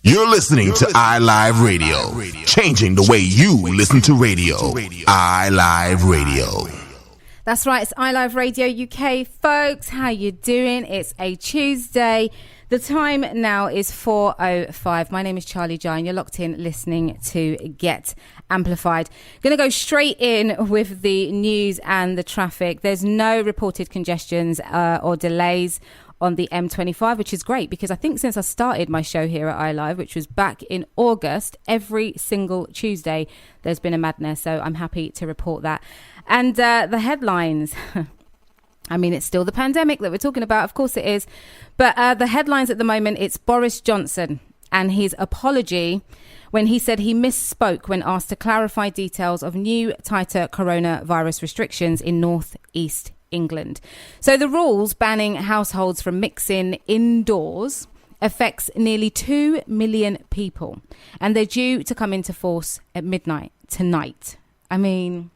You're listening to iLive Radio, changing the way you listen to radio. iLive Radio. That's right, it's iLive Radio UK, folks. How you doing? It's a Tuesday. The time now is 4:05. My name is Charley Jai, and you're locked in listening to Get Amplified. Going to go straight in with the news and the traffic. There's no reported congestions or delays on the M25, which is great because I think since I started my show here at iLive, which was back in August, every single Tuesday there's been a madness. So I'm happy to report that. And the headlines, I mean, it's still the pandemic that we're talking about. Of course it is. But the headlines at the moment, it's Boris Johnson and his apology when he said he misspoke when asked to clarify details of new tighter coronavirus restrictions in North East England. So the rules banning households from mixing indoors affects nearly 2 million people, and they're due to come into force at midnight tonight. I mean,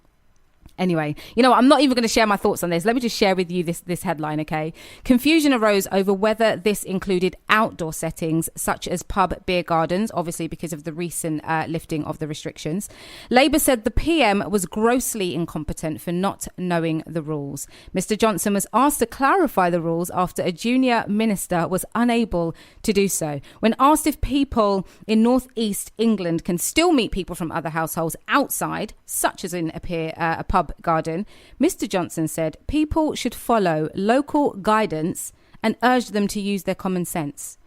anyway, you know what? I'm not even going to share my thoughts on this. Let me just share with you this headline, okay? Confusion arose over whether this included outdoor settings such as pub beer gardens, obviously because of the recent lifting of the restrictions. Labour said the PM was grossly incompetent for not knowing the rules. Mr Johnson was asked to clarify the rules after a junior minister was unable to do so. When asked if people in North East England can still meet people from other households outside, such as in a pub garden, Mr Johnson said people should follow local guidance and urged them to use their common sense.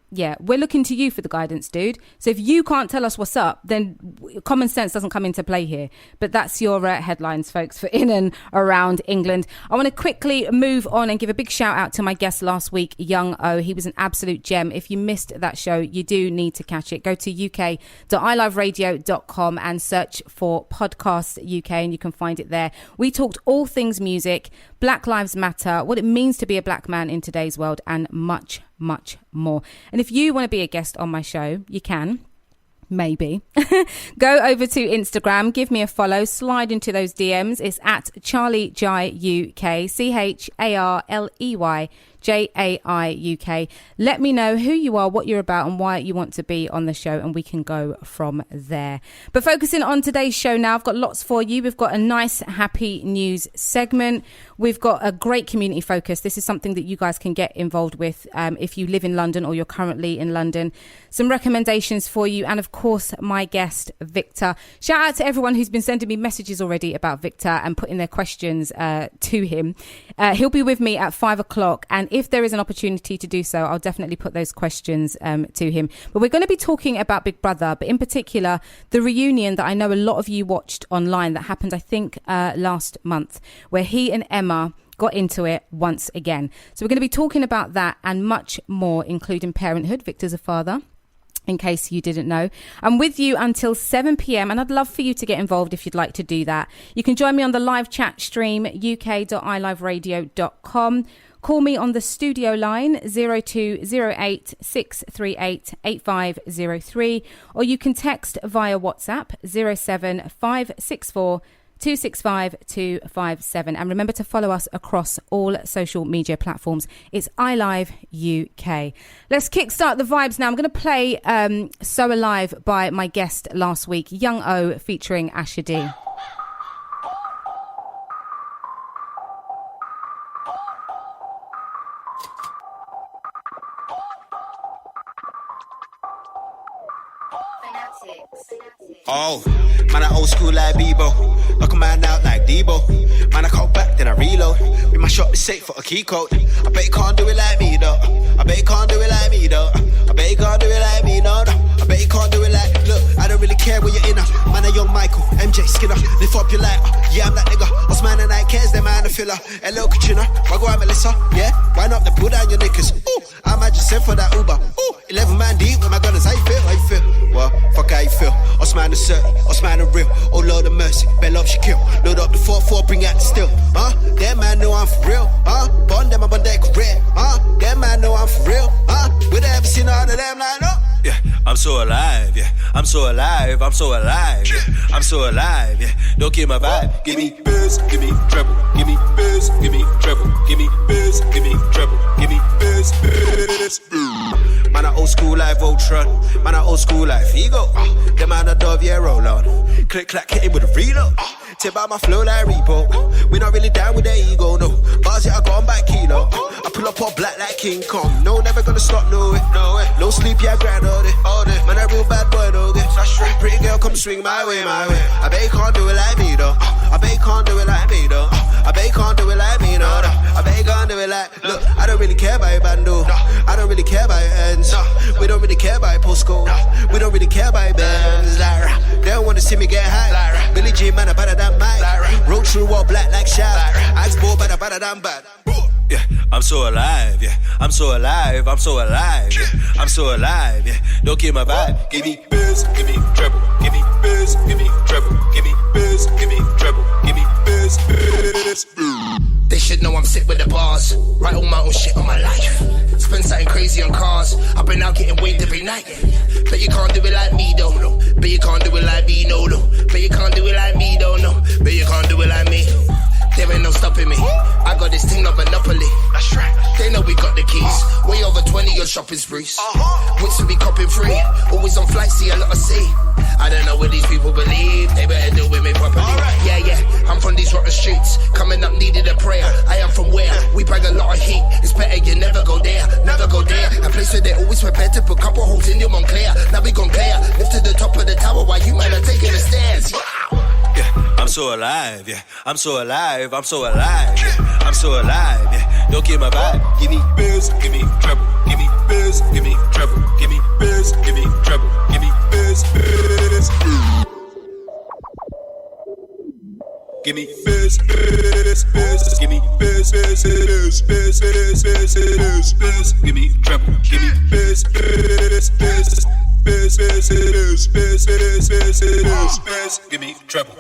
Yeah, we're looking to you for the guidance, dude. So if you can't tell us what's up, then common sense doesn't come into play here. But that's your headlines, folks, for in and around England. I want to quickly move on and give a big shout out to my guest last week, Young O. He was an absolute gem. If you missed that show, you do need to catch it. Go to uk.iliveradio.com and search for Podcast UK and you can find it there. We talked all things music, Black Lives Matter, what it means to be a black man in today's world, and much more. And if you want to be a guest on my show, you can. Maybe. Go over to Instagram, give me a follow, slide into those DMs. It's at Charley Jai UK, CharleyJai UK. Let me know who you are, what you're about, and why you want to be on the show, and we can go from there. But focusing on today's show now, I've got lots for you. We've got a nice, happy news segment. We've got a great community focus. This is something that you guys can get involved with if you live in London or you're currently in London. Some recommendations for you, and of course, my guest, Victor. Shout out to everyone who's been sending me messages already about Victor and putting their questions to him. He'll be with me at 5 o'clock, and if there is an opportunity to do so, I'll definitely put those questions to him. But we're going to be talking about Big Brother, but in particular, the reunion that I know a lot of you watched online that happened, I think, last month, where he and Emma got into it once again. So we're going to be talking about that and much more, including parenthood. Victor's a father, in case you didn't know. I'm with you until 7 p.m. and I'd love for you to get involved if you'd like to do that. You can join me on the live chat stream, uk.iliveradio.com. Call me on the studio line 0208 638 8503, or you can text via WhatsApp 07564 265 257. And remember to follow us across all social media platforms. It's iLive UK. Let's kickstart the vibes now. I'm going to play So Alive by my guest last week, Young O featuring Asher D. Oh, man, I old school like Bebo. Knock a man out like Debo. Man, I call back, then I reload. With my shot, be safe for a key code. I bet you can't do it like me, though. I bet you can't do it like me, though. I bet you can't do it like me, no. I bet you can't do it like, look, I don't really care where you're in. Man, I young Michael, MJ Skinner. Lift up your light, yeah, I'm that nigga. Osman and I cares, them man a filler. Hello, Katrina, why go out, Melissa? Yeah, wind up the pull down your knickers. Ooh, I might just send for that Uber. Ooh, 11 man deep with my gunners, how you feel? How you feel? Well, fuck how you feel. Osman the cert, Osman the real. Oh Lord of mercy, bell up Shaquille. Load up the 4-4, bring out the steel. That man know I'm for real. Bond them up on that career. That man know I'm for real. Would I ever seen all of them like no? Yeah, I'm so alive, yeah. I'm so alive, I'm so alive, yeah. I'm so alive, yeah. Don't kill my vibe. Give me bass, give me treble, give me bass, give me treble, give me bass, give me treble, give me bass, bass. Man, I old school like Voltron. Man, I old school like Figo. The man a dove, yeah, roll on. Click, clack, hit him with a reload. Tip out my flow like Repo. We not really down with their ego, no. Bars, yeah, I got on by kilo. I pull up all black like King Kong. No, never gonna stop, no way. No sleep, yeah, grind all day. Man, a real bad boy, no good. Pretty girl, come swing my way, my way. I bet you can't do it like me, though. I bet you can't do it like me, though. I bet you can't do it like me, no. I bet you can't do it like. Look, I don't really care about your bando. I don't really care about your ends. We don't really care about your postcode. We don't really care about your bands. They don't wanna see me get high. Billie Jean, man, I better than Mike. Roll through all black like Shaq. Ice ball, better than bad. Yeah, I'm so alive, yeah. I'm so alive, I'm so alive, yeah. I'm so alive, yeah. Don't kill my vibe. Give me bass, give me treble, give me bass, give me treble, give me bass, give me treble, give me bass, bass. They should know I'm sick with the bars. Write all my own shit on my life. Spend something crazy on cars. I've been out getting waved every night. But you can't do it like me, though, no. But you can't do it like me, no, no. But you can't do it like me, though, no. But you can't do it like me. There ain't no stopping me. I got this thing, not monopoly. That's right. They know we got the keys. Way over 20 on shopping sprees. Whips will be copping free. Always on flight, see a lot of sea. I don't know what these people believe. They better deal with me properly. Yeah, yeah. I'm from these rotten streets. Coming up needed a prayer. I am from where we bring a lot of heat. It's better you never go there, never go there. A place where they always prepared to put couple holes in your Montclair. Now we gon' clear. Lift to the top of the tower while you man are taking the stairs. Yeah, I'm so alive, yeah. I'm so alive, I'm so alive, yeah. I'm so alive, yeah. Don't kill my vibe. Give me bass, give me treble, give me bass, give me treble, give me bass, give me treble, give me bass, bass. Give me bass, bass, bass. Give me bass, bass, bass, bass, bass, bass, bass. Give me treble, give me bass, bass, bass. Bass, bass, bass, bass, bass, bass, bass. Give me treble.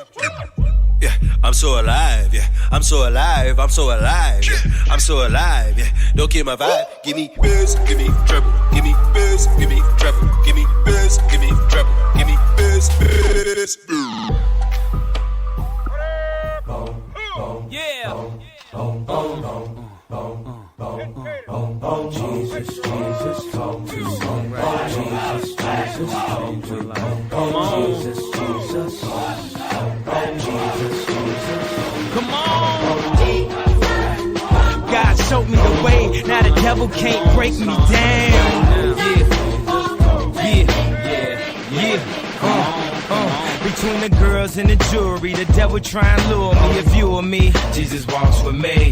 Yeah, I'm so alive, yeah. I'm so alive, I'm so alive, yeah. I'm so alive, yeah. Don't kill my vibe. Give me bass, give me treble, give me bass, give me treble, give me bass, give me treble, give me bass, bass. Yeah. Jesus, Jesus, talk to me. Jesus, Jesus, talk to me. Jesus, Jesus, Jesus, Jesus. Come on. God showed me the way. Now the devil can't break me down. Yeah. Between the girls and the jewelry, the devil try and lure me. A view of me, Jesus walks with me.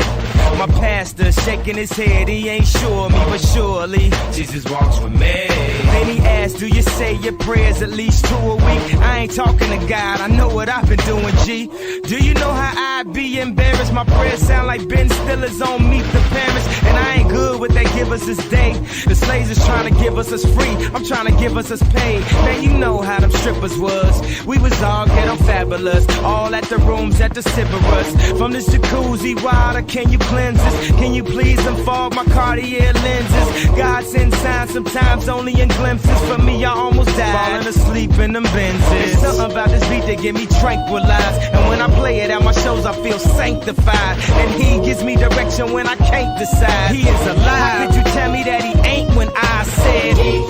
My pastor shaking his head, he ain't sure of me, but surely Jesus walks with me. Then he asked, do you say your prayers at least 2 a week? I ain't talking to God, I know what I've been doing, G. Do you know how I be embarrassed? My prayers sound like Ben Stiller's on Meet the Parents. And I ain't good what they give us this day. The slaves is trying to give us free, I'm trying to give us paid. Man, you know how them strippers was. We was all ghetto fabulous, all at the rooms at the Sybaris. From this jacuzzi water, can you cleanse us? Can you please unfold my Cartier lenses? God sends signs sometimes only in glimpses. For me, I almost died falling asleep in them Benzes. Something about this beat that get me tranquilized, and when I play it at my shows, I feel sanctified. And he gives me direction when I can't decide. He is alive. How could you tell me that he ain't when I said he?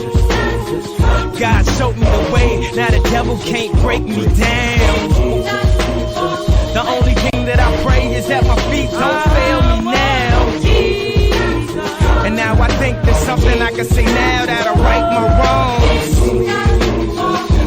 God showed me the way, now the devil can't break me down. The only thing that I pray is that my feet don't fail me now. And now I think there's something I can say now that'll right my wrongs.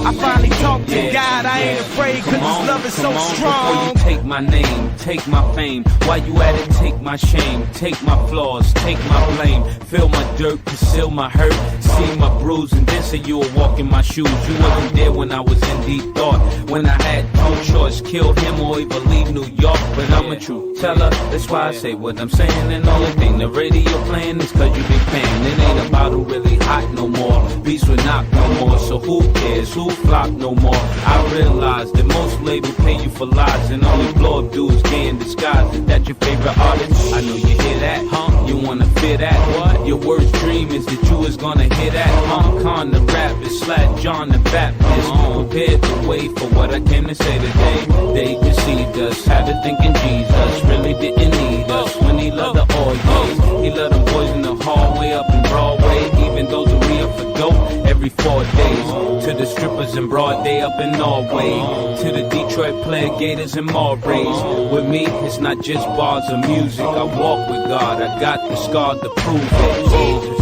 I finally talk to God, I ain't afraid cause his love is so strong. Before you take my name, take my fame, while you at it, take my shame, take my flaws, take my blame, fill my dirt, conceal my hurt, see my bruise, and then say you were walking my shoes. You wasn't there when I was in deep thought, when I had no choice, kill him or even leave New York. But I'm a truth teller, that's why I say what I'm saying. And the only thing the radio playing is cause you been paying. It ain't about who really hot no more, beats will knock no more, so who cares, who flop no more. I realize that most labels pay you for lies, and only blow up dudes gay in disguise. Is that your favorite artist? I know you hear that, huh? You wanna fear that? What? Your worst dream is that you is gonna hear that, huh? John the Rapist, / John the Baptist. Prepared the way for what I came to say today. They deceived us, had to thinking Jesus really didn't need us. When he loved the all days, he loved them boys in the hallway up in Broadway. Even those who re up for dope every 4 days. To the strippers in Broad Day up in Norway. To the Detroit Player Gators and Marbrays. With me, it's not just bars of music. I walk with God, I got the scar to prove it.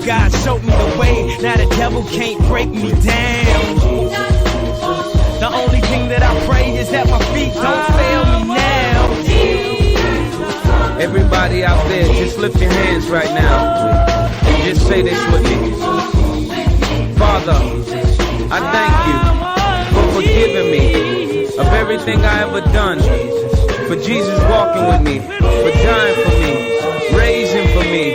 God showed me the way, now the devil can't break me down. The only thing that I pray is that my feet don't fail me now. Everybody out there, just lift your hands right now and just say this with me. Father, I thank you for forgiving me of everything I ever done. For Jesus walking with me, for dying for me, raising for me,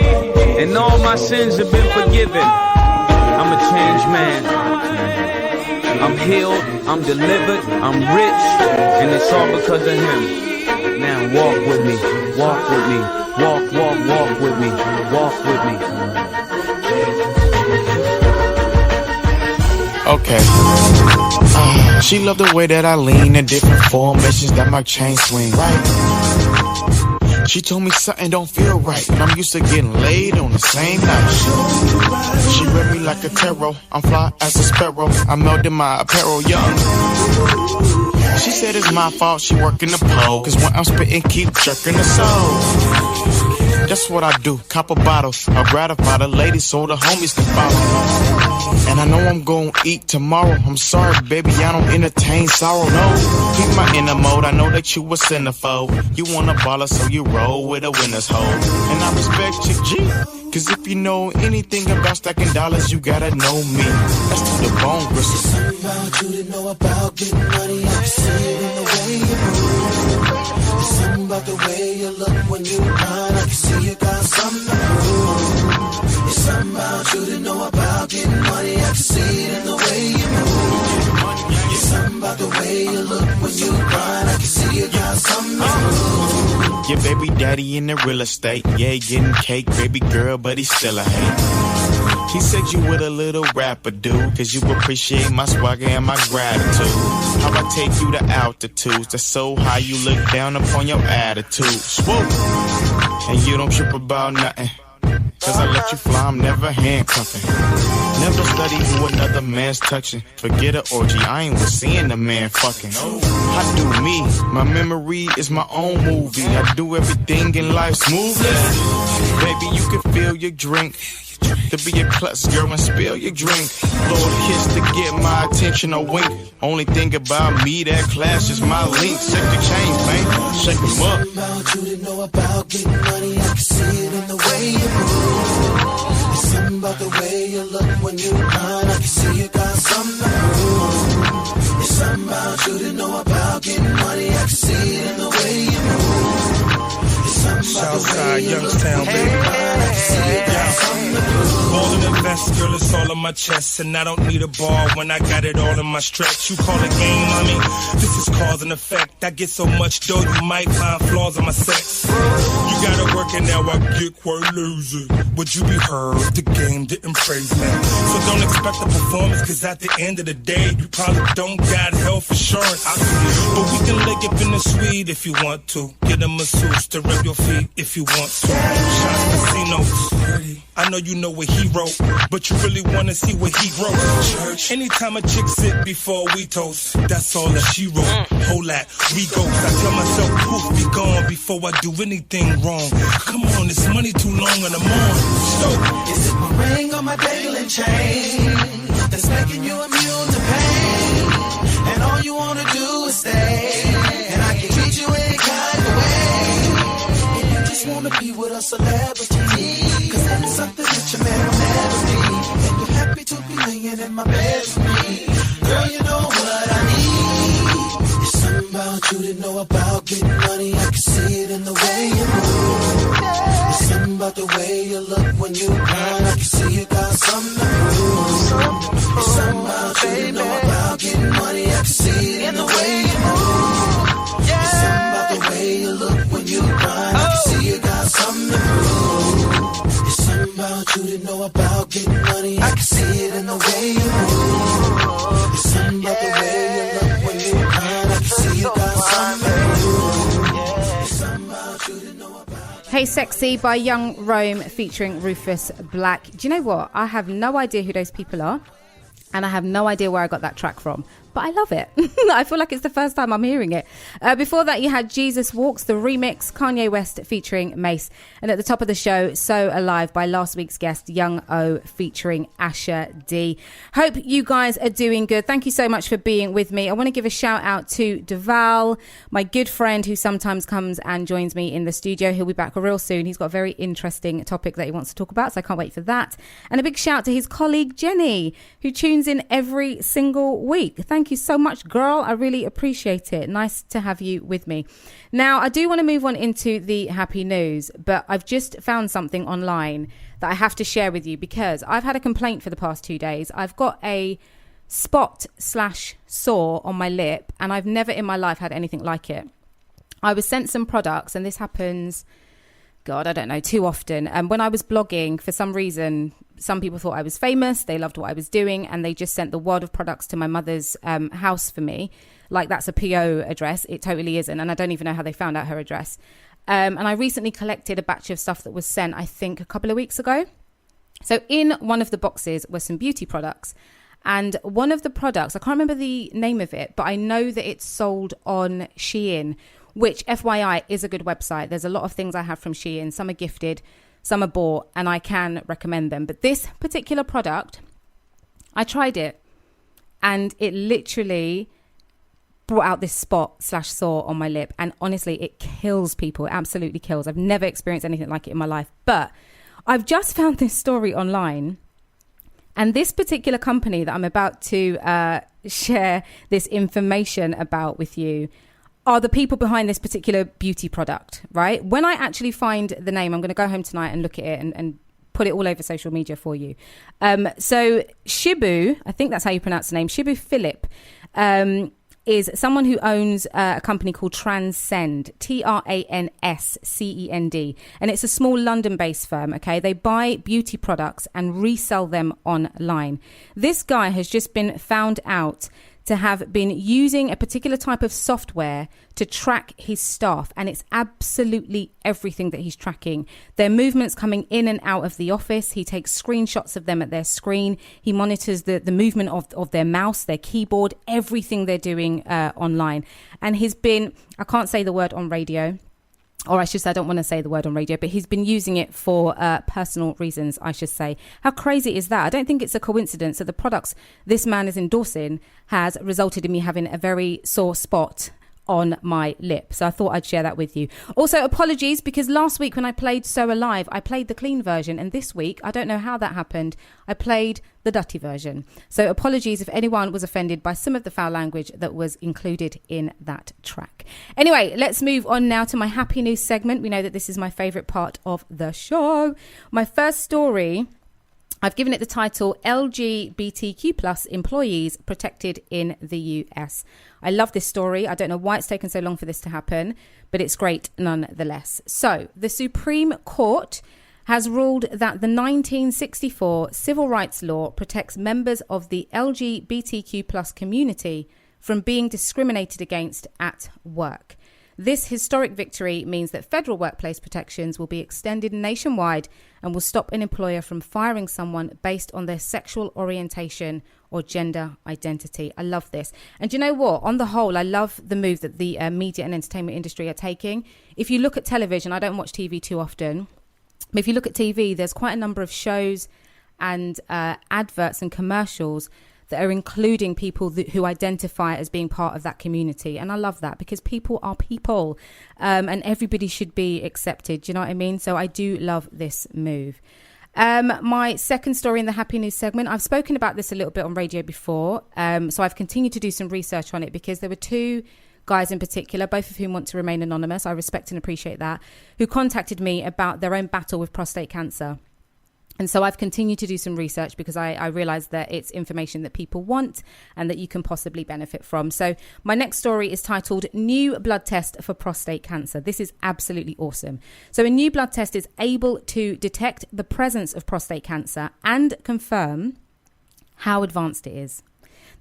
and all my sins have been forgiven. I'm a changed man. I'm healed, I'm delivered, I'm rich, and it's all because of him. Now walk with me, walk with me, walk with me, walk with me. Okay. She loved the way that I lean in different formations that my chain swing, right? She told me something don't feel right, and I'm used to getting laid on the same night. She read me like a tarot, I'm fly as a sparrow, I melted my apparel young. She said it's my fault, she working the pole, cause when I'm spitting, keep jerking the soul. That's what I do, cop a bottle, I'll gratify the ladies so the homies can follow. And I know I'm gon' eat tomorrow, I'm sorry baby, I don't entertain sorrow, no. Keep my inner mode, I know that you a centerfold. You want a baller so you roll with a winner's hoe. And I respect you, G, cause if you know anything about stacking dollars, you gotta know me. That's to the bone, gristle. Something about you to know about getting money, I can see it in the way you move. There's something about the way you look when you grind, I can see you got something to prove. There's something about you to know about getting money, I can see it in the way you move. There's something about the way you look when you grind, I can see you got something to prove. Your baby daddy in the real estate, yeah, getting cake, baby girl, but he still a hate. He said you with a little rapper, dude, cause you appreciate my swagger and my gratitude. How I take you to altitudes, that's so high you look down upon your attitude. Swoop, and you don't trip about nothing, cause I let you fly, I'm never handcuffing. Never study who another man's touching. Forget an orgy, I ain't with seeing a man fucking. I do me, my memory is my own movie. I do everything in life smoothly. Baby, you can feel your drink. To be a klutz girl and spill your drink. Lord kiss to get my attention, a wink. Only thing about me that clash is my link. Shake the chains, man, shake them up. Something about you to know about getting money, I can see it in the way you move. There's something about the way you look when you grind, I can see you got something to prove. There's something about you to know about getting money, I can see it in the way you move. There's something about the way you look when you grind, I can see you got something to prove. All in the vest, girl, it's all on my chest. And I don't need a ball when I got it all in my stretch. You call it game, mommy, this is cause and effect. I get so much dough, you might find flaws in my sex. You gotta work and now I get quite lazy. Would you be heard if the game didn't praise me? So don't expect a performance, cause at the end of the day, you probably don't got health insurance. But we can lick up in the suite if you want to. Get a masseuse to rub your feet if you want to. Shots casinos. I know you know what he wrote, but you really wanna see what he wrote. Church. Anytime a chick sit before we toast, that's all that she wrote. Whole lot, we ghost. I tell myself, poof, be gone before I do anything wrong. Come on, it's money too long and I'm on. So, is it my ring or my dangling chain that's making you immune to pain? And all you wanna do is stay, and I can treat you any kind of way. And you just wanna be with a celebrity, cause that's something that your man will never be. And you're happy to be laying in my bed with me. Girl, you know what I need. There's something about you to know about getting money, I can see it in the way you move. There's something about the way you look when you grind, I can see you got something to prove. There's something about you to know about getting money, I can see it in the way you move. There's something about the way you look when you grind, I can see you got something to prove. There's something about you to know about getting money, I can can see it in the way you move. There's something about the way you look when you cry. I can see you got something to do. There's something about you to know about. Hey Sexy by Young Rome featuring Rufus Black. Do you know what? I have no idea who those people are, and I have no idea where I got that track from, but I love it. I feel like it's the first time I'm hearing it. Before that, you had Jesus Walks, the remix, Kanye West featuring Mace. And at the top of the show, So Alive by last week's guest, Young O featuring Asher D. Hope you guys are doing good. Thank you so much for being with me. I want to give a shout out to Deval, my good friend who sometimes comes and joins me in the studio. He'll be back real soon. He's got a very interesting topic that he wants to talk about, so I can't wait for that. And a big shout to his colleague, Jenny, who tunes in every single week. Thank you so much, girl. I really appreciate it. Nice to have you with me. Now, I do want to move on into the happy news, but I've just found something online that I have to share with you because I've had a complaint for the past 2 days. I've got a spot/sore on my lip, and I've never in my life had anything like it. I was sent some products, and this happens, God, I don't know, too often. And when I was blogging, for some reason, some people thought I was famous. They loved what I was doing, and they just sent the world of products to my mother's house for me. Like that's a PO address. It totally isn't. And I don't even know how they found out her address. And I recently collected a batch of stuff that was sent, I think, a couple of weeks ago. So in one of the boxes were some beauty products. And one of the products, I can't remember the name of it, but I know that it's sold on Shein, which FYI is a good website. There's a lot of things I have from Shein. Some are gifted, some are bought, and I can recommend them. But this particular product, I tried it, and it literally brought out this spot/sore on my lip. And honestly, it kills people. It absolutely kills. I've never experienced anything like it in my life. But I've just found this story online. And this particular company that I'm about to share this information about with you are the people behind this particular beauty product, right? When I actually find the name, I'm going to go home tonight and look at it and put it all over social media for you. So Shibu, I think that's how you pronounce the name, Shibu Philip, is someone who owns a company called Transcend, Transcend. And it's a small London-based firm, okay? They buy beauty products and resell them online. This guy has just been found out to have been using a particular type of software to track his staff, and it's absolutely everything that he's tracking. Their movements coming in and out of the office. He takes screenshots of them at their screen. He monitors the movement of their mouse, their keyboard, everything they're doing online. And he's been, I can't say the word on radio, or I should say, I don't want to say the word on radio, but he's been using it for personal reasons, I should say. How crazy is that? I don't think it's a coincidence that the products this man is endorsing has resulted in me having a very sore spot on my lip. So I thought I'd share that with you. Also, apologies, because last week when I played So Alive, I played the clean version. And this week, I don't know how that happened, I played the dirty version. So apologies if anyone was offended by some of the foul language that was included in that track. Anyway, let's move on now to my happy news segment. We know that this is my favorite part of the show. My first story, I've given it the title LGBTQ plus employees protected in the US. I love this story. I don't know why it's taken so long for this to happen, but it's great nonetheless. So the Supreme Court has ruled that the 1964 civil rights law protects members of the LGBTQ plus community from being discriminated against at work. This historic victory means that federal workplace protections will be extended nationwide and will stop an employer from firing someone based on their sexual orientation or gender identity. I love this. And you know what? On the whole, I love the move that the media and entertainment industry are taking. If you look at television, I don't watch TV too often, but if you look at TV, there's quite a number of shows and adverts and commercials that are including people who identify as being part of that community. And I love that because people are people and everybody should be accepted. Do you know what I mean? So I do love this move. My second story in the happy news segment, I've spoken about this a little bit on radio before. So I've continued to do some research on it because there were two guys in particular, both of whom want to remain anonymous. I respect and appreciate that, who contacted me about their own battle with prostate cancer. And so I've continued to do some research because I realized that it's information that people want and that you can possibly benefit from. So my next story is titled New Blood Test for Prostate Cancer. This is absolutely awesome. So a new blood test is able to detect the presence of prostate cancer and confirm how advanced it is.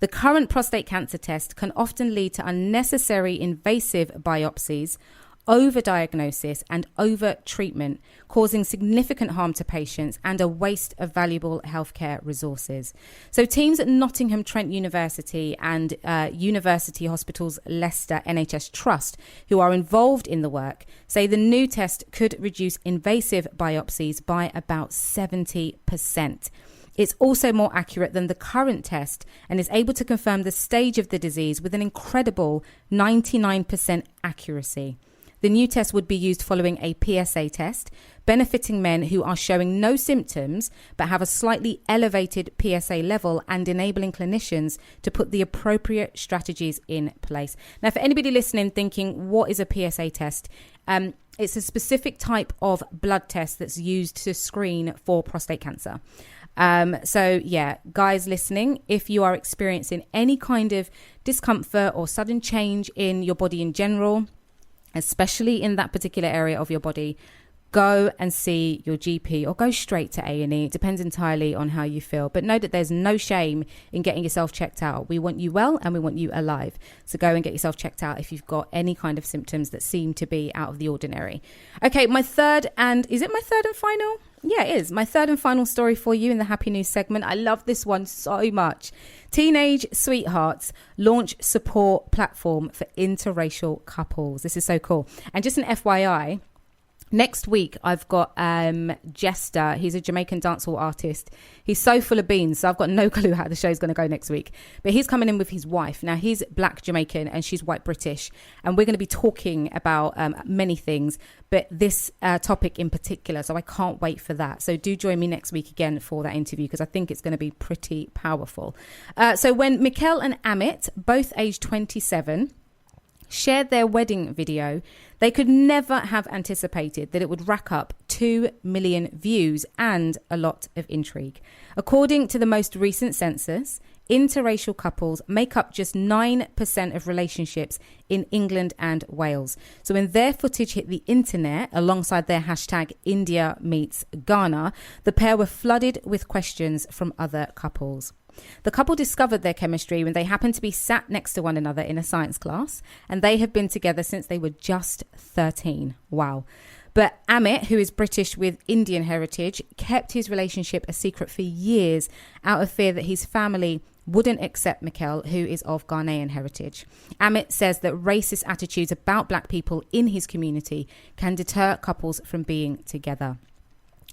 The current prostate cancer test can often lead to unnecessary invasive biopsies, overdiagnosis and over-treatment, causing significant harm to patients and a waste of valuable healthcare resources. So teams at Nottingham Trent University and University Hospitals Leicester NHS Trust, who are involved in the work, say the new test could reduce invasive biopsies by about 70%. It's also more accurate than the current test and is able to confirm the stage of the disease with an incredible 99% accuracy. The new test would be used following a PSA test, benefiting men who are showing no symptoms but have a slightly elevated PSA level and enabling clinicians to put the appropriate strategies in place. Now, for anybody listening thinking, what is a PSA test? It's a specific type of blood test that's used to screen for prostate cancer. So yeah, guys listening, if you are experiencing any kind of discomfort or sudden change in your body in general, especially in that particular area of your body, go and see your GP or go straight to A&E. It depends entirely on how you feel. But know that there's no shame in getting yourself checked out. We want you well and we want you alive. So go and get yourself checked out if you've got any kind of symptoms that seem to be out of the ordinary. Okay, my third and final? Yeah, it is. My third and final story for you in the Happy News segment. I love this one so much. Teenage sweethearts launch support platform for interracial couples. This is so cool. And just an FYI, next week, I've got Jester. He's a Jamaican dancehall artist. He's so full of beans, so I've got no clue how the show's going to go next week. But he's coming in with his wife. Now, he's black Jamaican and she's white British. And we're going to be talking about many things, but this topic in particular. So I can't wait for that. So do join me next week again for that interview because I think it's going to be pretty powerful. So when Mikkel and Amit, both aged 27, shared their wedding video, they could never have anticipated that it would rack up 2 million views and a lot of intrigue. According to the most recent census, interracial couples make up just 9% of relationships in England and Wales. So when their footage hit the internet alongside their hashtag India meets Ghana, the pair were flooded with questions from other couples. The couple discovered their chemistry when they happened to be sat next to one another in a science class, and they have been together since they were just 13. Wow. But Amit, who is British with Indian heritage, kept his relationship a secret for years out of fear that his family wouldn't accept Mikkel, who is of Ghanaian heritage. Amit says that racist attitudes about black people in his community can deter couples from being together.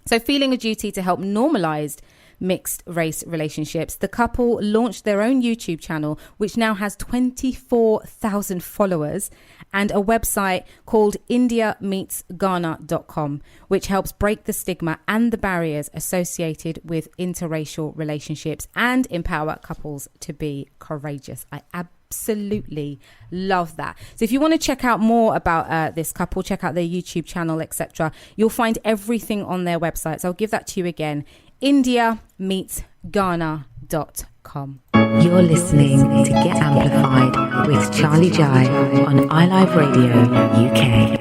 So feeling a duty to help normalise mixed race relationships, the couple launched their own YouTube channel, which now has 24,000 followers, and a website called indiameetsghana.com, which helps break the stigma and the barriers associated with interracial relationships and empower couples to be courageous. I absolutely love that. So if you want to check out more about this couple, check out their YouTube channel, etc. You'll find everything on their website. So I'll give that to you again. indiameetsghana.com. You're listening to Get Amplified with Charley Jai on iLive Radio UK.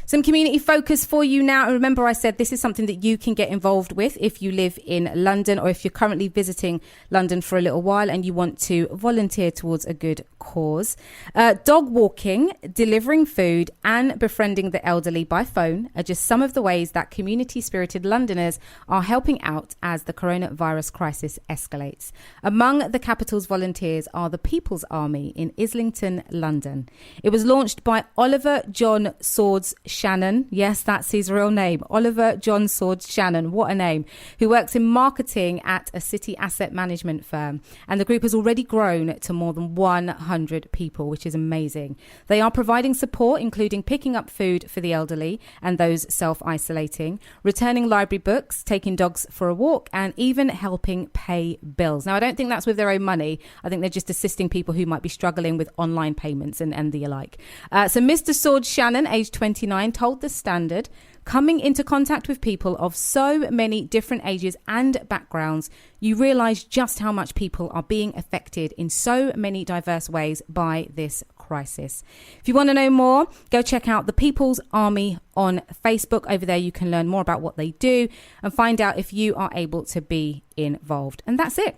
Some community focus for you now. And remember, I said this is something that you can get involved with if you live in London or if you're currently visiting London for a little while and you want to volunteer towards a good cause. Dog walking, delivering food and befriending the elderly by phone are just some of the ways that community-spirited Londoners are helping out as the coronavirus crisis escalates. Among the capital's volunteers are the People's Army in Islington, London. It was launched by Oliver John Swords Shannon. Yes, that's his real name. Oliver John Swords Shannon. What a name. Who works in marketing at a city asset management firm. And the group has already grown to more than 100 people, which is amazing. They are providing support, including picking up food for the elderly and those self-isolating, returning library books, taking dogs for a walk, and even helping pay bills. Now, I don't think that's with their own money. I think they're just assisting people who might be struggling with online payments and the alike. So Mr. Swords Shannon, aged 29, told The Standard, coming into contact with people of so many different ages and backgrounds, you realise just how much people are being affected in so many diverse ways by this crisis. If you want to know more, go check out the People's Army on Facebook. Over there, you can learn more about what they do and find out if you are able to be involved. And that's it.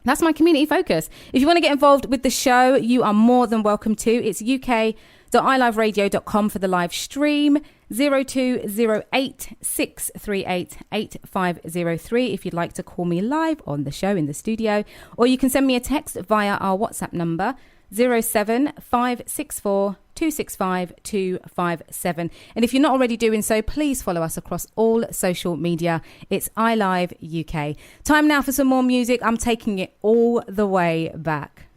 That's my community focus. If you want to get involved with the show, you are more than welcome to. It's uk.iliveradio.com for the live stream. 0208 638 8503 if you'd like to call me live on the show in the studio, or you can send me a text via our WhatsApp number 07564 265 257. And if you're not already doing so, please follow us across all social media. It's iLive UK. Time now for some more music. I'm taking it all the way back.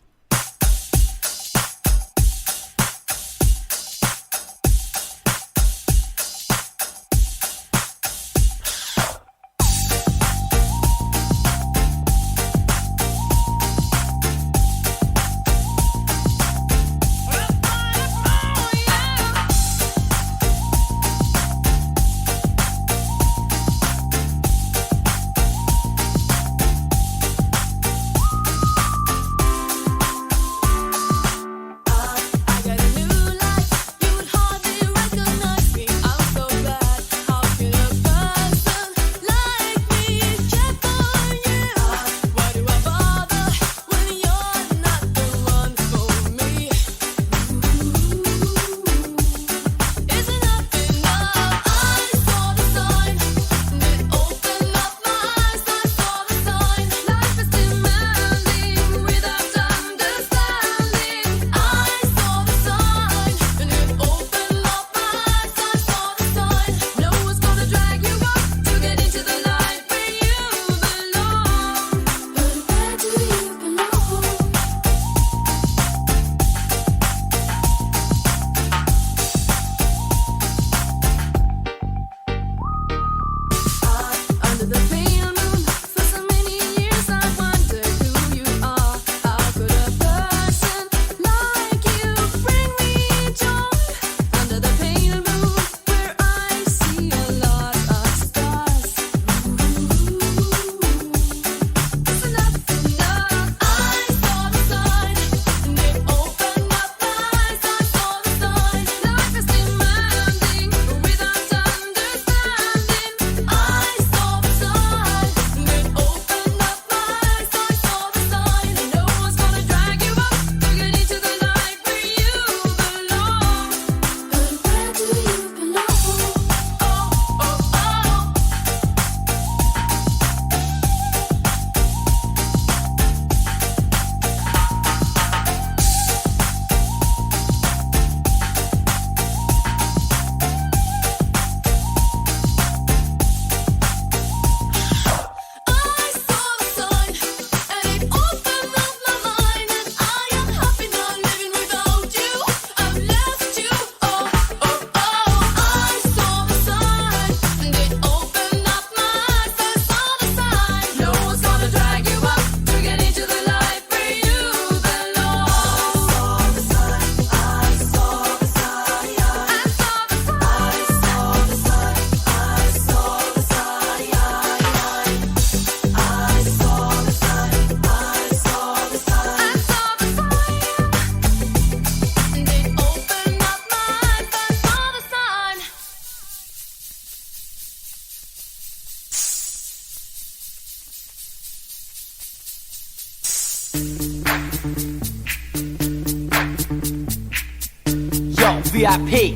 VIP.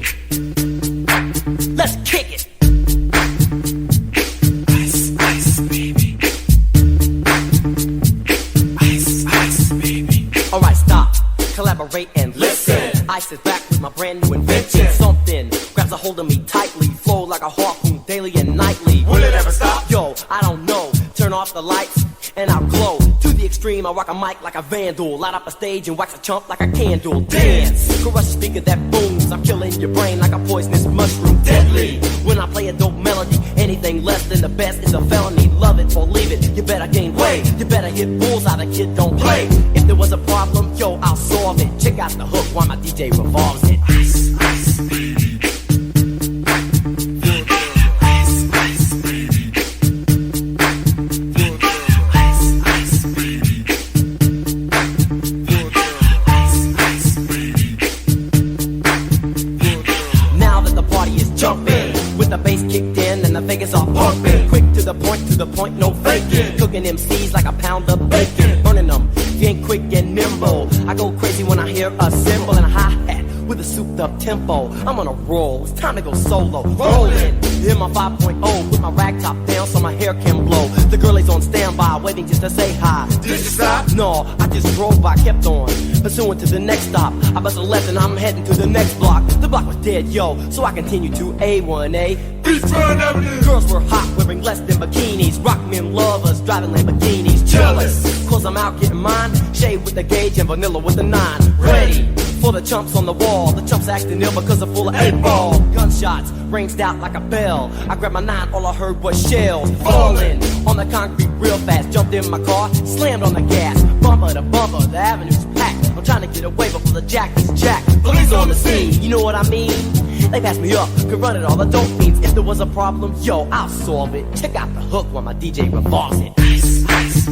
Let's kick it. Ice, ice, baby. Ice, ice, baby. Alright, stop, collaborate and listen. Ice is back with my brand new invention. Something grabs a hold of me tightly, flow like a harpoon daily and nightly. Will it ever stop? Yo, I don't know. Turn off the lights and I'll glow. To the extreme, I rock a mic like a vandal. Light up a stage and wax a chump like a candle. Dance, crush a speaker that booms. I'm killing your brain like a poisonous mushroom. Deadly, when I play a dope melody. Anything less than the best is a felony. Love it or leave it, you better gain weight. You better hit bullseye, the kid don't play. If there was a problem, yo, I'll solve it. Check out the hook while my DJ revolves it. Ice, ice, baby. pound of bacon, burning them. If you ain't quick and nimble, I go crazy when I hear a cymbal and a hi-hat with a souped up tempo. I'm on a roll, it's time to go solo. Rolling in my 5.0 with my rag top down so my hair can blow. The girl is on standby, waiting just to say hi. Did you stop? No, I just drove by, kept on pursuing to the next stop. I bust a left and I'm heading to the next block. The block was dead, yo, so I continued to A1A. Beachfront Avenue. Girls were hot, wearing less than bikinis. Rock men lovers, driving Lamborghinis. Jealous, cause I'm out getting mine. Shade with the gauge and vanilla with the 9. Ready for the chumps on the wall. The chumps acting ill because they're full of 8-ball. Gunshots ranged out like a bell. I grabbed my 9, all I heard was shells falling on the concrete real fast. Jumped in my car, slammed on the gas. Bumper to bumper, the avenue's packed. I'm trying to get away before the jack is jacked. Police on the scene, you know what I mean? They passed me up, could run it all, the dope means. If there was a problem, yo, I'll solve it. Check out the hook while my DJ revolves it. Ice, ice.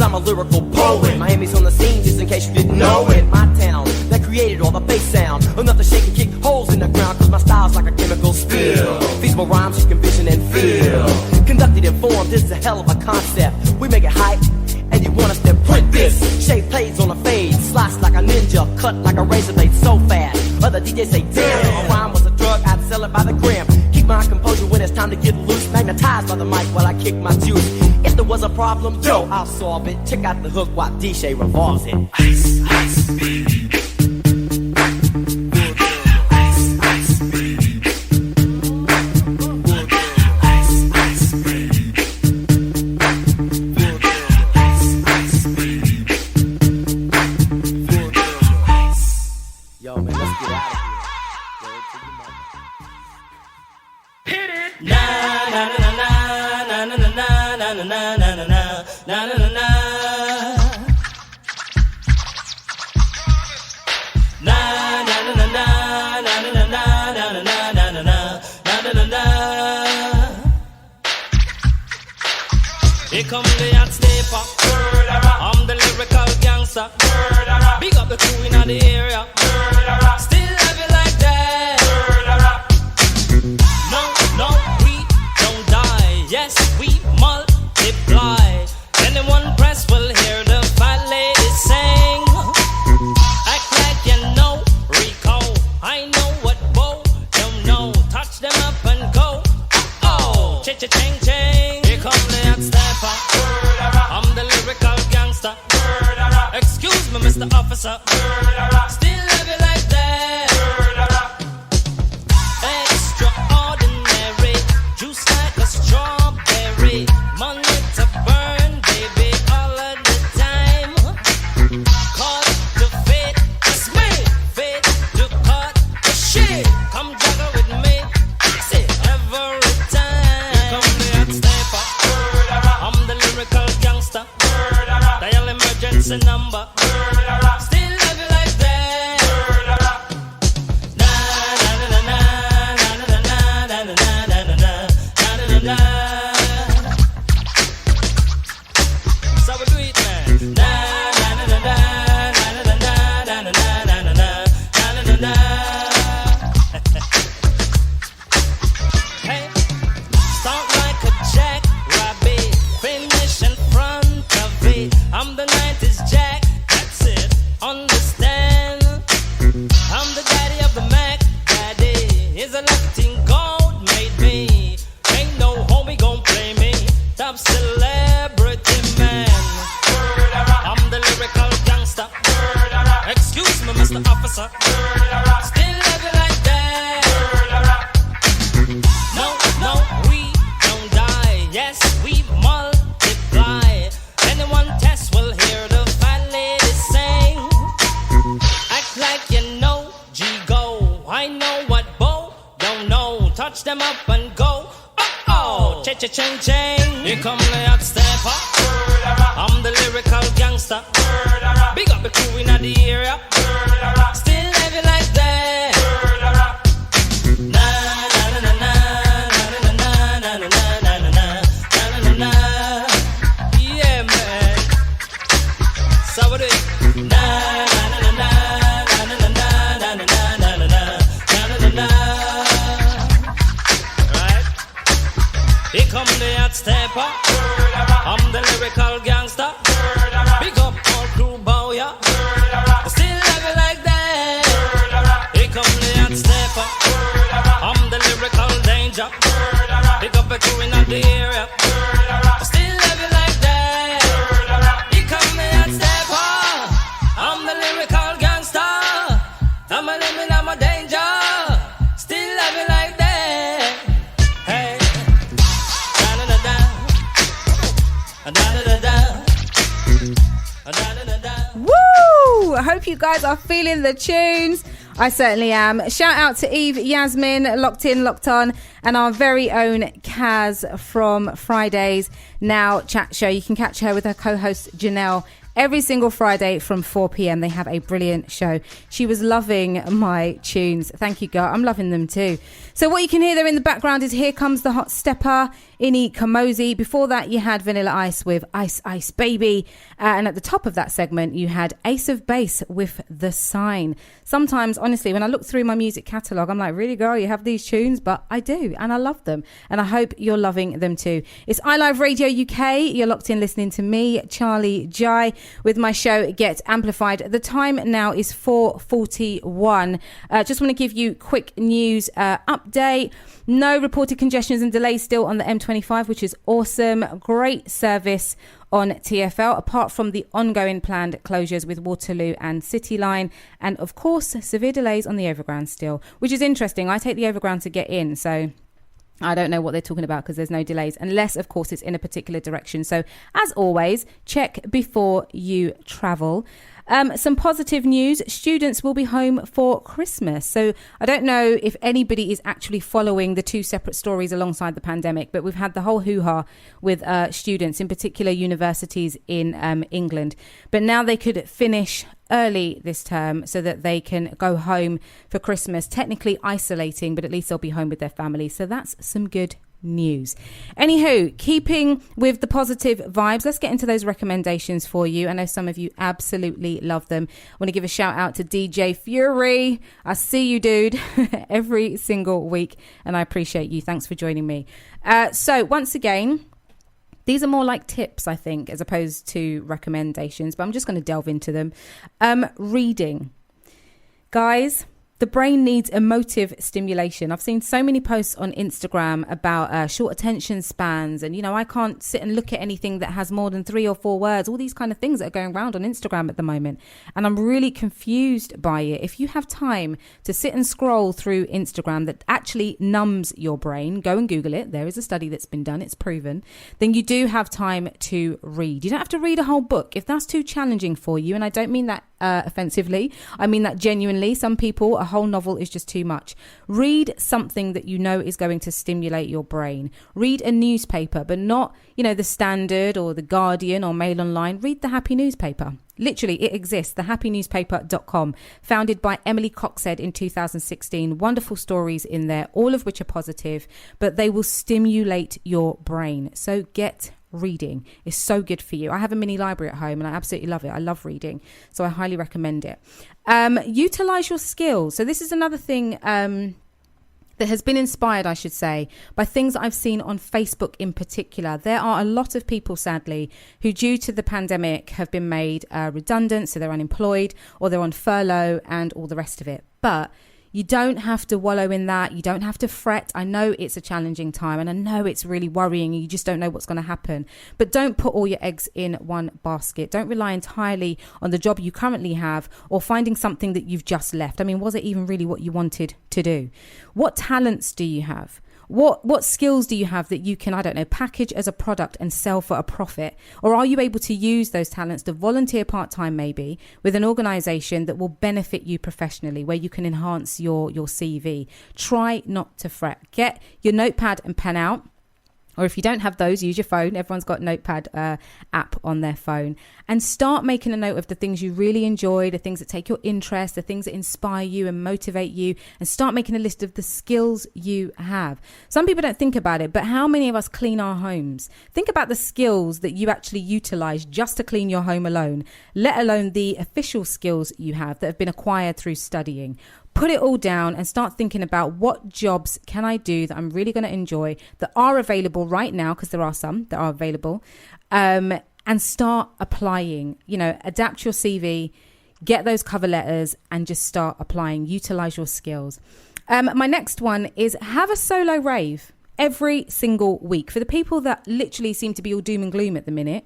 I'm a lyrical poet. Miami's on the scene, just in case you didn't know it. My town, that created all the bass sound. Enough to shake and kick holes in the ground, cause my style's like a chemical spill. Feasible rhymes you can vision and feel. Conducted in form, this is a hell of a concept. We make it hype, and you want us to print this. Shape plays on a fade, slice like a ninja, cut like a razor blade so fast. Other DJs say, damn, if a rhyme was a drug, I'd sell it by the gram. Keep my composure when it's time to get loose. Magnetized by the mic while I kick my juice. If there was a problem, yo, I'll solve it. Check out the hook while DJ revolves it. Ice, ice. Yo, man, let's get out of here. Yo, take your mama. Hit it! Na na na na na na na na na na na na na na na na na. Here come the hot stepper. I'm the lyrical gangster. Big up the crew in the area. Still have it like that. No, no, we don't die. Yes, we multiply. Anyone press will hear the fat lady sing. Act like you know Rico. I know what Bo don't know. Touch them up and go. Oh, cha-cha-ching-ching. Here come the hot stepper. I'm the lyrical gangster. Excuse me, Mr. Officer. Still have it like that. Extraordinary. Juice like a strawberry. Money to burn, baby, all of the time. Cut to fit, it's me. Fit to cut the shit. Come juggle with me. That's it, every time. Here come the hot stepper. I'm the lyrical gangster. Dial emergency number. Still love you like that. Na na na na na na na na na na na na na na. So we do it, man. Na na na na na na na na na na na na na na. Hey, start like a jackrabbit, finish in front of it. I'm the 90s Jack, that's it, understand? I'm the daddy of the Mac, daddy. Is a nothing gold made me. Ain't no homie gon' play me. Top celebrity man. I'm the lyrical gangster. Excuse me, Mr. Officer. Still love you like that. No, no, we don't die. Yes, we multiply. Anyone test will hear the fat lady sing. Act like you know G-Go. I know what Bo don't know. Touch them up and go. Oh, cha-cha-ching-ching. Here come the hot stepper. I'm the lyrical gangster. Big up the crew in the area. Still have it like that. Na na na na na na na na na na na na na na. Yeah. stepper. I'm the lyrical gangster. Big up all crew bow, yeah. Still love you like that. Here come the hot stepper. I'm the lyrical danger. Big up a crew in the area. Still love you like that. Here come the hot stepper. I'm the lyrical gangster. I'm a limit, I'm a danger. Still love you like that. Hey. Woo! I hope you guys are feeling the tunes. I certainly am. Shout out to Eve, Yasmin, Locked In, Locked On, and our very own Kaz from Friday's Now Chat Show. You can catch her with her co-host Janelle every single Friday from 4 p.m. They have a brilliant show. She was loving my tunes. Thank you, girl. I'm loving them too. So what you can hear there in the background is Here Comes the Hot Stepper, Inni Kamosi. Before that, you had Vanilla Ice with Ice Ice Baby. And at the top of that segment, you had Ace of Base with The Sign. Sometimes, honestly, when I look through my music catalogue, I'm like, really, girl, you have these tunes? But I do, and I love them. And I hope you're loving them too. It's iLive Radio UK. You're locked in listening to me, Charley Jai, with my show Get Amplified. The time now is 4:41. Just want to give you quick news update. No reported congestions and delays still on the M25, which is awesome. Great service on TfL, apart from the ongoing planned closures with Waterloo and City Line. And of course, severe delays on the Overground still, which is interesting. I take the Overground to get in, so I don't know what they're talking about because there's no delays, unless, of course, it's in a particular direction. So, as always, check before you travel. Some positive news. Students will be home for Christmas. So I don't know if anybody is actually following the two separate stories alongside the pandemic, but we've had the whole hoo-ha with students, in particular universities in England. But now they could finish early this term so that they can go home for Christmas, technically isolating, but at least they'll be home with their family. So that's some good news. Anywho, keeping with the positive vibes, let's get into those recommendations for you. I know some of you absolutely love them. I want to give a shout out to DJ Fury. I see you, dude, every single week, and I appreciate you. Thanks for joining me. So once again, these are more like tips, I think, as opposed to recommendations, but I'm just going to delve into them. Reading. Guys, the brain needs emotive stimulation. I've seen so many posts on Instagram about short attention spans. And, you know, I can't sit and look at anything that has more than 3 or 4 words. All these kind of things that are going around on Instagram at the moment. And I'm really confused by it. If you have time to sit and scroll through Instagram that actually numbs your brain, go and Google it. There is a study that's been done. It's proven. Then you do have time to read. You don't have to read a whole book. If that's too challenging for you, and I don't mean that offensively, I mean that genuinely. Some people, a whole novel is just too much. Read something that you know is going to stimulate your brain. Read a newspaper, but not, you know, the Standard or the Guardian or Mail Online. Read the Happy Newspaper. Literally, it exists. thehappynewspaper.com, founded by Emily Coxhead in 2016. Wonderful stories in there, all of which are positive, but they will stimulate your brain. So get reading. Is so good for you. I have a mini library at home and I absolutely love it. I love reading, so I highly recommend it. Utilize your skills. So this is another thing that has been inspired, I should say, by things I've seen on Facebook in particular. There are a lot of people, sadly, who due to the pandemic have been made redundant, so they're unemployed or they're on furlough and all the rest of it. But you don't have to wallow in that. You don't have to fret. I know it's a challenging time and I know it's really worrying and you just don't know what's going to happen. But don't put all your eggs in one basket. Don't rely entirely on the job you currently have or finding something that you've just left. I mean, was it even really what you wanted to do? What talents do you have? What skills do you have that you can, I don't know, package as a product and sell for a profit? Or are you able to use those talents to volunteer part-time maybe with an organization that will benefit you professionally, where you can enhance your CV? Try not to fret. Get your notepad and pen out. Or if you don't have those, use your phone. Everyone's got Notepad app on their phone. And start making a note of the things you really enjoy, the things that take your interest, the things that inspire you and motivate you. And start making a list of the skills you have. Some people don't think about it, but how many of us clean our homes? Think about the skills that you actually utilize just to clean your home alone, let alone the official skills you have that have been acquired through studying. put it all down and start thinking about what jobs can I do that I'm really going to enjoy, that are available right now, because there are some that are available, and start applying. Adapt your CV, get those cover letters, and just start applying. Utilize your skills. My next one is have a solo rave every single week. For the people that literally seem to be all doom and gloom at the minute,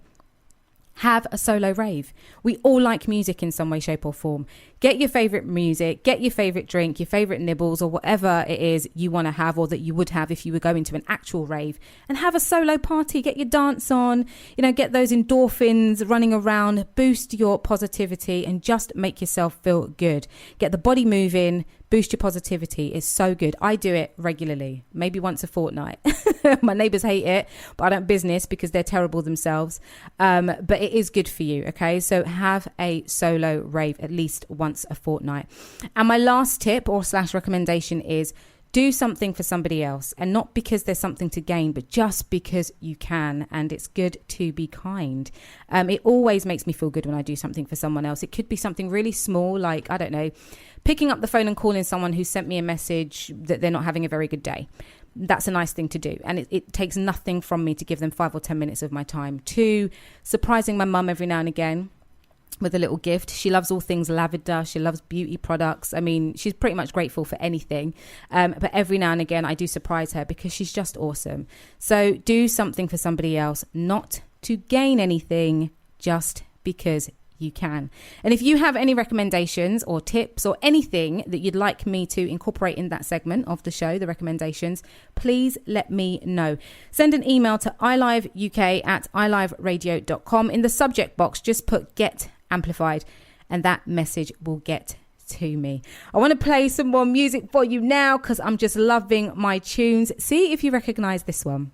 have a solo rave. We all like music in some way, shape or form. Get your favourite music, get your favourite drink, your favourite nibbles, or whatever it is you want to have, or that you would have if you were going to an actual rave, and have a solo party. Get your dance on, get those endorphins running around, boost your positivity, and just make yourself feel good. Get the body moving, boost your positivity. It's so good. I do it regularly, maybe once a fortnight. My neighbours hate it, but I don't business because they're terrible themselves. But it is good for you, okay? So have a solo rave at least once a fortnight. And my last tip or / recommendation is do something for somebody else, and not because there's something to gain, but just because you can. And it's good to be kind. It always makes me feel good when I do something for someone else. It could be something really small, like, I don't know, picking up the phone and calling someone who sent me a message that they're not having a very good day. That's a nice thing to do. And it takes nothing from me to give them 5 or 10 minutes of my time. 2, surprising my mum every now and again with a little gift. She loves all things lavender. She loves beauty products. I mean, she's pretty much grateful for anything. But every now and again, I do surprise her because she's just awesome. So do something for somebody else, not to gain anything, just because you can. And if you have any recommendations or tips or anything that you'd like me to incorporate in that segment of the show, the recommendations, please let me know. Send an email to ilivek@iliveradio.com. In the subject box, just put Get Amplified, and that message will get to me. I want to play some more music for you now because I'm just loving my tunes. See if you recognize this one.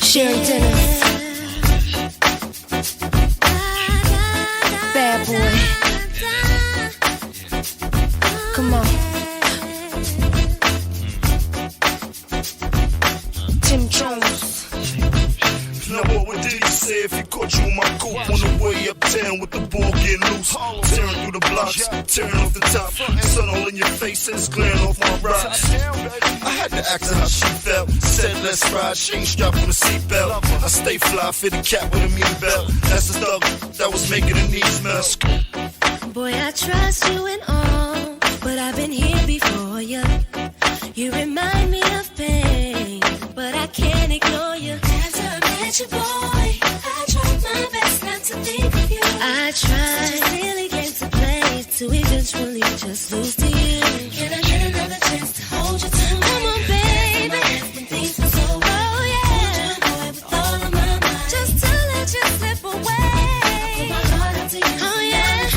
Sherry Dennis, bad boy, come on, Tim Jones. Now what would Diddy say if he caught you in my coupe on the way uptown with the ball getting loose? Tearing through the blocks, tearing off the top, sun all in your face and it's glaring off my rocks. I had to ask her how she felt, said let's ride, she ain't strapped with a seatbelt. I stay fly, fit a cap with a mean belt. That's the thug that was making her knees melt. Boy, I trust you and all, but I've been here before you. You remind me of pain, but I can't ignore you. As I met you, boy, I tried my best not to think of you. I tried to really get to play, to eventually just lose to you. Can I get another chance to hold you tonight? Come on, baby. When things were so oh yeah, boy, with all of my mind, just to let you slip away. I put my heart out to you. Oh yeah,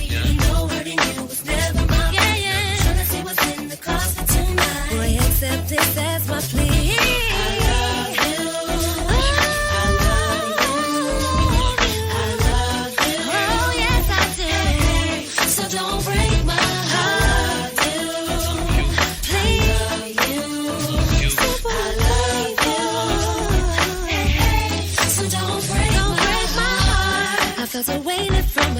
you know hurting you was never my yeah. Trying to see what's in the cards for tonight. Boy, accept this as my plea.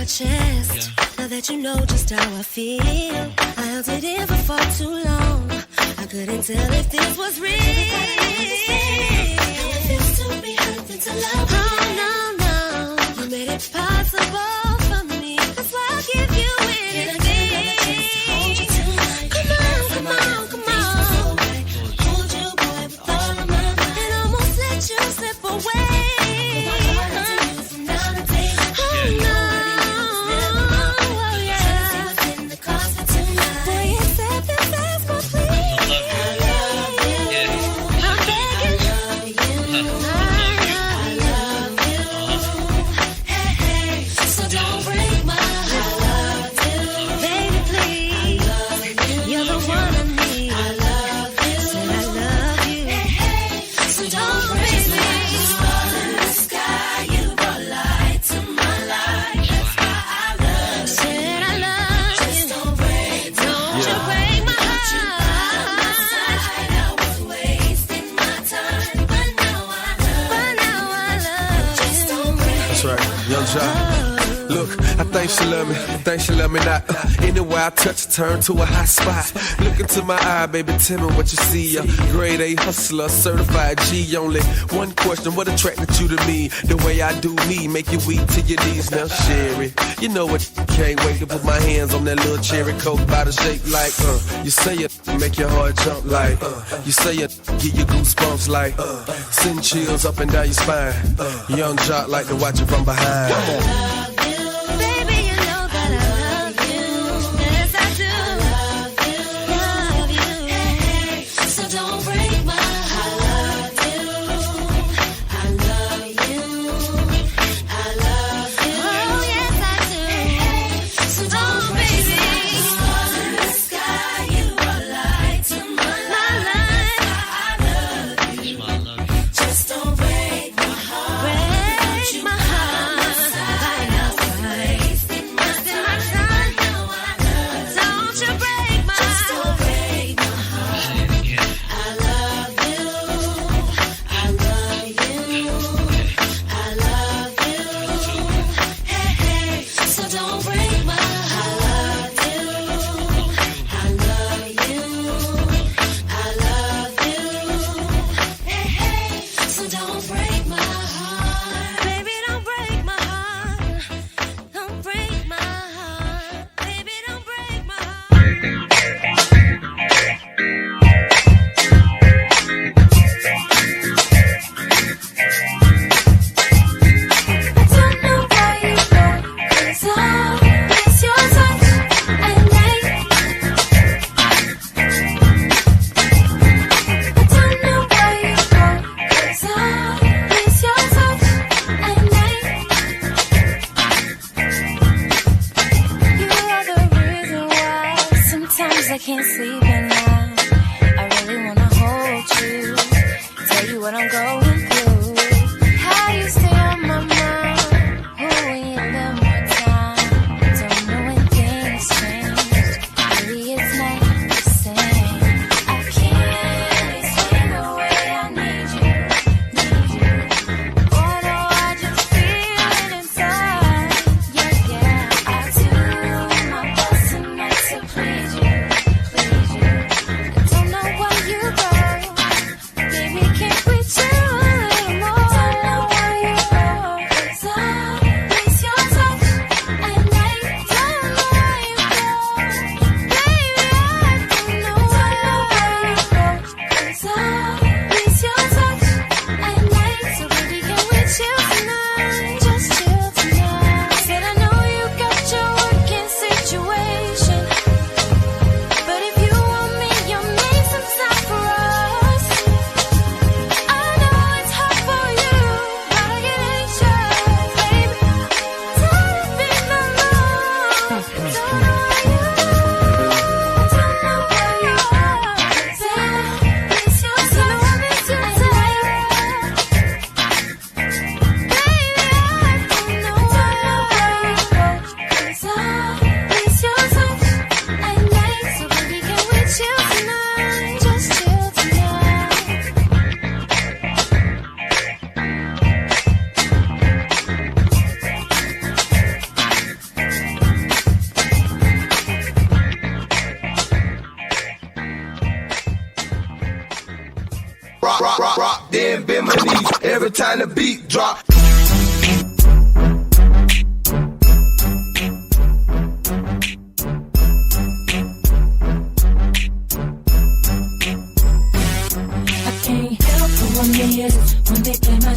Chest. Now that you know just how I feel, I held it in for far too long. I couldn't tell if this was real. It feels to be hurt and to love. Oh no, you made it possible for me. That's why I'll give you anything. Come on, come on, come on. Hold you, boy, with all of my mind, and almost let you slip away. Look, I think she love me not. Anywhere I touch, turn to a hot spot. Look into my eye, baby, tell me what you see. A grade A hustler, certified G. Only one question, what attracted you to me? The way I do me, make you weak to your knees. Now, Sherry, you know what? Can't wait to put my hands on that little cherry coke bottle shape like. You say it, make your heart jump like. You say it, give you goosebumps like. Send chills up and down your spine. Young jock like to watch it from behind. Come on. Rock, then bend my knees every time the beat drop. I can't help who I'm is when they play my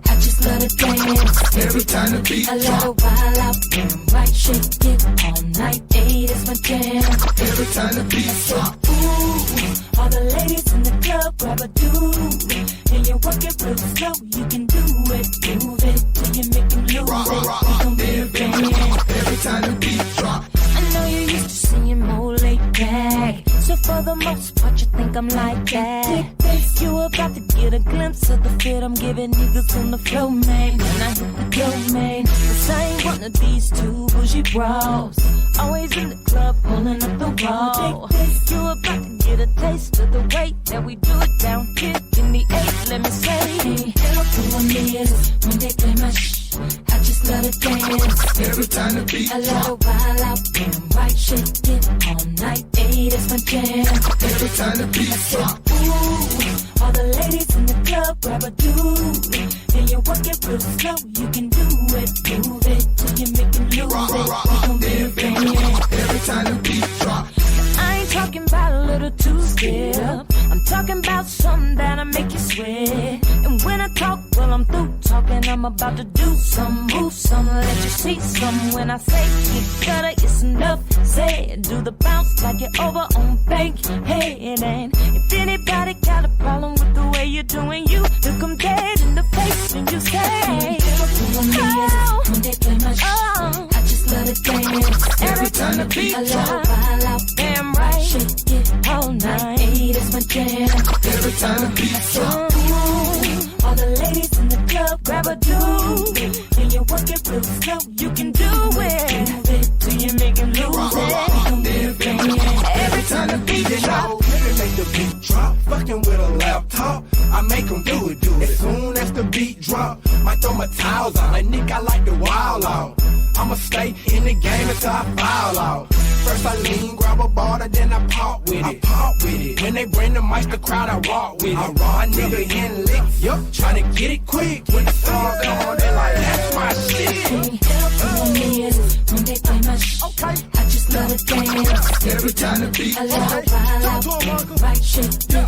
I just let it dance every time the beat drop. I let it while out and right, shake it all night. 8 is my jam every time the beat drop. Ooh, all the ladies in the club grab a dude, and you work it real slow. You can do it, move it till you make them lose it. You gon' be a fan every time the beat drop. I know you're used to seeing more laid back, so for the most part you think I'm like that. You about to get a glimpse of the fit I'm giving niggas on the floor, man. When I hit the door, man, 'cause I ain't one of these two bougie bros, always in the club pulling up the wall. You about to get a taste of the way that we do it down here in the 8. Let me say, help who I'm is when they play my I just let love to dance. Every time the beat I love to wild out, damn right, shake it all night. Hey, that's my jam. Every time the beat drop. Ooh, all the ladies in the club grab a dude. Then you work it real slow, you can do it. Move it till you make it lose Rock, it. rock, We rock, gon' be then a bang. band. Every time the beat drop. I ain't talking about a little two-step. I'm talking about something that'll make you sweat. And when I talk, well, I'm through talking. I'm about to do some, move some, let you see some. When I say you gotta, it's enough said. Do the bounce like you're over on Bankhead. And if anybody got a problem with the way you're doing you, look 'em dead in the face and you say, oh, I just love to dance. Every time the beat I love drop. to wild out, damn right. Shake it all night. Hey, that's my jam. Every time the beat drop. Ooh, all the ladies in the club grab a dude. And you work it real slow, you can do it. Move it till you make him lose Rock, it. rock, rock, Don't then be bang. afraid. Every time the beat drop. Nigga make the beat drop. Fucking with a laptop. I make 'em do it. As soon as the beat drop, might throw my towels out. Like Nick, I like the wild out. I'ma stay in the game until I foul out. First I lean, grab a bottle, then I pop with it. When they bring the mic, the crowd, I walk with it. I raw nigga in licks, yup, tryna get it quick. When the song on, they like, that's my shit. When they play my I just love to dance. Every time the beat I love to wild out, damn right. Shake it all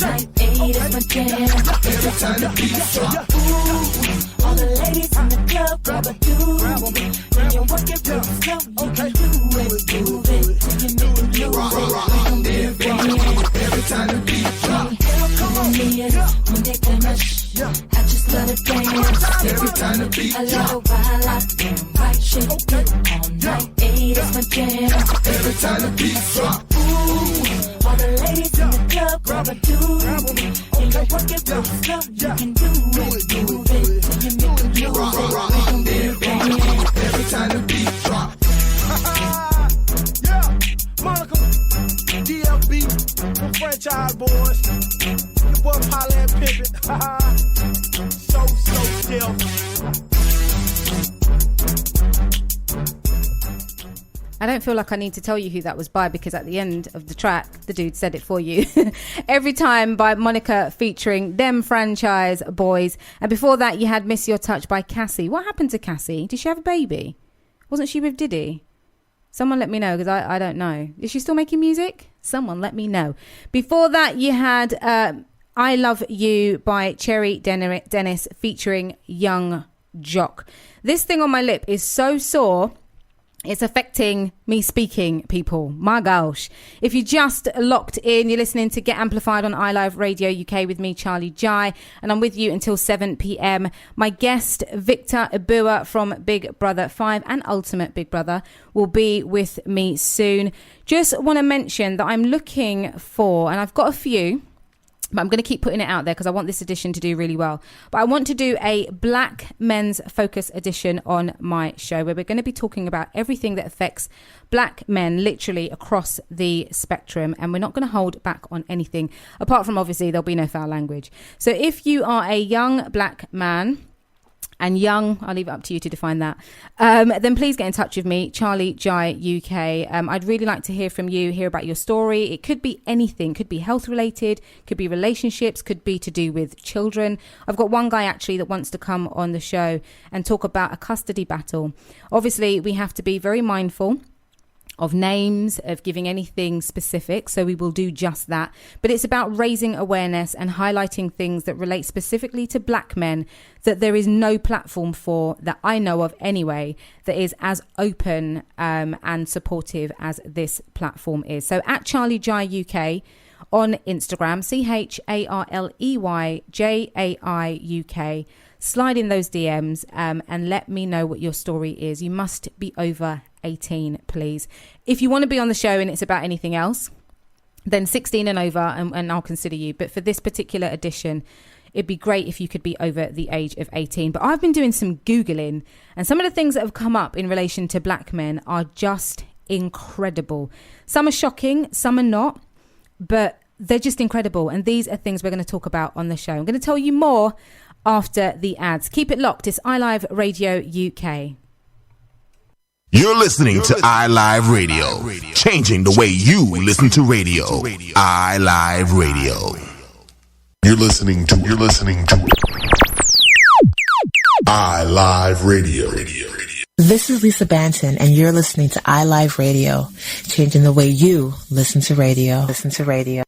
night. Hey, that's my jam. Every time the beat drop. Ooh, all the ladies in the club grab a dude. When you work it real slow, you can do it. Move it till you make it lose Rock, rock, it. rock, We gon' be then a bang. band. Every time the beat drop. Come on, when they play my I just love to dance. Every time the beat I love drop. to wild out, damn right. Shake it all night. Hey, that's my jam. Every time the beat drop. Ooh, all the ladies in the club grab a dude. And you work it real slow, you can do it. Move it till you make it lose Rock, it. rock, We gon' be then a bang. band. Every time the beat drop. Monica, DLB, the franchise boys. Your boy Holla and Pimpin'. So still. I don't feel like I need to tell you who that was by, because at the end of the track, the dude said it for you. Every Time by Monica featuring them franchise boys. And before that, you had Miss Your Touch by Cassie. What happened to Cassie? Did she have a baby? Wasn't she with Diddy? Someone let me know, because I don't know. Is she still making music? Someone let me know. Before that, you had I Love You by Cherry Dennis featuring Young Jock. This thing on my lip is so sore. It's affecting me speaking, people. My gosh. If you just locked in, you're listening to Get Amplified on iLive Radio UK with me, Charley Jai, and I'm with you until 7 p.m. My guest, Victor Ebuwa from Big Brother 5 and Ultimate Big Brother, will be with me soon. Just want to mention that I'm looking for, and I've got a few, but I'm going to keep putting it out there because I want this edition to do really well. But I want to do a Black Men's Focus edition on my show, where we're going to be talking about everything that affects black men literally across the spectrum. And we're not going to hold back on anything, apart from obviously there'll be no foul language. So if you are a young black man, and young, I'll leave it up to you to define that, then please get in touch with me, Charley Jai UK. I'd really like to hear from you, hear about your story. It could be anything, could be health related, could be relationships, could be to do with children. I've got one guy actually that wants to come on the show and talk about a custody battle. Obviously, we have to be very mindful of names, of giving anything specific, so we will do just that. But it's about raising awareness and highlighting things that relate specifically to black men that there is no platform for, that I know of anyway, that is as open and supportive as this platform is. So at Charley Jai UK on Instagram, CharleyJai UK, slide in those DMs and let me know what your story is. You must be over 18, please. If you want to be on the show and it's about anything else, then 16 and over, and I'll consider you. But for this particular edition, it'd be great if you could be over the age of 18. But I've been doing some Googling, and some of the things that have come up in relation to black men are just incredible. Some are shocking, some are not, but they're just incredible. And these are things we're going to talk about on the show. I'm going to tell you more after the ads. Keep it locked. It's iLive Radio UK. You're listening to iLive Radio, changing the way you listen to radio. iLive Radio. You're listening to iLive Radio. This is Lisa Banton, and you're listening to iLive Radio, changing the way you listen to radio.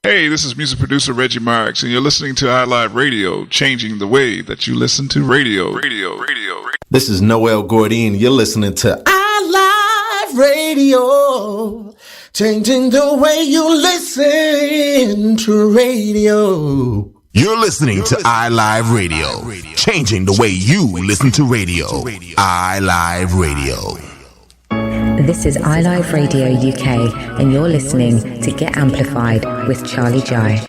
Hey, this is music producer Reggie Marks, and you're listening to iLive Radio, changing the way that you listen to radio. This is Noel Gordine. You're listening to iLive Radio, changing the way you listen to radio. You're listening to iLive Radio, changing the way you listen to radio. iLive Radio. This is iLive Radio UK, and you're listening to Get Amplified with Charley Jai.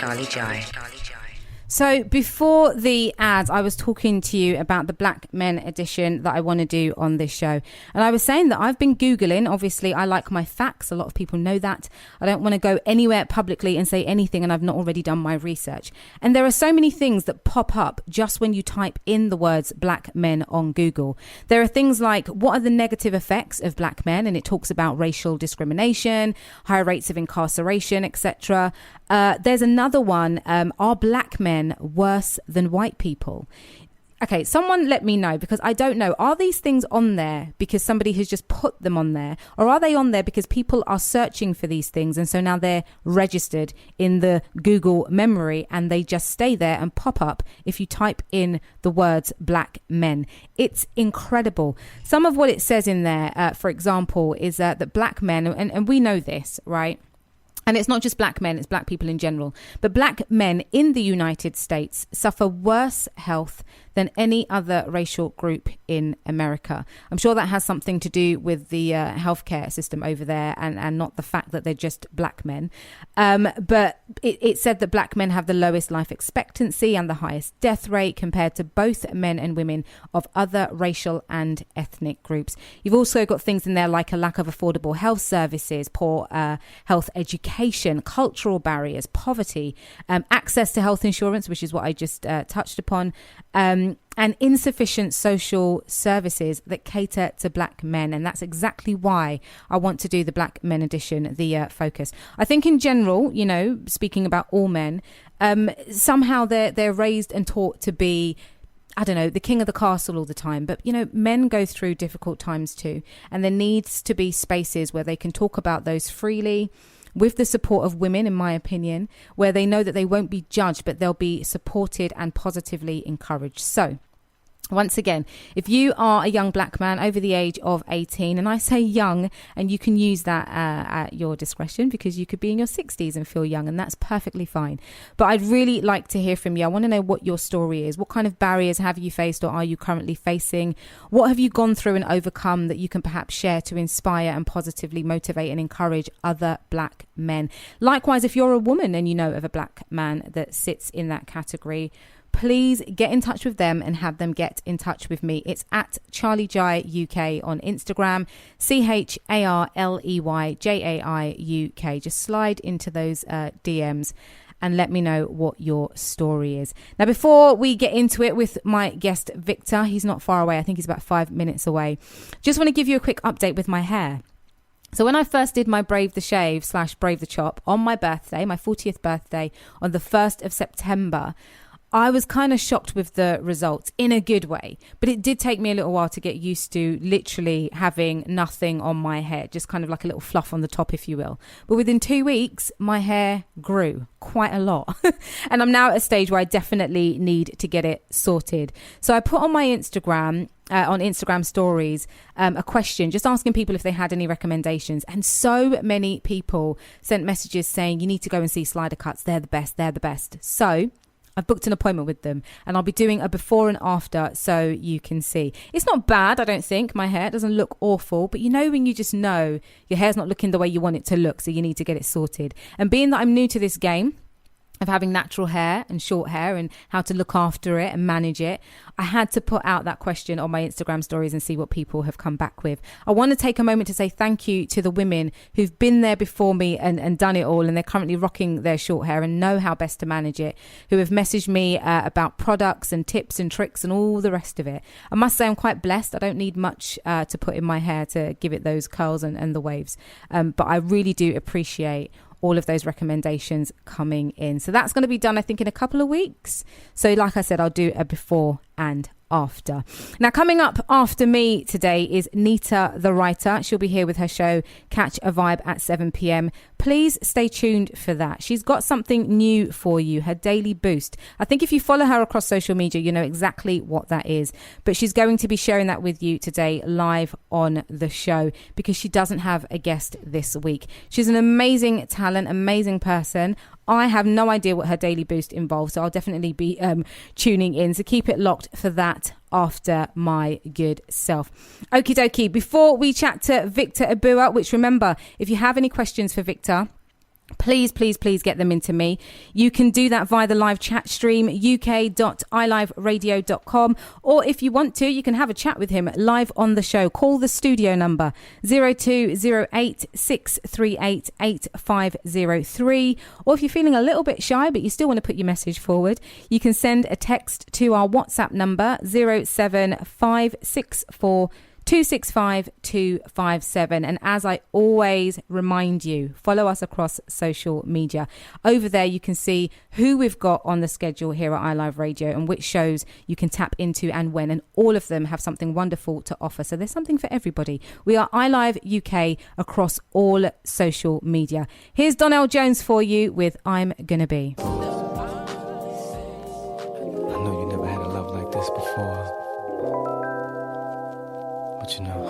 So before the ads, I was talking to you about the Black Men edition that I want to do on this show. And I was saying that I've been Googling. Obviously, I like my facts. A lot of people know that. I don't want to go anywhere publicly and say anything and I've not already done my research. And there are so many things that pop up just when you type in the words black men on Google. There are things like, what are the negative effects of black men? And it talks about racial discrimination, high rates of incarceration, etc. There's another one, are black men worse than white people? Okay, someone let me know, because I don't know. Are these things on there because somebody has just put them on there? Or are they on there because people are searching for these things and so now they're registered in the Google memory and they just stay there and pop up if you type in the words black men? It's incredible. Some of what it says in there, for example, is that black men, and we know this, right? And it's not just black men, it's black people in general. But black men in the United States suffer worse health than any other racial group in America. I'm sure that has something to do with the healthcare system over there and not the fact that they're just black men. But it said that black men have the lowest life expectancy and the highest death rate compared to both men and women of other racial and ethnic groups. You've also got things in there like a lack of affordable health services, poor health education, cultural barriers, poverty, access to health insurance, which is what I just touched upon, and insufficient social services that cater to black men. And that's exactly why I want to do the Black Men edition, the focus. I think in general, you know, speaking about all men, somehow they're raised and taught to be, I don't know, the king of the castle all the time. But, you know, men go through difficult times too. And there needs to be spaces where they can talk about those freely, with the support of women, in my opinion, where they know that they won't be judged, but they'll be supported and positively encouraged. So, once again, if you are a young black man over the age of 18, and I say young, and you can use that at your discretion, because you could be in your 60s and feel young, and that's perfectly fine. But I'd really like to hear from you. I want to know what your story is. What kind of barriers have you faced or are you currently facing? What have you gone through and overcome that you can perhaps share to inspire and positively motivate and encourage other black men? Likewise, if you're a woman and you know of a black man that sits in that category, please get in touch with them and have them get in touch with me. It's at Charley Jai UK on Instagram, CharleyJai UK. Just slide into those DMs and let me know what your story is. Now, before we get into it with my guest, Victor, he's not far away. I think he's about 5 minutes away. Just want to give you a quick update with my hair. So when I first did my Brave the Shave / Brave the Chop on my birthday, my 40th birthday, on the 1st of September, I was kind of shocked with the results in a good way, but it did take me a little while to get used to literally having nothing on my head, just kind of like a little fluff on the top, if you will. But within 2 weeks, my hair grew quite a lot. And I'm now at a stage where I definitely need to get it sorted. So I put on my Instagram, on Instagram stories, a question just asking people if they had any recommendations, and so many people sent messages saying you need to go and see Slider Cuts, they're the best. So I've booked an appointment with them and I'll be doing a before and after so you can see. It's not bad, I don't think. My hair doesn't look awful, but you know when you just know your hair's not looking the way you want it to look, so you need to get it sorted. And being that I'm new to this game, of having natural hair and short hair and how to look after it and manage it, I had to put out that question on my Instagram stories and see what people have come back with. I want to take a moment to say thank you to the women who've been there before me and done it all, and they're currently rocking their short hair and know how best to manage it, who have messaged me about products and tips and tricks and all the rest of it. I must say I'm quite blessed. I don't need much to put in my hair to give it those curls and the waves. But I really do appreciate all of those recommendations coming in. So that's going to be done, I think, in a couple of weeks. So like I said, I'll do a before and after. Now, coming up after me today is Nita the writer. She'll be here with her show Catch a Vibe at 7 p.m. Please stay tuned for that. She's got something new for you, her daily boost. I think if you follow her across social media, you know exactly what that is. But she's going to be sharing that with you today live on the show because she doesn't have a guest this week. She's an amazing talent, amazing person. I have no idea what her daily boost involves, so I'll definitely be tuning in. So keep it locked for that after my good self. Okie dokie. Before we chat to Victor Ebuwa, which remember, if you have any questions for Victor, please get them into me. You can do that via the live chat stream, uk.iliveradio.com, or if you want to, you can have a chat with him live on the show. Call the studio number 0208 638 8503, or if you're feeling a little bit shy but you still want to put your message forward, you can send a text to our WhatsApp number 07564 265 257. And as I always remind you, follow us across social media. Over there you can see who we've got on the schedule here at iLive Radio and which shows you can tap into and when, and all of them have something wonderful to offer. So there's something for everybody. We are iLive UK across all social media. Here's Donnell Jones for you with I'm Gonna Be. I know you never had a love like this before. But you know,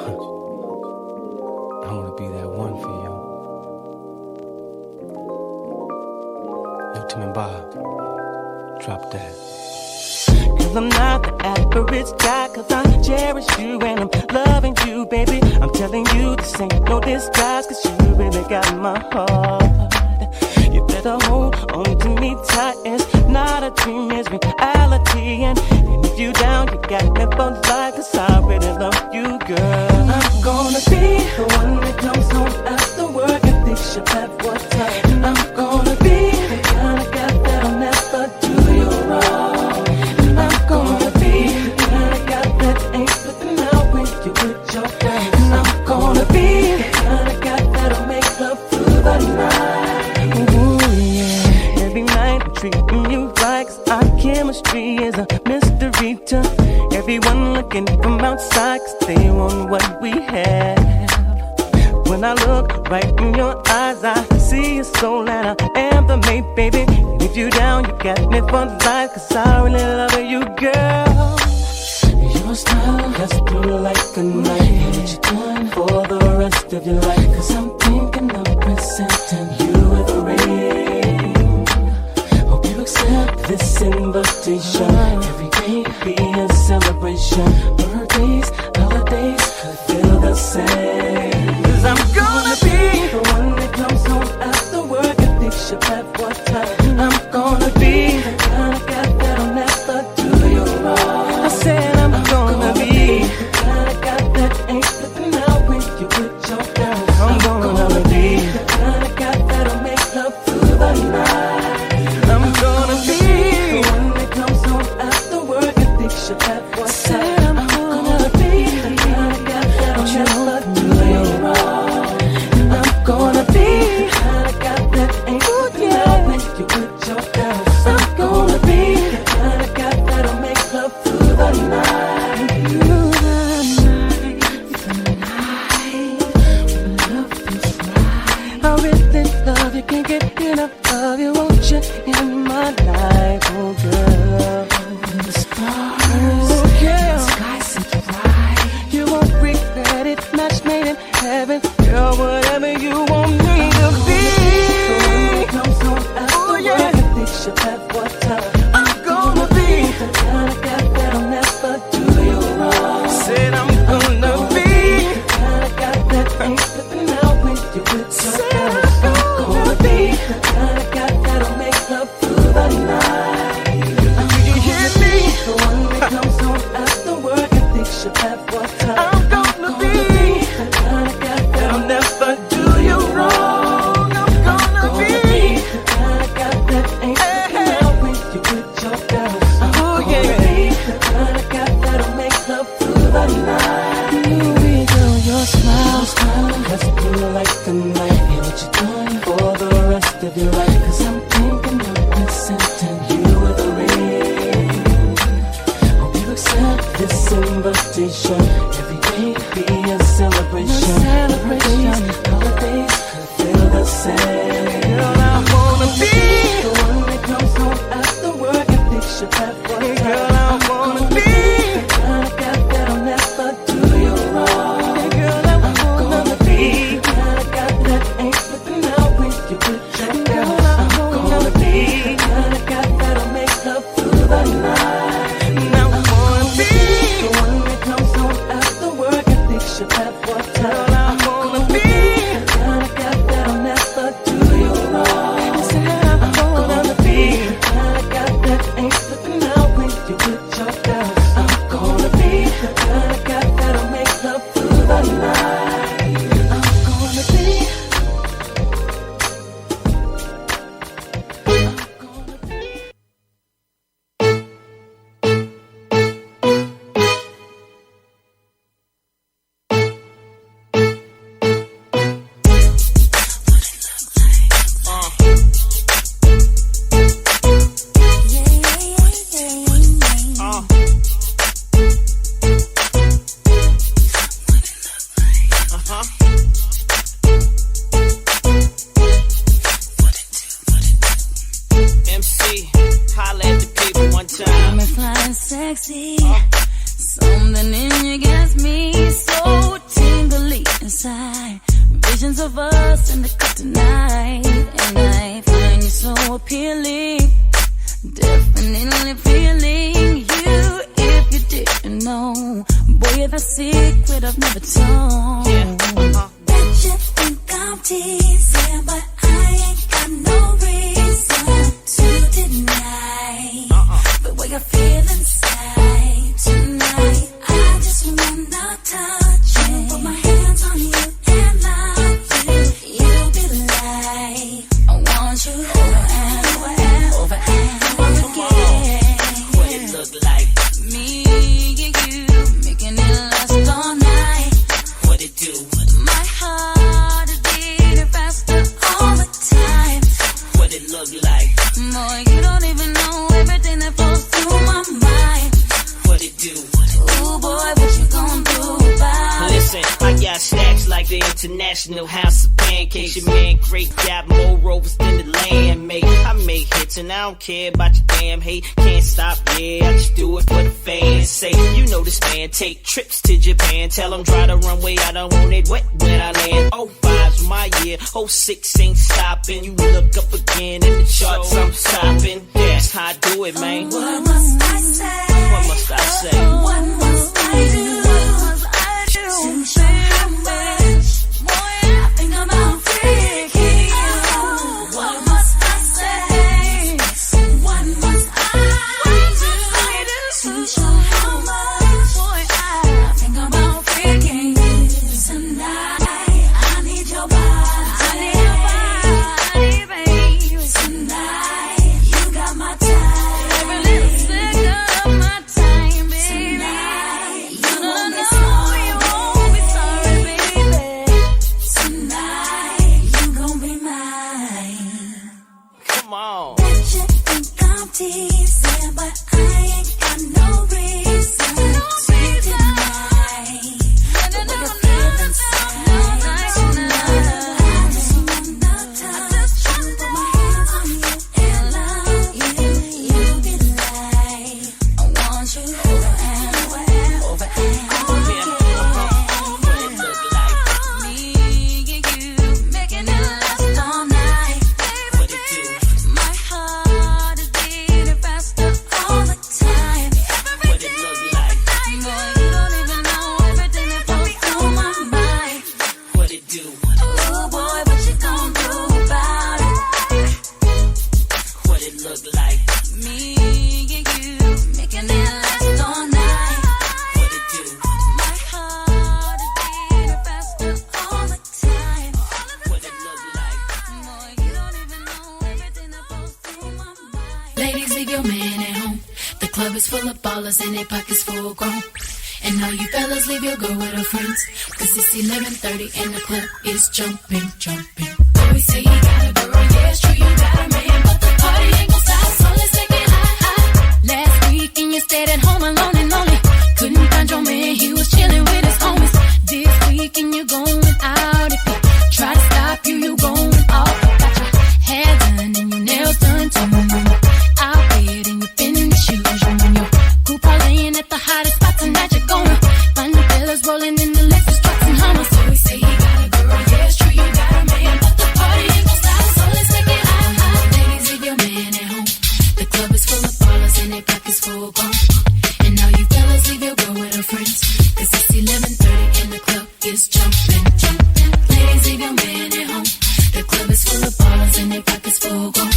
I wanna be that one for you. Yo, Tim and Bob, drop that. Cause I'm not the average guy, cause I cherish you and I'm loving you, baby. I'm telling you this ain't no disguise, cause you really got my heart. You better hold on to me tight, it's not a dream, it's reality. And if you down, you got me for life, cause I really love you, girl. I'm gonna be the one that comes home after work and thinks you're bad for time. I'm gonna be the kind of guy that'll never do you wrong. I'm gonna be the kind of guy that ain't flipping out when you with your friends. I'm gonna be the kind of guy that'll make love through the night. Every night I'm treating you right, cause our chemistry is a mystery to everyone looking from outside, cause they want what we have. When I look right in your eyes, I see your soul and I am the mate, baby. And if you down, you got me for life, cause I really love you, girl. Your style has through like a knife. What you doing for the rest of your life? Cause I'm thinking of presenting you with a ring. Hope you accept this invitation. Every day be a celebration. Birthdays, holidays, could feel the same. Cause I'm gonna be the one that comes home after work and thinks you're bad for time. I'm gonna be the kind of guy that'll never do you wrong. I said I'm gonna be the kind of guy that ain't flipping out when you with your girl. I'm gonna be the kind of guy that'll make love through the night. I'm gonna be the one that comes home after work and thinks you're bad for time. I'm gonna be the kind of guy that'll never do you wrong. I'm gonna be the kind of guy that ain't flipping out when you with your girl. I'm gonna be the kind of guy that'll make love through the night. I really love you, can't get enough of you, won't you, in my life, oh girl. The stars, oh yeah, the sky seems bright. You won't regret it, match made in heaven, girl, whatever you want me to be. The one that comes home after work and thinks you're bad for time. I'm gonna be the kind of guy that'll never do you wrong. Said I'm gonna be the kind of guy that ain't flipping out when you with your girl. I'm gonna be the kind of guy that'll make love through comes home after work and thinks she'll have one time, I'm gonna be the kind of guy that'll never do you wrong. I'm gonna be the kind of guy that ain't looking out when you with your girl. I'm gonna be the kind of guy that'll make love through the night. Baby girl, your smile has to do like the night. And what you doing for the rest of your life? 'Cause I'm thinking of presenting you with a ring. Hope you accept this invitation. Every day be a celebration. Holidays could feel the same. Girl, I wanna be the one that comes home after work and thinks she'll have one time. Girl, I wanna be the kind of guy that'll never do you wrong. Girl, I wanna be the kind of guy that ain't flipping out when you with your girl. I'm gonna be the kind of guy that'll make love through the night. Now I wanna be the one that comes home after work and thinks she'll have one time. I'm gonna be the kind of guy that'll never do you wrong. I'm gonna be the kind of guy that ain't flipping out when you with your girl. I'm gonna be the kind of guy that'll make love through the night. I'm gonna be. MC, holla at the people one time. I'm flying sexy. Something in you gets me so tingly inside. Visions of us in the cut tonight, and I find you so appealing. Definitely feeling you if you didn't know. Boy, you're the secret I've never told. Bet you think I'm teasing, but I ain't got no reason to deny the way I feel inside tonight. I just wanna touch you, put my hands on you and love you. You'll be the light. I want you over and over and over and over again. What it look like? Me and you making it last all night. What it do? My heart is beating faster all the time. What it look like? Boy, you don't even know everything that flows through my mind. What it do? Ooh, boy, what you gonna do about it? Listen, I got stacks like the International House of Pancakes. Your man great got more rovers than the land, mate. I make hits and I don't care about your damn hate. Can't stop, yeah, I just do it for the fans' sake. You know this man, take trips to Japan. Tell him dry the runway, I don't want it wet when I land. 05's my year, 06 ain't stopping. You look up again in the charts, I'm stopping. That's how I do it, man. What must I say? What must I say? What must I do? What must I do? To show how much, boy, I think about freaking you. What must I say? What must I do? To show how much, boy, I think about freaking you. Tonight, I need your body. I need your body, baby. Tonight, you got my time. Every little second of my time, baby. Tonight, you won't be sorry. You won't be sorry, baby. Tonight, you gon' be mine. Come on. Bet you think I'm teasing, but I ain't got no reason full of ballers and their pockets full grown. And all you fellas leave your girl with her friends, cause it's 11:30 and the club is jumping, jumping. Boys say you got a girl, yeah, it's true, you got a man, but the party ain't gon' stop, so let's take it high. Last week and you stayed at home alone and lonely. Couldn't find your man, he was chilling with his homies. This week and you're going out. If you try to stop you, you going off. Got your hair done and your nails done too. Out bed and you finish shoes. You and your crew parlaying at the hottest spot tonight. You're gonna find the fellas rolling in the Lexus trucks and Hummers. So we say he got a girl, yeah, it's true, you got a man, but the party ain't gon' stop, so let's take it high. Ladies, leave your man at home. The club is full of ballers and their pockets full grown. And all you fellas leave your girl with her friends, cause it's 11:30 and the club is jumping, jumping. Ladies, leave your man at home. The club is full of ballers and their pockets full grown.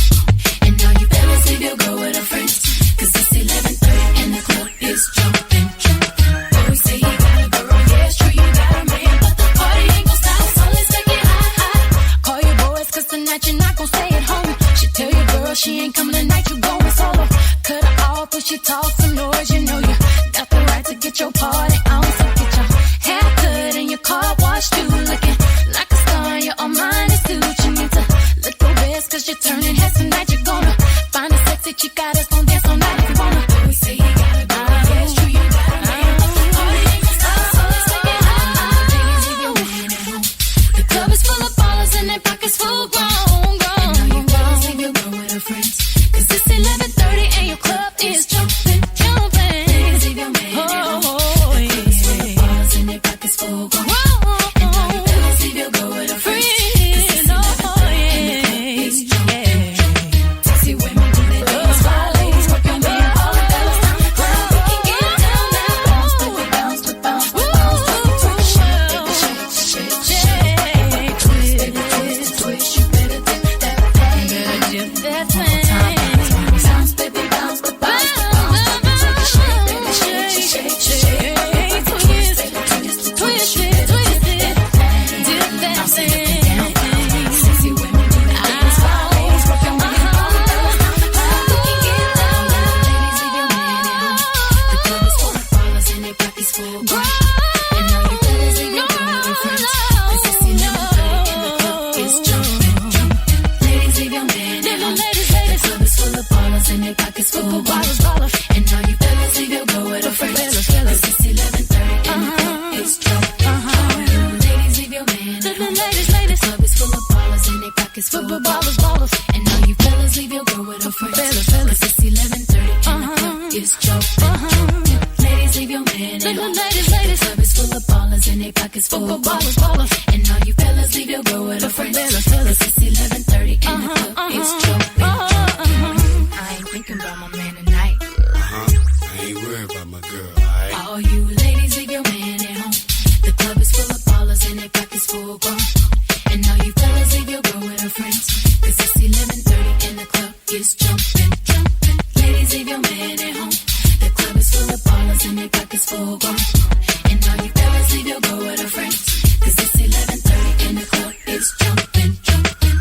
And all you fellas leave your girl with her friends, cause it's 11:30 and the club is jumping, jumping. Always say you got a girl, yeah, it's true, you got a man, but the party ain't gon' stop, so let's take it high. Call your boys, cause tonight you're not gon' stay at home. She tell your girl she ain't coming tonight, you going solo. Cut her off when she talks some noise, you know you got the right to get your party on. So get your hair cut and your car washed too. Looking like a star, you're all mine is too. You need to look your best, cause you're turning heads tonight. You're gonna find a sexy chick that's gonna dance all night if you wanna. We say you got a girl, yeah, it's true, you got a man, but the party ain't gon' stop, so let's take it high. Ladies, leave your man at home. The club is full of ballers and their pockets full grown, grown. And all you fellas leave your girl with her friends, cause it's 11:30 and your club is jumping, jumping. Ladies, leave your man at home. The club is full of ballers and their pockets full grown. And all you fellas leave your girl with her friends, cause it's 11:30 and the club is jumping, jumping. Sexy women do their things, fly ladies work your man, all the fellas on the ground. We can get down now. Bounce, baby, bounce, bounce, bounce, bounce. Twist, shake, baby, shake, shake, shake. Twist, baby, twist, twist. You better dip that thing. Better dip that thing. Bounce, baby, bounce, bounce, bounce, bounce. Shake, baby, shake, shake, shake. Twist, baby, twist, twist. You better dip that thing. Dip that thing. Sexy women do their things, fly ladies work your man, all the fellas on the ground. We can get down now. Ladies, leave your man at home. The club is full of ballers and their pockets full grown. And all you fellas leave your girl with her friends, cause it's 11:30 and the club is jumping, jumping. Ladies, leave your man at home. The club is full of ballers and their pockets full grown. And all you fellas leave your girl with her friends, cause it's 11:30 and the club is jumping, jumping. Ladies, leave your man at home. The club is full of ballers and their pockets full grown. And all you fellas leave your girl with her friends, cause it's 11:30 and the club is jumping, jumping. Ladies, leave your man at home. The club is full of ballers and their pockets full grown. And all you fellas leave your girl with her friends, cause it's 11:30 and the club is jumping, jumping. I ain't thinking about my man tonight. I ain't worried about my girl, alright? All you ladies, leave your man at home. The club is full of ballers and their pockets full grown. And all you fellas leave your girl with her friends, cause it's 11:30 and the club is jumping, jumping. Ladies, leave your man at home. The club is full of ballers and their pockets full grown. And all you fellas leave your girl with her friends, cause it's 11:30 and the club is jumping, jumping.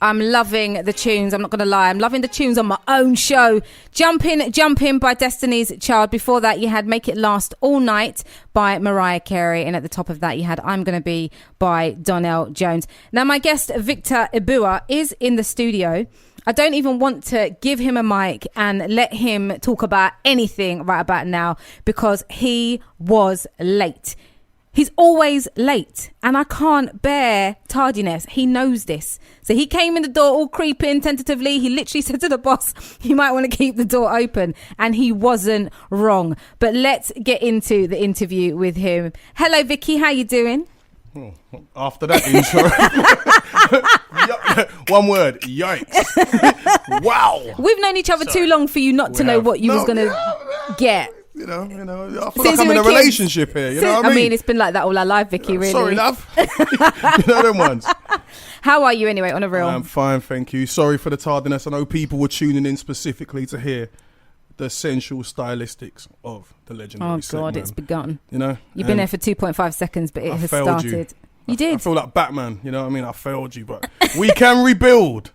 I'm loving the tunes. I'm not going to lie. I'm loving the tunes on my own show. Jumpin' by Destiny's Child. Before that, you had Make It Last All Night by Mariah Carey. And at the top of that, you had I'm Gonna Be by Donnell Jones. Now, my guest, Victor Ebuwa, is in the studio. I don't even want to give him a mic and let him talk about anything right about now because he was late. He's always late and I can't bear tardiness. He knows this. So he came in the door all creeping tentatively. He literally said to the boss, you might want to keep the door open. And he wasn't wrong. But let's get into the interview with him. Hello, Vicky. How you doing? After that intro, one word, yikes. Wow. We've known each other too long for you not to know what you was going to get. You know, I feel like I'm in a relationship here. You know what I mean? It's been like that all our life, Vicky, really. Sorry, love. You know them ones. How are you anyway, on a real? I'm fine, thank you. Sorry for the tardiness. I know people were tuning in specifically to hear the sensual stylistics of the legendary segment. It's begun. You know? You've been there for 2.5 seconds, but it has started. You did. I feel like Batman, you know what I mean? I failed you, but we can rebuild.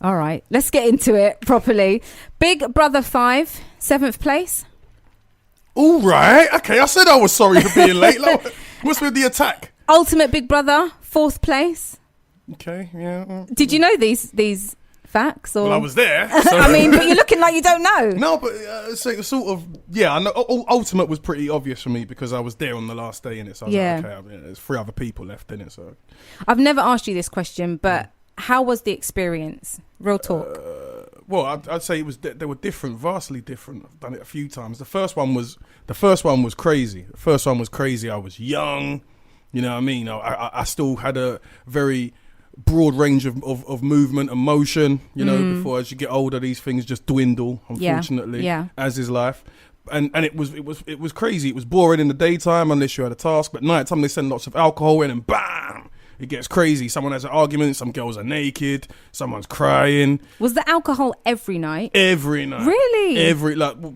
All right, let's get into it properly. Big Brother 5, 7th place. All right. Okay, I said I was sorry for being late. What's with the attack? Ultimate Big Brother, 4th place. Okay, yeah. Did you know these facts? Or? Well, I was there. So. I mean, but you're looking like you don't know. No, but sort of, yeah, I know. Ultimate was pretty obvious for me because I was there on the last day in it. So I was like, okay, I mean, there's 3 other people left in it. So I've never asked you this question, but how was the experience? Real talk. Well, I'd say they were different, vastly different. I've done it a few times. The first one was crazy. I was young, you know what I mean. I still had a very broad range of movement and motion, you know. Before, as you get older, these things just dwindle, unfortunately, as is life. And it was crazy. It was boring in the daytime unless you had a task, but night time they send lots of alcohol in and bam, it gets crazy. Someone has an argument, some girls are naked, someone's crying. Was the alcohol every night? Every night. Really?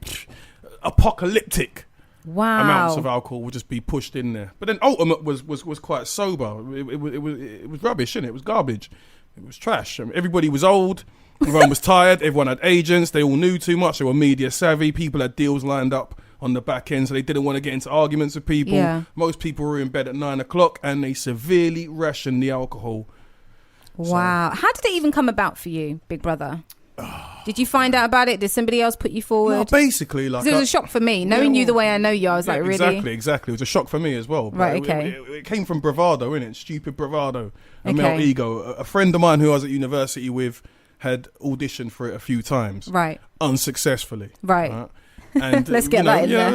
Apocalyptic. Wow. Amounts of alcohol would just be pushed in there. But then Ultimate was quite sober. It was rubbish, innit? It was garbage. It was trash. I mean, everybody was old. Everyone was tired. Everyone had agents. They all knew too much. They were media savvy. People had deals lined up on the back end, so they didn't want to get into arguments with people. Yeah. Most people were in bed at 9 o'clock, and they severely rationed the alcohol. Wow. So, how did it even come about for you, Big Brother? Did you find out about it? Did somebody else put you forward? No, basically, like, it was a shock for me. Knowing you the way I know you, I was like, really? Exactly. It was a shock for me as well. Right, okay. It came from bravado, innit? Stupid bravado. A male ego. A friend of mine who I was at university with had auditioned for it a few times. Right. Unsuccessfully. Right. And let's get that in there.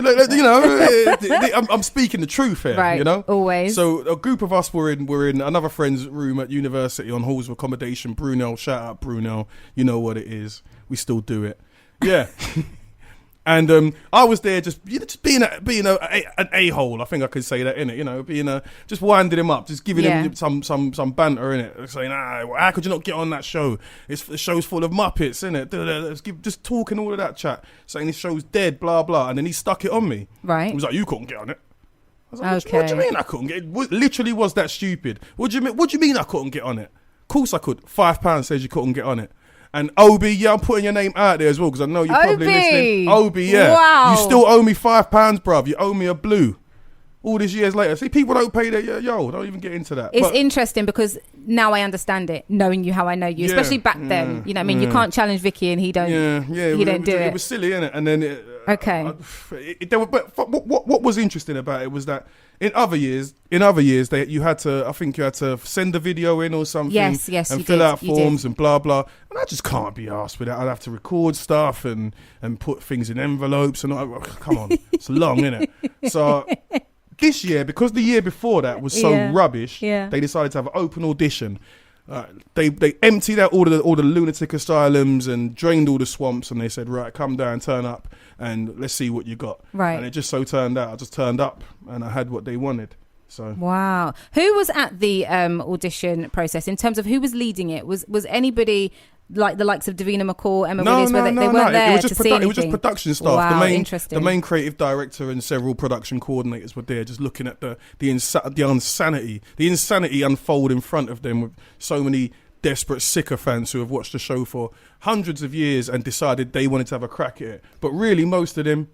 I'm speaking the truth here, right, you know? Always. So a group of us were in another friend's room at university on halls of accommodation. Brunel, shout out Brunel. You know what it is. We still do it. Yeah. And I was there just being an a-hole. I think I could say that, innit? You know, just winding him up, just giving him some banter, innit? Saying, how could you not get on that show? The show's full of Muppets, innit? Just talking all of that chat, saying this show's dead, blah, blah. And then he stuck it on me. Right. He was like, you couldn't get on it. I was like, what do you mean I couldn't get it? Literally was that stupid. What do you mean I couldn't get on it? Of course I could. £5 says you couldn't get on it. And Obi, yeah, I'm putting your name out there as well because I know you're probably listening. Obi, yeah. Wow. You still owe me £5, bruv. You owe me a blue. All these years later. See, people don't pay their, don't even get into that. It's interesting because now I understand it, knowing you how I know you, especially back then. You know what I mean? You can't challenge Vicky and he don't do it. It was silly, innit? And then what was interesting about it was that in other years, you had to send a video in or something, yes, and fill out forms and blah blah. And I just can't be arsed with that. I'd have to record stuff and put things in envelopes and come on, it's long, innit? So this year, because the year before that was so rubbish, they decided to have an open audition. They emptied out all the lunatic asylums and drained all the swamps, and they said, right, come down, turn up, and let's see what you got. Right. And it just so turned out I just turned up and I had what they wanted. So wow. Who was at the audition process in terms of who was leading it? Was anybody like the likes of Davina McCall, Emma Willis? They weren't there to see anything? It was just production staff. Wow, interesting. The main creative director and several production coordinators were there, just looking at the insanity unfold in front of them with so many desperate sycophants who have watched the show for hundreds of years and decided they wanted to have a crack at it. But really, most of them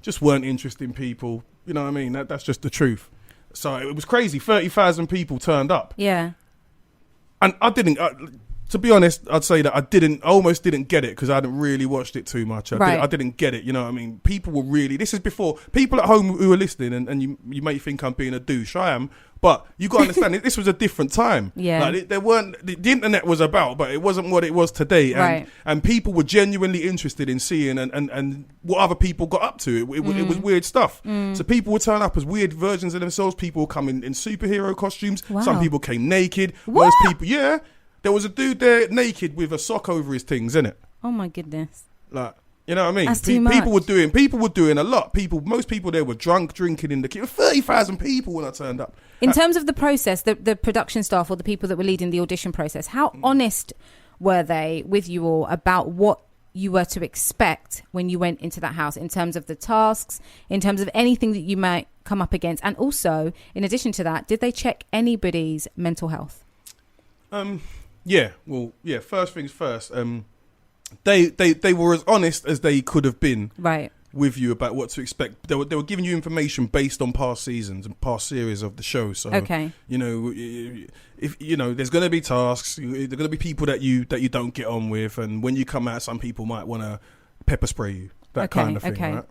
just weren't interesting people. You know what I mean? That's just the truth. So it was crazy. 30,000 people turned up. Yeah. And I didn't... to be honest, I'd say that I almost didn't get it because I hadn't really watched it too much. I didn't get it, you know what I mean? People were really... This is before... People at home who are listening, and you may think I'm being a douche. I am. But you got to understand, this was a different time. Yeah. Like, there weren't... The internet was about, but it wasn't what it was today. And people were genuinely interested in seeing and what other people got up to. It was weird stuff. So people would turn up as weird versions of themselves. People would come in superhero costumes. Wow. Some people came naked. What? Most people... Yeah. There was a dude there naked with a sock over his things, innit? Oh my goodness. Like, you know what I mean? That's too much. People were doing a lot. Most people there were drunk, drinking in the kitchen. 30,000 people when I turned up. In terms of the process, the production staff or the people that were leading the audition process, how honest were they with you all about what you were to expect when you went into that house in terms of the tasks, in terms of anything that you might come up against? And also, in addition to that, did they check anybody's mental health? Yeah, well, yeah. First things first. They were as honest as they could have been, right, with you about what to expect. They were giving you information based on past seasons and past series of the show. So, okay, you know, if you know, there's going to be tasks. There's going to be people that you don't get on with, and when you come out, some people might want to pepper spray you, that kind of thing, right?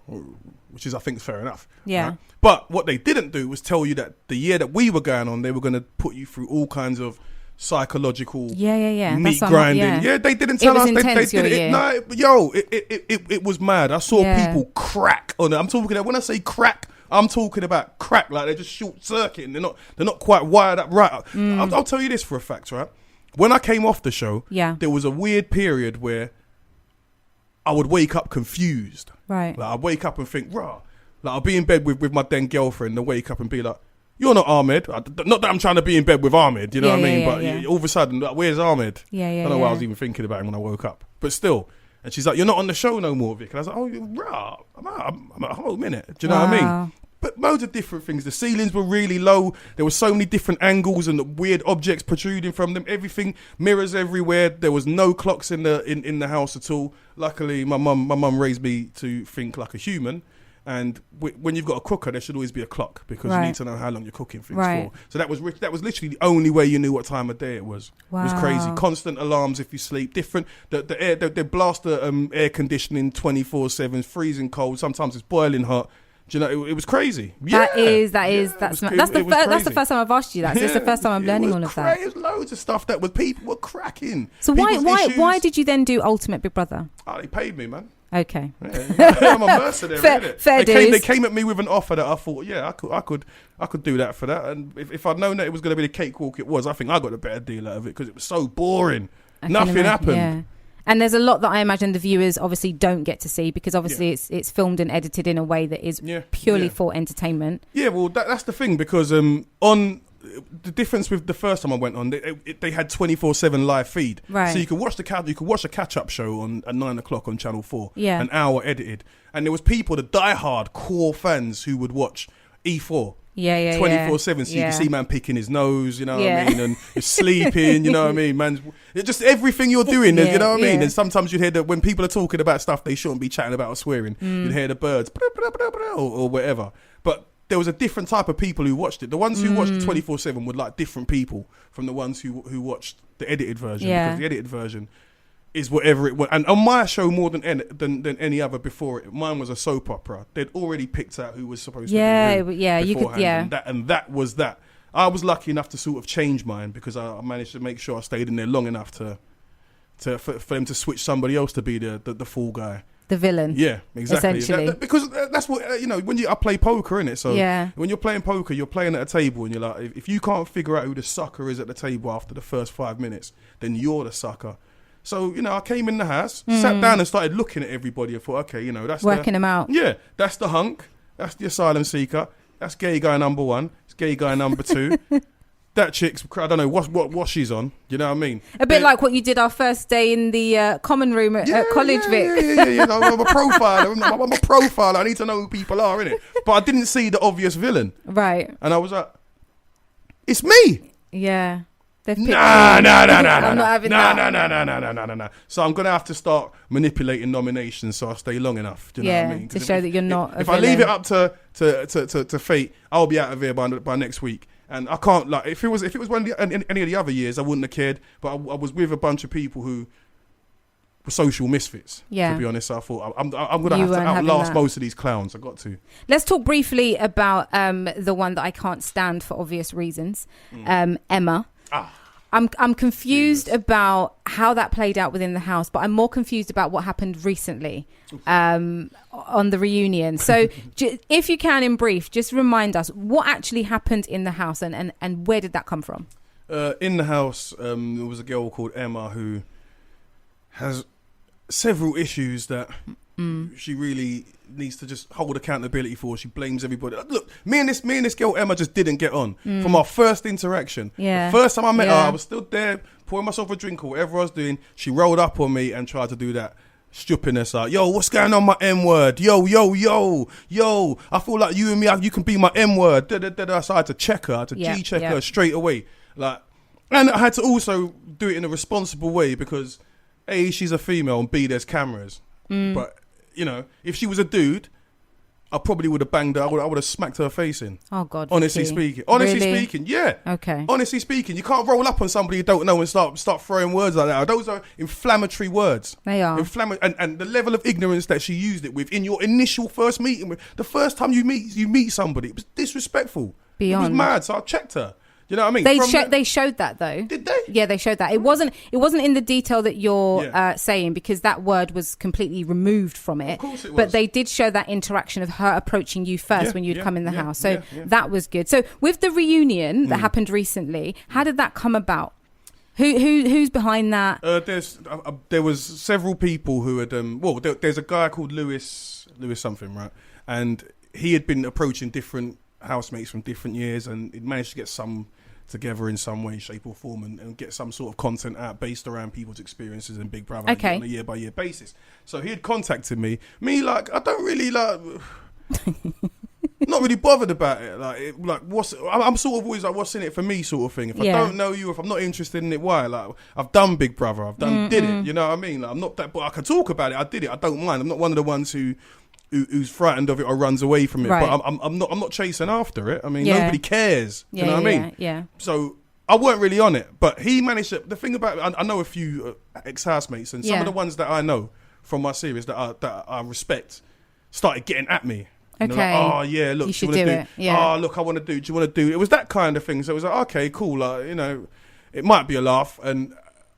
Which is, I think, fair enough. Yeah. Right? But what they didn't do was tell you that the year that we were going on, they were going to put you through all kinds of psychological meat grinding. Yeah, they didn't tell us. They did it. No, yo, it was mad. I saw people crack on it. I'm talking about, when I say crack, I'm talking about crack, like they're just short circuiting. They're not quite wired up right. I'll tell you this for a fact, right? When I came off the show, there was a weird period where I would wake up confused. Right. Like I'd wake up and think, rah. Like I'll be in bed with my then girlfriend and wake up and be like, you're not Ahmed. Not that I'm trying to be in bed with Ahmed, you know what I mean? But all of a sudden, like, where's Ahmed? I don't know why I was even thinking about him when I woke up. But still. And she's like, you're not on the show no more, Vic. And I was like, oh, rah, I'm at home, innit? Do you know what I mean? But loads of different things. The ceilings were really low. There were so many different angles and weird objects protruding from them. Everything, mirrors everywhere. There was no clocks in the house at all. Luckily, my mum raised me to think like a human. And when you've got a cooker, there should always be a clock because you need to know how long you're cooking things for. So that was literally the only way you knew what time of day it was. Wow. It was crazy. Constant alarms if you sleep. Different. They blast the air conditioning 24/7, freezing cold. Sometimes it's boiling hot. Do you know, it was crazy. That's the first time I've asked you that. So it's the first time I'm learning all of that. There's loads of stuff that people were cracking. So why did you then do Ultimate Big Brother? Oh, they paid me, man. Okay. Yeah. I'm a mercenary, innit? Fair They came at me with an offer that I thought, I could do that for that. And if I'd known that it was going to be the cakewalk it was, I think I got a better deal out of it because it was so boring. Nothing happened. Yeah. And there's a lot that I imagine the viewers obviously don't get to see because obviously it's filmed and edited in a way that is purely for entertainment. Yeah, well, that's the thing because on the difference with the first time I went on, they had 24/7 live feed, right? So you could watch a catch-up show at 9 o'clock on Channel 4, an hour edited, and there was people, the die-hard core fans who would watch E4. 24/7, so you can see man picking his nose, you know what I mean, and you're sleeping, you know what I mean, man. It's just everything you're doing, you know what I mean. And sometimes you'd hear that when people are talking about stuff they shouldn't be chatting about or swearing, you'd hear the birds or whatever. But there was a different type of people who watched it. The ones who watched 24/7 were like different people from the ones who watched the edited version, because the edited version is whatever it was. And on my show, more than any other before it, mine was a soap opera. They'd already picked out who was supposed to be who you could, and that was that. I was lucky enough to sort of change mine because I managed to make sure I stayed in there long enough for them to switch somebody else to be the fall guy. The villain. Yeah, exactly. Essentially. Because that's what, I play poker, innit? So when you're playing poker, you're playing at a table and you're like, if you can't figure out who the sucker is at the table after the first 5 minutes, then you're the sucker. So, I came in the house, sat down and started looking at everybody. I thought, okay, that's working them out. Yeah, that's the hunk. That's the asylum seeker. That's gay guy number 1. It's gay guy number 2. That chick's, I don't know what she's on. You know what I mean? A bit like what you did our first day in the common room at college, Vic. Yeah. I'm a profiler. I'm a profiler. I need to know who people are, innit? But I didn't see the obvious villain. Right. And I was like, it's me. Yeah. No. So I'm gonna have to start manipulating nominations so I stay long enough. Do you know what I mean? To show that you're not. If I leave it up to fate, I'll be out of here by next week. And I can't, like, if it was any of the other years, I wouldn't have cared. But I was with a bunch of people who were social misfits. Yeah. To be honest, so I thought I'm gonna have to outlast most of these clowns. I got to. Let's talk briefly about the one that I can't stand for obvious reasons, Emma. I'm confused about how that played out within the house, but I'm more confused about what happened recently on the reunion. So if you can, in brief, just remind us what actually happened in the house and where did that come from? In the house, there was a girl called Emma who has several issues that she really needs to just hold accountability for. She blames everybody. Look, me and this girl Emma just didn't get on from our first interaction. The first time I met her, I was still there pouring myself a drink or whatever I was doing. She rolled up on me and tried to do that stupidness, like, yo, what's going on, my M word? Yo, I feel like you and me, you can be my M word. So I had to check her, G-check her straight away. Like, And I had to also do it in a responsible way because A, she's a female, and B, there's cameras. But, you know, if she was a dude, I probably would have banged her. I would have smacked her face in. Oh, God. Honestly speaking. Honestly speaking, yeah. Okay. Honestly speaking, you can't roll up on somebody you don't know and start throwing words like that. Those are inflammatory words. They are. And the level of ignorance that she used it with in your initial first meeting, the first time you meet somebody, it was disrespectful. Beyond. It was mad, so I checked her. You know what I mean? They showed that though. Did they? Yeah, they showed that. It wasn't in the detail that you're saying because that word was completely removed from it. Of course it was. But they did show that interaction of her approaching you first when you'd come in the house. So that was good. So with the reunion that happened recently, how did that come about? Who's behind that? There was several people who had there's a guy called Lewis something, right? And he had been approaching different housemates from different years, and he'd managed to get some together in some way, shape or form and get some sort of content out based around people's experiences in Big Brother on a year by year basis. So he had contacted me like I don't really like not really bothered about it. I'm sort of always like, what's in it for me sort of thing. If I don't know you, if I'm not interested in it, why? Like, I've done Big Brother, did it, you know what I mean? Like, I'm not that, but I can talk about it. I did it. I don't mind. I'm not one of the ones who's frightened of it or runs away from it. Right. But I'm not chasing after it. I mean, nobody cares. You know what I mean? Yeah. So I weren't really on it, but he managed to. The thing about it, I know a few ex-housemates, and some of the ones that I know from my series that I respect started getting at me. Okay. Like, oh yeah, look, you should do it. Yeah. Oh look, I want to do. Do you want to do? It was that kind of thing. So it was like, okay, cool. Like, you know, it might be a laugh, and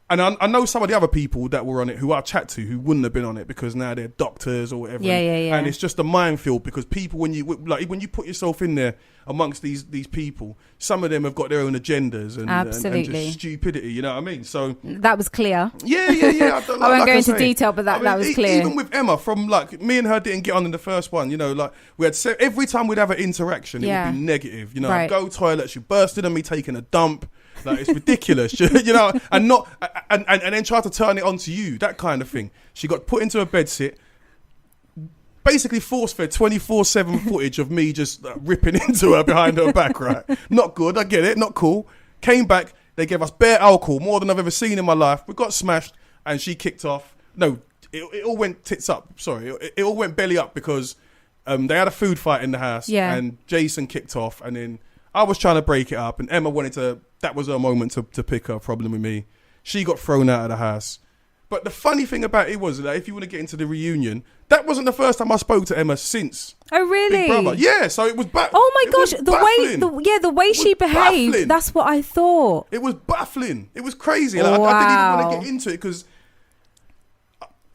I know some of the other people that were on it who I chat to who wouldn't have been on it because now they're doctors or whatever. Yeah. And it's just a minefield because people, when you put yourself in there amongst these people, some of them have got their own agendas and just stupidity. You know what I mean? So that was clear. Yeah. I won't go into detail, but that was clear. Even with Emma, from like me and her didn't get on in the first one. You know, like we had every time we'd have an interaction, it would be negative. You know, I'd go toilet, she bursted on me taking a dump. Like, it's ridiculous, you know, and then try to turn it onto you, that kind of thing. She got put into a bedsit, basically force-fed 24/7 footage of me just ripping into her behind her back, right? Not good, I get it, not cool. Came back, they gave us bare alcohol, more than I've ever seen in my life. We got smashed, and she kicked off. No, it all went tits up, sorry. It all went belly up because they had a food fight in the house, and Jason kicked off, and then I was trying to break it up, and Emma that was her moment to pick her problem with me. She got thrown out of the house. But the funny thing about it was that if you want to get into the reunion, that wasn't the first time I spoke to Emma since. Oh, really? Big Brother. Yeah, so it was oh my gosh, the way she behaved, baffling. that's what I thought. It was baffling. It was crazy. Like, I didn't even want to get into it because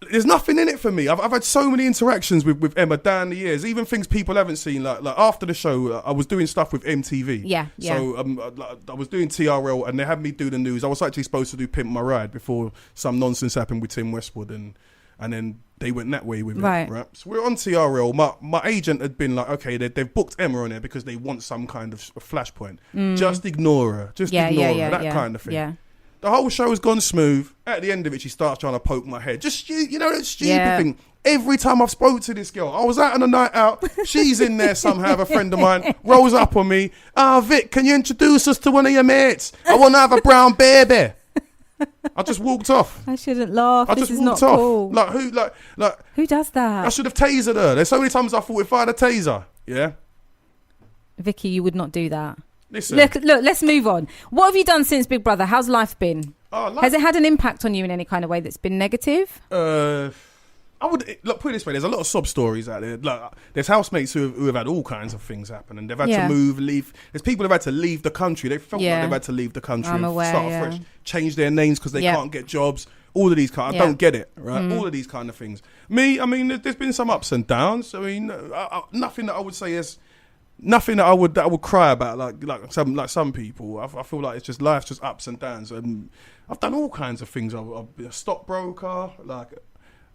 there's nothing in it for me. I've had so many interactions with Emma down the years, even things people haven't seen. Like after the show, I was doing stuff with MTV. Yeah. So I was doing TRL, and they had me do the news. I was actually supposed to do Pimp My Ride before some nonsense happened with Tim Westwood, and then they went that way with it. Right. So we're on TRL. My agent had been like, okay, they've booked Emma on there because they want some kind of flashpoint. Just ignore her. Just ignore her. That kind of thing. Yeah. The whole show has gone smooth. At the end of it, she starts trying to poke my head. Just, you know, that stupid thing. Every time I've spoken to this girl, I was out on a night out. She's in there somehow, a friend of mine, rolls up on me. Vic, can you introduce us to one of your mates? I want to have a brown baby. I just walked off. I shouldn't laugh. This is not cool. Like who does that? I should have tasered her. There's so many times I thought if I had a taser, Vicky, you would not do that. Listen. Look, let's move on. What have you done since Big Brother? How's life been? Has it had an impact on you in any kind of way that's been negative? I would put it this way: there's a lot of sob stories out there. Like, there's housemates who have had all kinds of things happen, and they've had to leave. There's people who've had to leave the country. They felt like they've had to leave the country and start fresh, change their names because they can't get jobs. All of these kind. I don't get it, right? All of these kind of things. Me, I mean, there's been some ups and downs. I mean, nothing that I would say is. Nothing that I would cry about like some people. I feel like it's just life's just ups and downs, and I've done all kinds of things. I've been a stockbroker.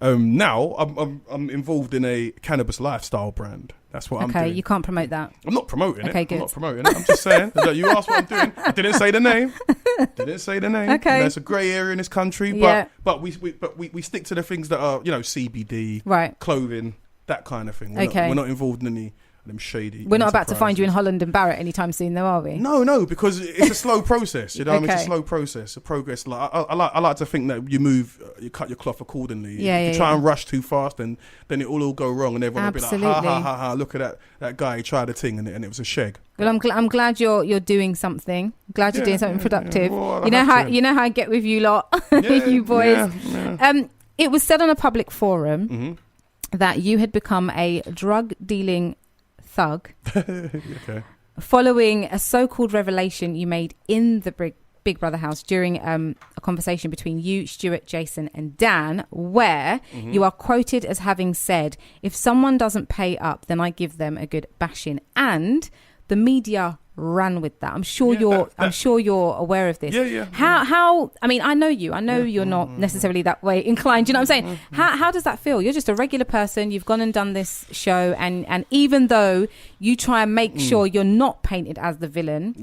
Now I'm involved in a cannabis lifestyle brand. That's what I'm doing. Okay, you can't promote that. I'm not promoting it. Okay, good. I'm not promoting it. I'm just saying. You asked what I'm doing. I didn't say the name. Okay. There's a grey area in this country, but we stick to the things that are CBD, right? Clothing. that kind of thing. Okay. We're not involved in any of them shady. We're not about to find you in Holland and Barrett anytime soon, though, are we? No, because it's a slow process. You know what I mean? It's a Okay. slow process, a progress. Like I like to think that you cut your cloth accordingly. Yeah, if you yeah, try yeah. and rush too fast, then it will all go wrong, and everyone will be like, ha Absolutely. ha ha ha. Look at that guy. He tried a thing, and it was a sheg. Well, I'm glad you're doing something. Glad you're doing something productive. Well, you know how I get with you lot, you boys. Yeah. It was said on a public forum Mm-hmm. that you had become a drug dealing thug Okay. following a so-called revelation you made in the Big Brother house during a conversation between you, Stuart, Jason and Dan, where Mm-hmm. you are quoted as having said, if someone doesn't pay up, then I give them a good bashing. And the media ran with that. I'm sure you're aware of this. Yeah. How I mean, I know you. I know you're not necessarily that way inclined. Do you know what I'm saying? How does that feel? You're just a regular person. You've gone and done this show, and even though you try and make sure you're not painted as the villain,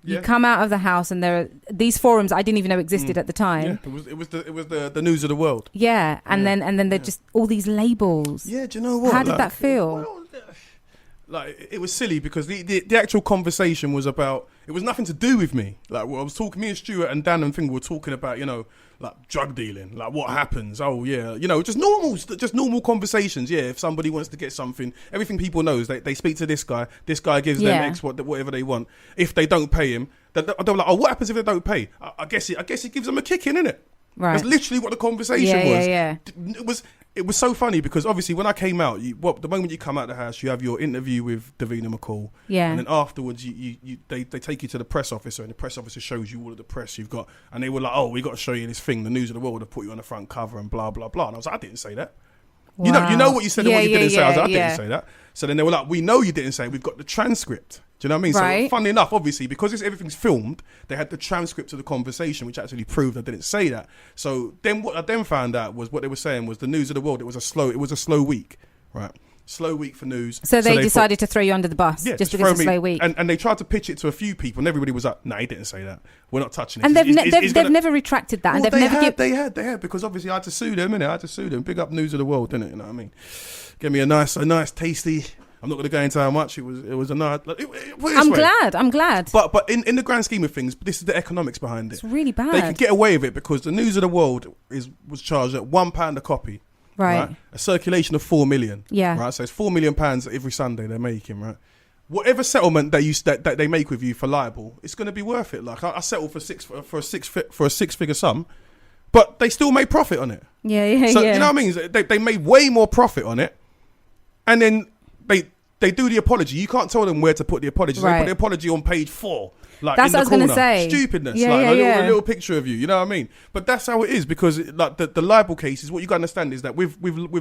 you come out of the house, and there are these forums I didn't even know existed at the time. Yeah, it was the news of the world. Yeah, and then they're just all these labels. Yeah, do you know what? How did that feel? Like, it was silly because the actual conversation was about, it was nothing to do with me. Like, I was talking, me and Stuart and Dan and Thing were talking about, like drug dealing, like what happens. Oh yeah, just normal conversations. Yeah, if somebody wants to get something, everything people know is they speak to this guy gives them X whatever they want. If they don't pay him, they're like, oh, what happens if they don't pay? I guess it gives them a kick in, innit? Right. That's literally what the conversation was. Yeah. It was so funny because obviously when I came out, the moment you come out of the house, you have your interview with Davina McCall. Yeah. And then afterwards, they take you to the press officer, and the press officer shows you all of the press you've got. And they were like, oh, we got to show you this thing, the news of the world, to put you on the front cover and blah, blah, blah. And I was like, I didn't say that. Wow. You know what you said and what you didn't say. I was like, I yeah. didn't say that. So then they were like, we know you didn't say it. We've got the transcript. Do you know what I mean? Right. So funnily enough, obviously, because everything's filmed, they had the transcript of the conversation, which actually proved I didn't say that. So then what I then found out was what they were saying was the news of the world. It was a slow week, right? Slow week for news. So they decided to throw you under the bus just because it's a slow week. And they tried to pitch it to a few people, and everybody was like, "No, he didn't say that. We're not touching it." And they've never retracted that. Well, and they had because obviously I had to sue them, innit? I had to sue them. Big up news of the world, didn't it? You know what I mean? Give me a nice tasty. I'm not going to go into how much it was a nice. I'm glad. But in the grand scheme of things, this is the economics behind it. It's really bad. They could get away with it because the news of the world was charged at £1 a copy. Right. A circulation of 4 million. Yeah. Right. So it's £4 million every Sunday they're making. Right. Whatever settlement that they make with you for libel, it's going to be worth it. Like I settled for a six-figure sum, but they still made profit on it. Yeah. So you know what I mean? They made way more profit on it, and then they do the apology. You can't tell them where to put the apology. So Right. they put the apology on page 4. Like That's in what the I was corner. gonna say. Stupidness. Yeah, like yeah, a little picture of you. You know what I mean? But that's how it is because like the libel cases. What you got to understand is that with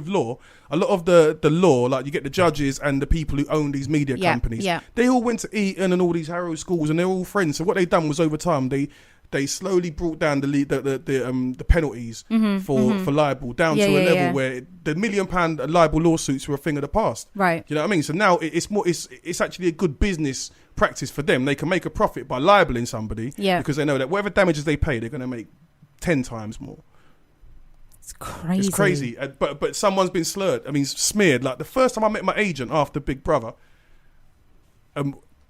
law, a lot of the law, like you get the judges and the people who own these media companies. Yeah. They all went to Eton and all these Harrow schools, and they're all friends. So what they done was over time they slowly brought down the penalties for libel down to a level where the £1 million libel lawsuits were a thing of the past. Right. You know what I mean? So now it's actually a good business practice for them. They can make a profit by libeling somebody because they know that whatever damages they pay, they're going to make 10 times more. It's crazy. It's crazy. But someone's been smeared. Like the first time I met my agent after Big Brother,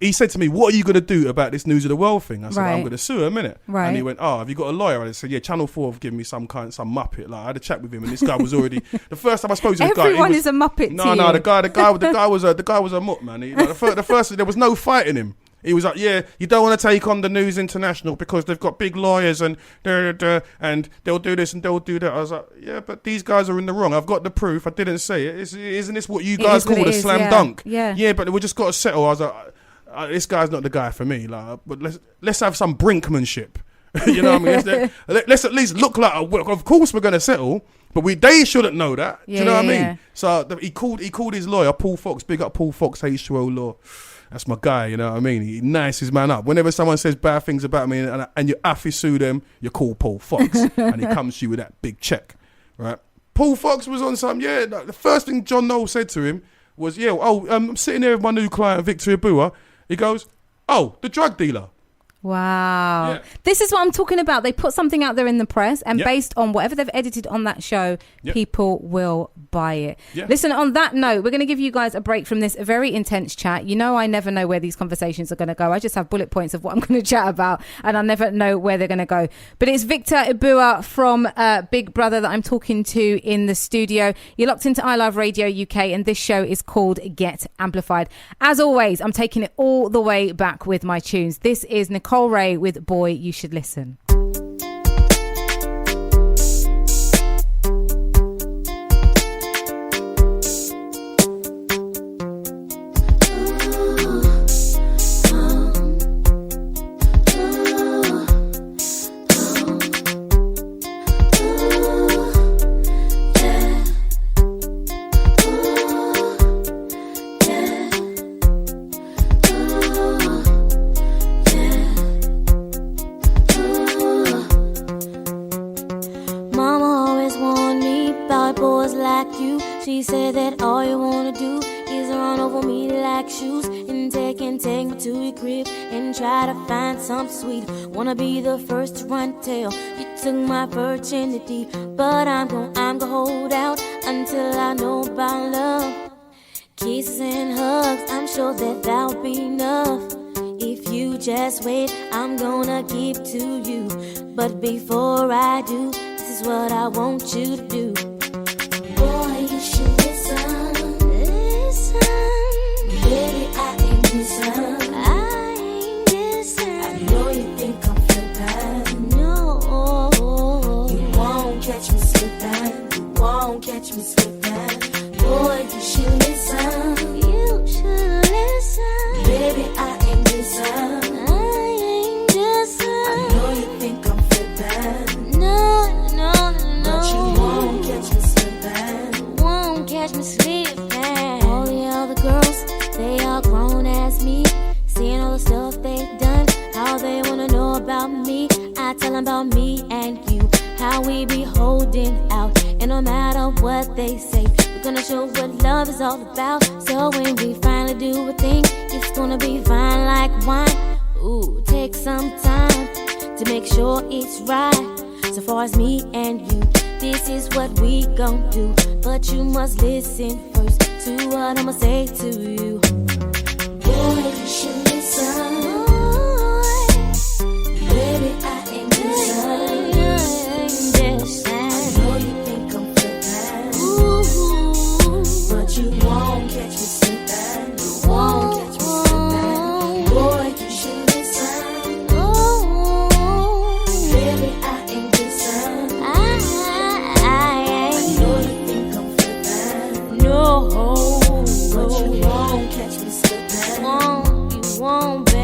he said to me, what are you going to do about this news of the world thing? I said, I'm going to sue him, innit? Right. And he went, have you got a lawyer? And I said, yeah, Channel 4 have given me some muppet. Like I had a chat with him, and this guy was already the first time I spoke to this guy. Everyone is a muppet. No, the guy was a mutt, man. The first there was no fighting him. He was like, yeah, you don't want to take on the News International because they've got big lawyers and and they'll do this and they'll do that. I was like, yeah, but these guys are in the wrong. I've got the proof. I didn't say it. Isn't this what you guys call a slam dunk? Yeah, but we just got to settle. I was like, this guy's not the guy for me. Like, but let's have some brinkmanship. You know what I mean? Let's at least look like of course we're going to settle, but they shouldn't know that. Do you know what I mean? Yeah. So he called his lawyer, Paul Fox. Big up Paul Fox, H2O Law. That's my guy, you know what I mean? He nice his man up. Whenever someone says bad things about me and you affy sue them, you call Paul Fox and he comes to you with that big check, right? Paul Fox was on some, the first thing John Knowles said to him was, I'm sitting there with my new client, Victor Ebuwa. He goes, the drug dealer. Wow. Yeah. This is what I'm talking about. They put something out there in the press, and Yep. based on whatever they've edited on that show, Yep. people will buy it. Yeah. Listen, on that note, we're going to give you guys a break from this very intense chat. You know, I never know where these conversations are going to go. I just have bullet points of what I'm going to chat about, and I never know where they're going to go. But it's Victor Ebuwa from Big Brother that I'm talking to in the studio. You're locked into iLive Radio UK, and this show is called Get Amplified. As always, I'm taking it all the way back with my tunes. This is Nicole Ray with Boy, You Should Listen. She said that all you wanna do is run over me like shoes and take me to your crib and try to find something sweet. Wanna be the first to run tell you took my virginity, but I'm gonna hold out until I know about love. Kisses and hugs, I'm sure that that'll be enough. If you just wait, I'm gonna give to you. But before I do, this is what I want you to do. Boy, you should listen. Listen. Baby, I ain't listen. I ain't listen. I know you think I'm flippin'. No. You won't catch me slippin'. You won't catch me slippin'. Boy, you should listen. You should listen. Baby, I ain't listen. I ain't listen. I know you think I'm flippin'. No, no, no. But you won't catch me slippin'. Won't catch me slippin'. All the other girls, they all grown as me. Seeing all the stuff they've done, how they wanna know about me. I tell them about me and you, how we be holding out. And no matter what they say, we're gonna show what love is all about. So when we finally do a thing, it's gonna be fine like wine. Ooh, take some time to make sure it's right. So far as me and you, this is what we gon' do. But you must listen first to what I'ma say to you. Boy, you should listen. Baby, I ain't listen. I know you think I'm flippin'. But you won't catch me slippin'. You won't catch me slippin'. Boy, you should listen. Baby, I ain't listen. I know you think I'm flippin'. No. But you won't catch me slippin'. You won't, baby.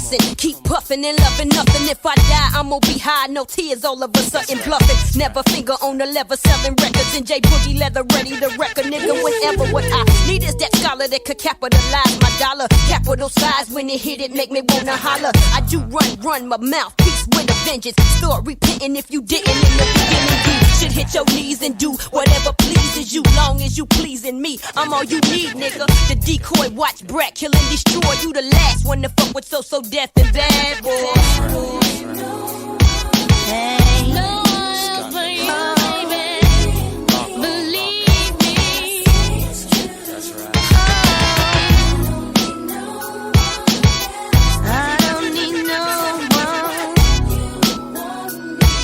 bustin'. Keep puffin' and loving nothing. If I die, I'm gonna be high, no tears all of a sudden bluffing. Never finger on the lever, selling records in J Boogie leather, ready to wreck a nigga whenever. What I need is that scholar that could capitalize my dollar. Capital size when it hit it, make me wanna holler. I do run my mouthpiece with a vengeance. Start repenting if you didn't in the beginning. You should hit your knees and do whatever pleases you, long as you pleasing me. I'm all you need, nigga. The decoy, watch Brett, kill and destroy. You the last one to fuck with so death and bad boy. Hey, no one but you, baby. Believe me. That's right. I don't need no one,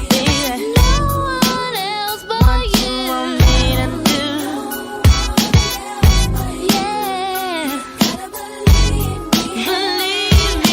baby. No one else but you. Want me to do? Yeah, believe me.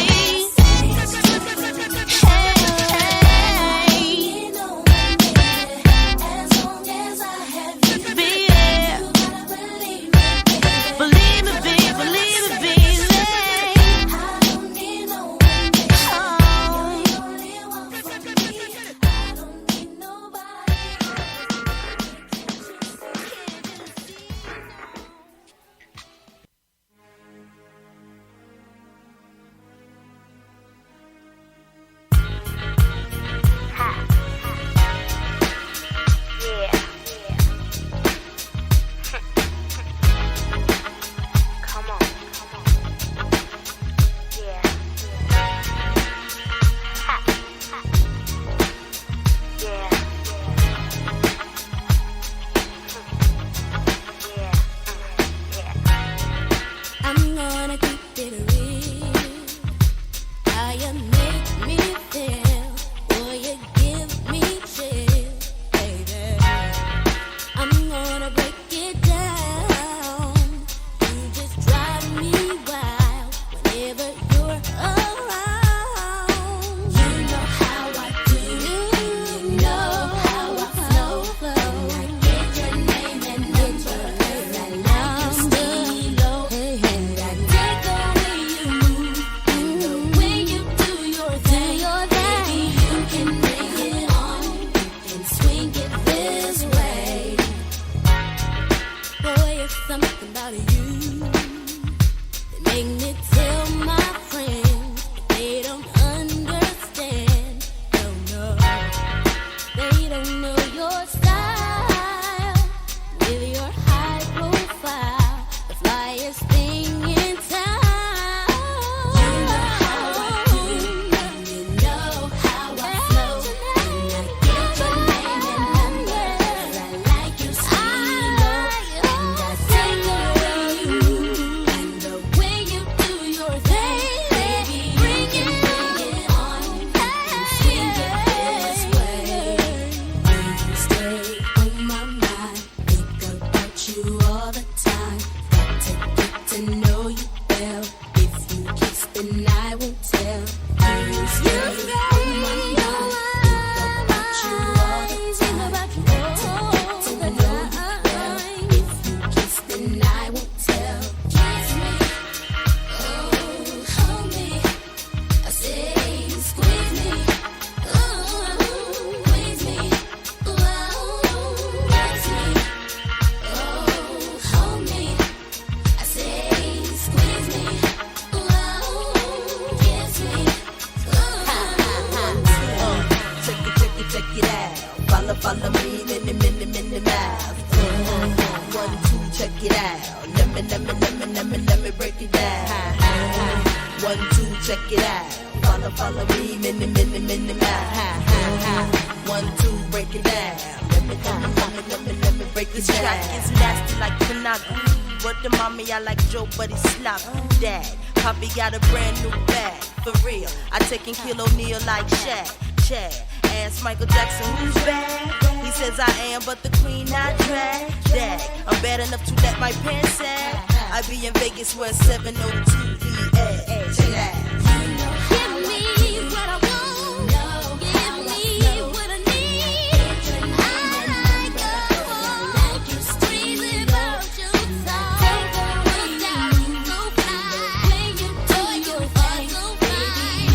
Got a brand new bag, for real. I taking Kill O'Neal like Shaq, Chad. Ask Michael Jackson who's bad. He says I am, but the queen I drag. Dag, I'm bad enough to let my pants sag. I be in Vegas where 702 E.A. Chillax. Give me what I want. Give me what I need. I like you crazy about your talk. Look down, so fly. When you do your thing, so fly.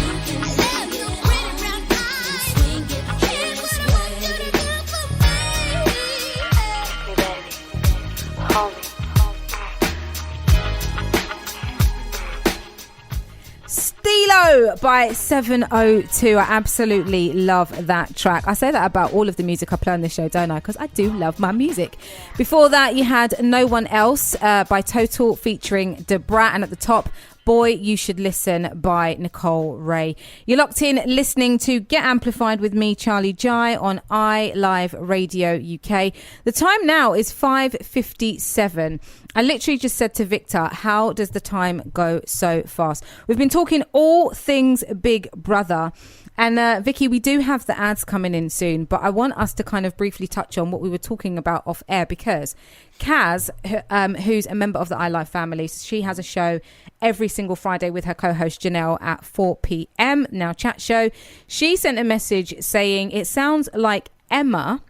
Kilo by 702. I absolutely love that track. I say that about all of the music I play on this show, don't I? Because I do love my music. Before that, you had No One Else by Total featuring Debrat, and at the top, Boy You Should Listen by Nicole Ray. You're locked in listening to Get Amplified with me, Charlie Jai, on iLive Radio UK. The time now is 5:57. I literally just said to Victor, how does the time go so fast? We've been talking all things Big Brother. And Vicky, we do have the ads coming in soon, but I want us to kind of briefly touch on what we were talking about off air, because Kaz, who's a member of the iLife family, she has a show every single Friday with her co-host Janelle at 4 p.m. Now Chat Show. She sent a message saying it sounds like Emma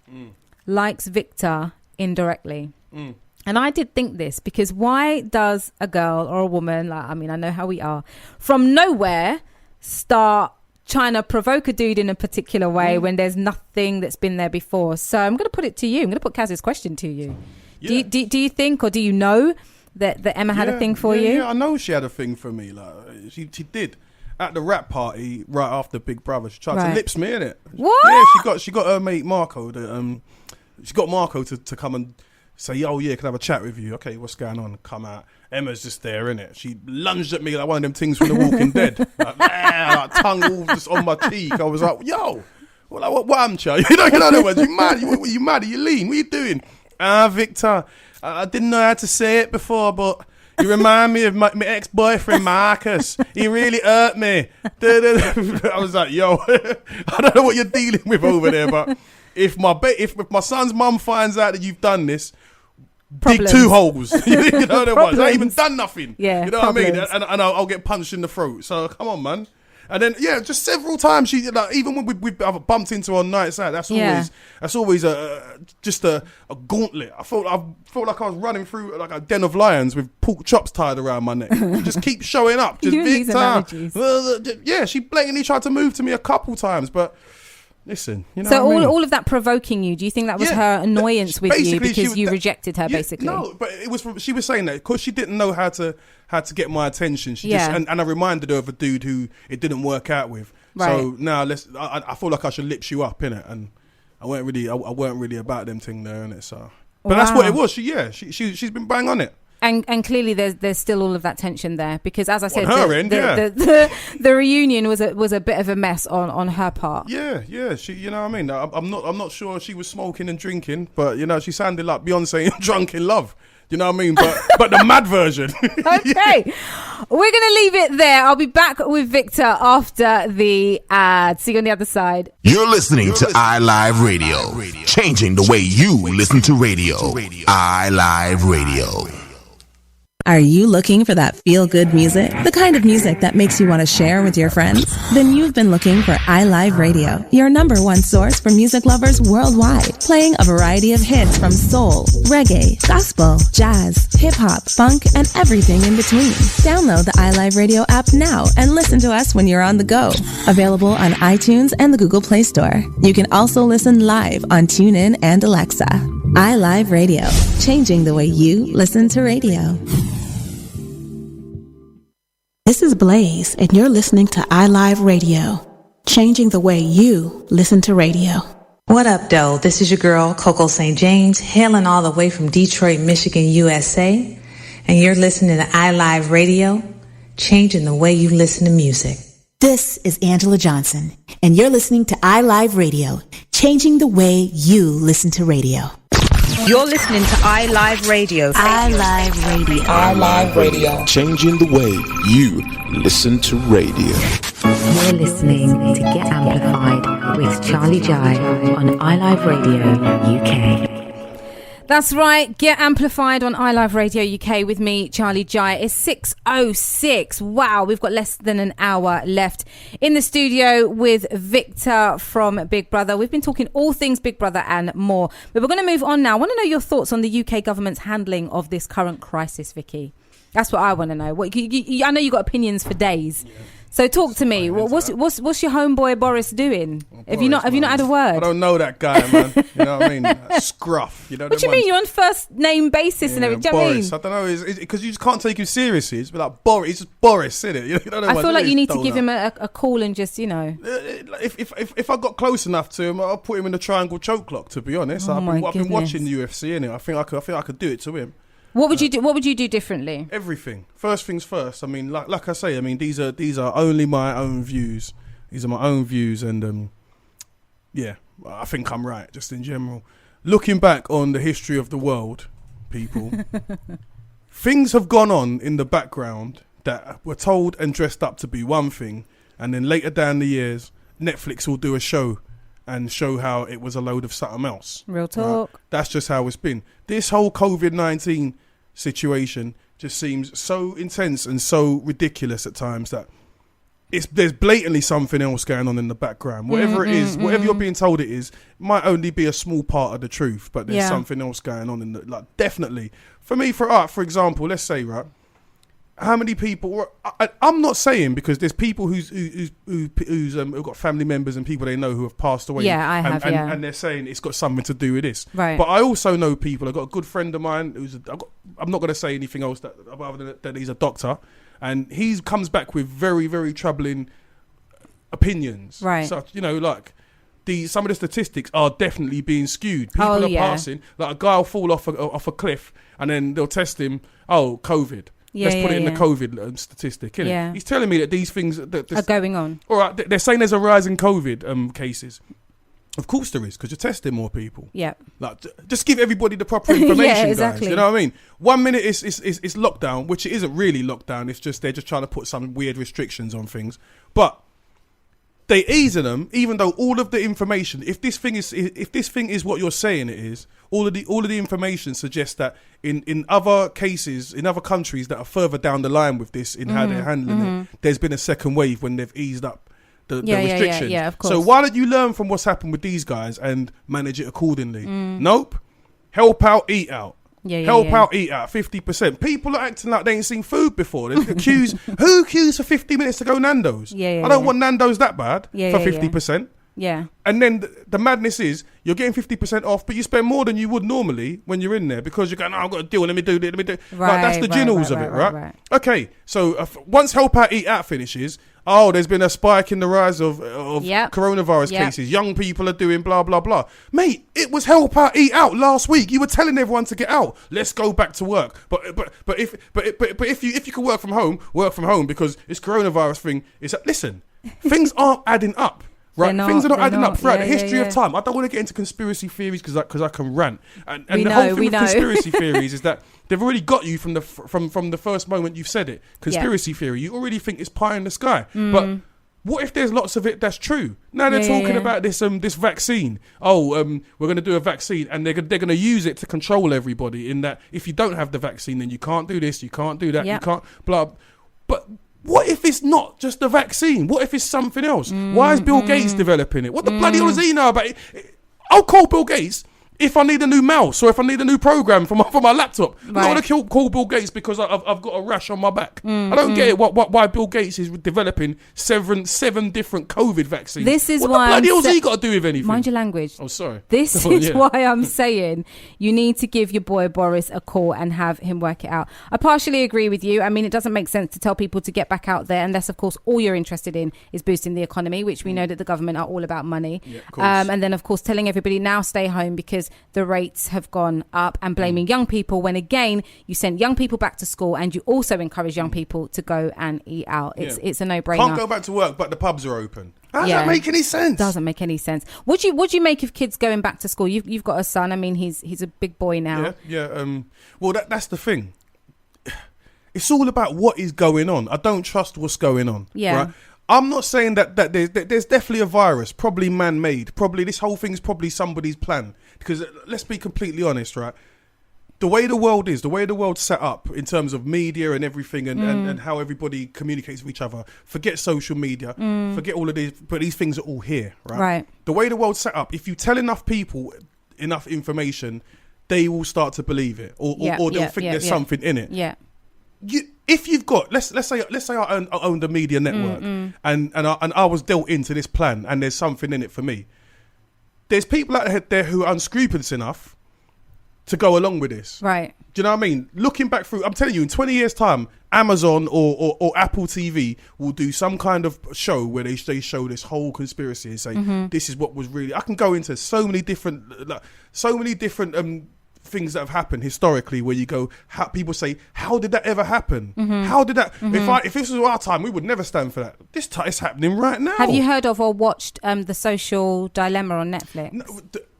likes Victor indirectly. And I did think this, because why does a girl or a woman, like, I mean, I know how we are, from nowhere start trying to provoke a dude in a particular way when there's nothing that's been there before? So I'm going to put it to you. I'm going to put Kaz's question to you. Yeah. Do you think, or do you know that Emma had a thing for you? Yeah, I know she had a thing for me. Like she did at the rap party right after Big Brother. She tried to lips me, innit? What? Yeah, she got her mate Marco. She got Marco to come and say, "Oh yeah, can I have a chat with you?" Okay, what's going on? Come out. Emma's just there, innit? She lunged at me like one of them things from The Walking Dead. Like tongue all just on my cheek. I was like, "Yo, what am I?" You know that one. You mad? You mad? Are you lean? What are you doing? Victor, I didn't know how to say it before, but you remind me of my ex-boyfriend Marcus. He really hurt me. I was like, yo, I don't know what you're dealing with over there, but if my son's mum finds out that you've done this, Problems. dig 2 holes. You know that one. I ain't even done nothing. Yeah, you know problems. what I mean? And I'll get punched in the throat. So come on, man. And then just several times she, like, even when we've bumped into her on nights out, that's always just a gauntlet. I felt like I was running through like a den of lions with pork chops tied around my neck. Just keep showing up. Just Victor. Yeah, she blatantly tried to move to me a couple times, but listen, you know. So what I mean? all of that provoking you, do you think that was her annoyance with you because you rejected her, basically? No, but it was she was saying that because she didn't know how to get my attention. She just and I reminded her of a dude who it didn't work out with. Right. So now I feel like I should lips you up, innit? And I weren't really about them thing there, innit? So, but that's what it was. She's been bang on it. And clearly there's still all of that tension there, because as I said, the reunion was a bit of a mess on her part. Yeah. She, you know what I mean? I'm not sure she was smoking and drinking, but you know, she sounded like Beyonce in Drunk in Love. You know what I mean? But the mad version. Okay. We're going to leave it there. I'll be back with Victor after the ad. See you on the other side. You're listening to iLive Radio, changing the way you listen to radio. iLive Radio. Are you looking for that feel-good music? The kind of music that makes you want to share with your friends? Then you've been looking for iLive Radio, your #1 source for music lovers worldwide, playing a variety of hits from soul, reggae, gospel, jazz, hip-hop, funk, and everything in between. Download the iLive Radio app now and listen to us when you're on the go. Available on iTunes and the Google Play Store. You can also listen live on TuneIn and Alexa. iLive Radio, changing the way you listen to radio. This is Blaze, and you're listening to iLive Radio, changing the way you listen to radio. What up, though? This is your girl, Coco St. James, hailing all the way from Detroit, Michigan, USA, and you're listening to iLive Radio, changing the way you listen to music. This is Angela Johnson, and you're listening to iLive Radio, changing the way you listen to radio. You're listening to iLive Radio. iLive Radio. iLive Radio. Changing the way you listen to radio. You're listening to Get Amplified with Charlie Jai on iLive Radio UK. That's right. Get Amplified on iLive Radio UK with me, Charlie Jai. It's 6:06. Wow, we've got less than an hour left in the studio with Victor from Big Brother. We've been talking all things Big Brother and more. But we're going to move on now. I want to know your thoughts on the UK government's handling of this current crisis, Vicky. That's what I want to know. I know you've got opinions for days. Yeah. So talk to me. What's your homeboy Boris doing? Have you not had a word? I don't know that guy, man. You know what I mean? Scruff. You know what do you mean? You're on first name basis and everything. Boris. I don't know. Because you just can't take him seriously. It's like Boris. It's just Boris, isn't it? You know, I feel like you need to give him a call and just, you know. If I got close enough to him, I'll put him in the triangle choke lock. To be honest, I've been watching UFC, innit? I think I could do it to him. What would you do? What would you do differently? Everything. First things first. I mean, like I say, I mean, these are only my own views. These are my own views, and yeah, I think I'm right. Just in general, looking back on the history of the world, people, things have gone on in the background that were told and dressed up to be one thing, and then later down the years, Netflix will do a show and show how it was a load of something else. Real talk. Right? That's just how it's been. This whole COVID-19 situation just seems so intense and so ridiculous at times that there's blatantly something else going on in the background. Whatever it is, whatever you're being told it is, might only be a small part of the truth, but there's something else going on in the, like, definitely. For me, for example, let's say, right, how many people? I'm not saying, because there's people who've got family members and people they know who have passed away. Yeah, I have. And they're saying it's got something to do with this. Right. But I also know people. I've got a good friend of mine I'm not going to say anything else other than that he's a doctor, and he comes back with very, very troubling opinions. Right. So, you know, like, some of the statistics are definitely being skewed. People are passing. Like, a guy will fall off a cliff, and then they'll test him. Oh, COVID. Let's put it in the COVID statistic, innit? Yeah. He's telling me that these things are going on. All right, they're saying there's a rise in COVID cases. Of course there is, because you're testing more people. Yeah. Like, just give everybody the proper information, yeah, exactly. guys. You know what I mean? 1 minute it's lockdown, which it isn't really lockdown. It's just they're just trying to put some weird restrictions on things. But they ease them, even though all of the information, if this thing is what you're saying it is, all of the information suggests that in other cases, in other countries that are further down the line with this in how they're handling it, there's been a second wave when they've eased up the restrictions. Yeah, of course. So why don't you learn from what's happened with these guys and manage it accordingly? Nope. Help out, eat out. Help out, eat out, 50%. People are acting like they ain't seen food before. Who queues for 50 minutes to go Nando's? I don't want Nando's that bad for 50%. Yeah. And then the madness is you're getting 50% off, but you spend more than you would normally when you're in there because you're going, I've got a deal, let me do it. Like, that's the ginnels of it, right? Okay, so once Help Out, Eat Out finishes, there's been a spike in the rise of coronavirus cases. Young people are doing blah, blah, blah. Mate, it was Help Out, Eat Out last week. You were telling everyone to get out. Let's go back to work. But if you can work from home because it's coronavirus thing. Listen, things aren't adding up. Right, things are not adding up throughout the history of time. I don't want to get into conspiracy theories because I can rant. And the whole thing with conspiracy theories is that they've already got you from the first moment you've said it. Conspiracy theory, you already think it's pie in the sky. But what if there's lots of it that's true? Now they're talking about this vaccine. We're going to do a vaccine, and they're going to use it to control everybody. In that, if you don't have the vaccine, then you can't do this, you can't do that, you can't blah. But what if it's not just the vaccine? What if it's something else? Why is Bill Gates developing it? What the bloody hell does he know about it? I'll call Bill Gates if I need a new mouse or if I need a new program for my laptop. I'm not going to call Bill Gates because I've got a rash on my back. I don't get it. Why Bill Gates is developing seven different COVID vaccines. This is what why the bloody hell's he got to do with anything? Mind your language. Oh, sorry. This is why I'm saying you need to give your boy Boris a call and have him work it out. I partially agree with you. I mean, it doesn't make sense to tell people to get back out there unless, of course, all you're interested in is boosting the economy, which we know that the government are all about money. Yeah, of course. And then, of course, telling everybody now stay home because the rates have gone up and blaming young people when, again, you send young people back to school and you also encourage young people to go and eat out. It's a no-brainer. Can't go back to work, but the pubs are open. How does that make any sense? Doesn't make any sense. What do you make of kids going back to school? You've got a son. I mean, he's a big boy now. Well, that's the thing. It's all about what is going on. I don't trust what's going on. Yeah. Right? I'm not saying that there's definitely a virus, probably man-made. Probably this whole thing's probably somebody's plan. Because let's be completely honest, right? The way the world's set up in terms of media and everything and how everybody communicates with each other, forget social media, forget all of these, but these things are all here, right? Right. The way the world's set up, if you tell enough people enough information, they will start to believe it or they'll think there's something in it. Yeah. if you've got let's say I owned a media network and I was dealt into this plan and there's something in it for me. There's people out there who are unscrupulous enough to go along with this. Right. Do you know what I mean? Looking back through, I'm telling you, in 20 years' time, Amazon or Apple TV will do some kind of show where they show this whole conspiracy and say, this is what was really... I can go into so many different things that have happened historically where you go, people say, how did that ever happen? How did that... If this was our time, we would never stand for that. It's happening right now. Have you heard of or watched The Social Dilemma on Netflix? No,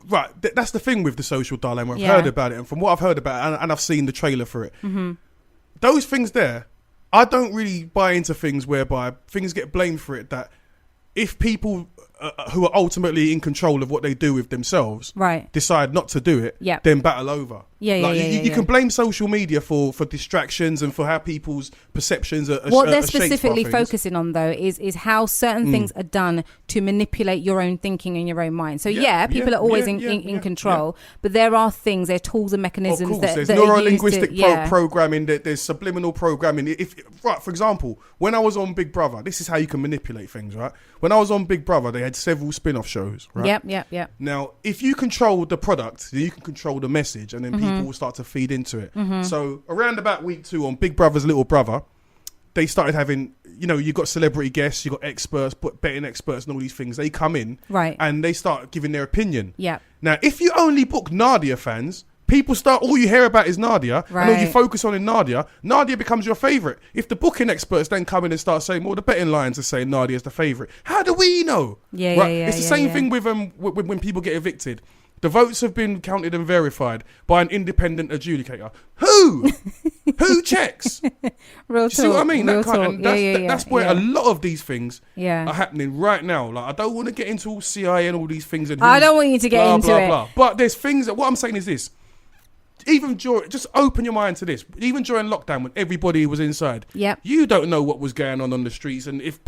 right, that's the thing with The Social Dilemma. I've heard about it, and from what I've heard about it, and I've seen the trailer for it, those things there, I don't really buy into things whereby things get blamed for it, that if people who are ultimately in control of what they do with themselves decide not to do it, then battle over. You can blame social media for distractions and for how people's perceptions are what they're shaped by specifically things. focusing on, though, is how certain things are done to manipulate your own thinking and your own mind. So people are always in control, but there are things, there are tools and mechanisms that there's that neuro-linguistic are used to, programming, there's subliminal programming. For example, when I was on Big Brother, this is how you can manipulate things, right? When I was on Big Brother, they had several spin-off shows, right? Yep. Now, if you control the product, then you can control the message, and then people will start to feed into it. So around about week 2 on Big Brother's Little Brother, they started having, you got celebrity guests, you got experts, betting experts and all these things. They come in and they start giving their opinion. Now, if you only book Nadia fans, all you hear about is Nadia, and all you focus on in Nadia becomes your favourite. If the booking experts then come in and start saying, well, the betting lines are saying Nadia's the favourite, how do we know? It's the same thing with when people get evicted. The votes have been counted and verified by an independent adjudicator. Who? Who checks? Real talk. See what I mean? That's where a lot of these things are happening right now. Like, I don't want to get into all CIA and all these things. And I don't want you to get into it. Blah. But there's things that, what I'm saying is this. Just open your mind to this. Even during lockdown, when everybody was inside, you don't know what was going on the streets, and if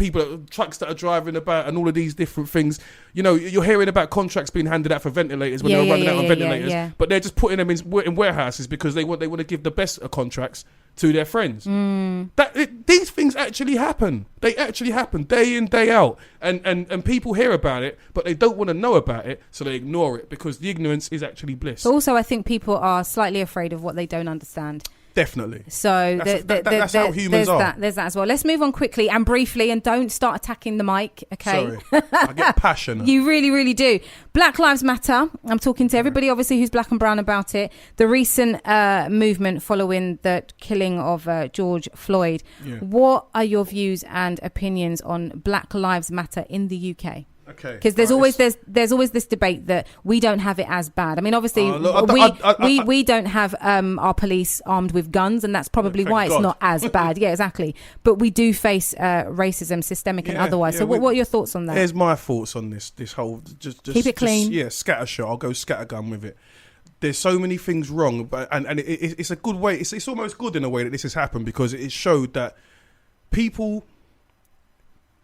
trucks that are driving about and all of these different things, you're hearing about contracts being handed out for ventilators when they're running out on ventilators, but they're just putting them in warehouses because they want to give the best contracts to their friends. These things actually happen. They actually happen day in, day out, and people hear about it, but they don't want to know about it, so they ignore it because the ignorance is actually bliss. But also, I think people are slightly afraid of what they don't understand. Definitely. So that's how humans are. There's that as well. Let's move on quickly and briefly, and don't start attacking the mic, okay? Sorry, I get passionate. You really, really do. Black Lives Matter. I'm talking to everybody, obviously, who's black and brown about it. The recent movement following the killing of George Floyd. What are your views and opinions on Black Lives Matter in the UK? Okay. Because there's always this debate that we don't have it as bad. I mean, obviously, we don't have our police armed with guns, and that's probably why it's not as bad. Yeah, exactly. But we do face racism, systemic and otherwise. So what are your thoughts on that? Here's my thoughts on this whole... Just keep it clean. Scattershot. I'll go scattergun with it. There's so many things wrong, but it's a good way. It's almost good in a way that this has happened, because it showed that people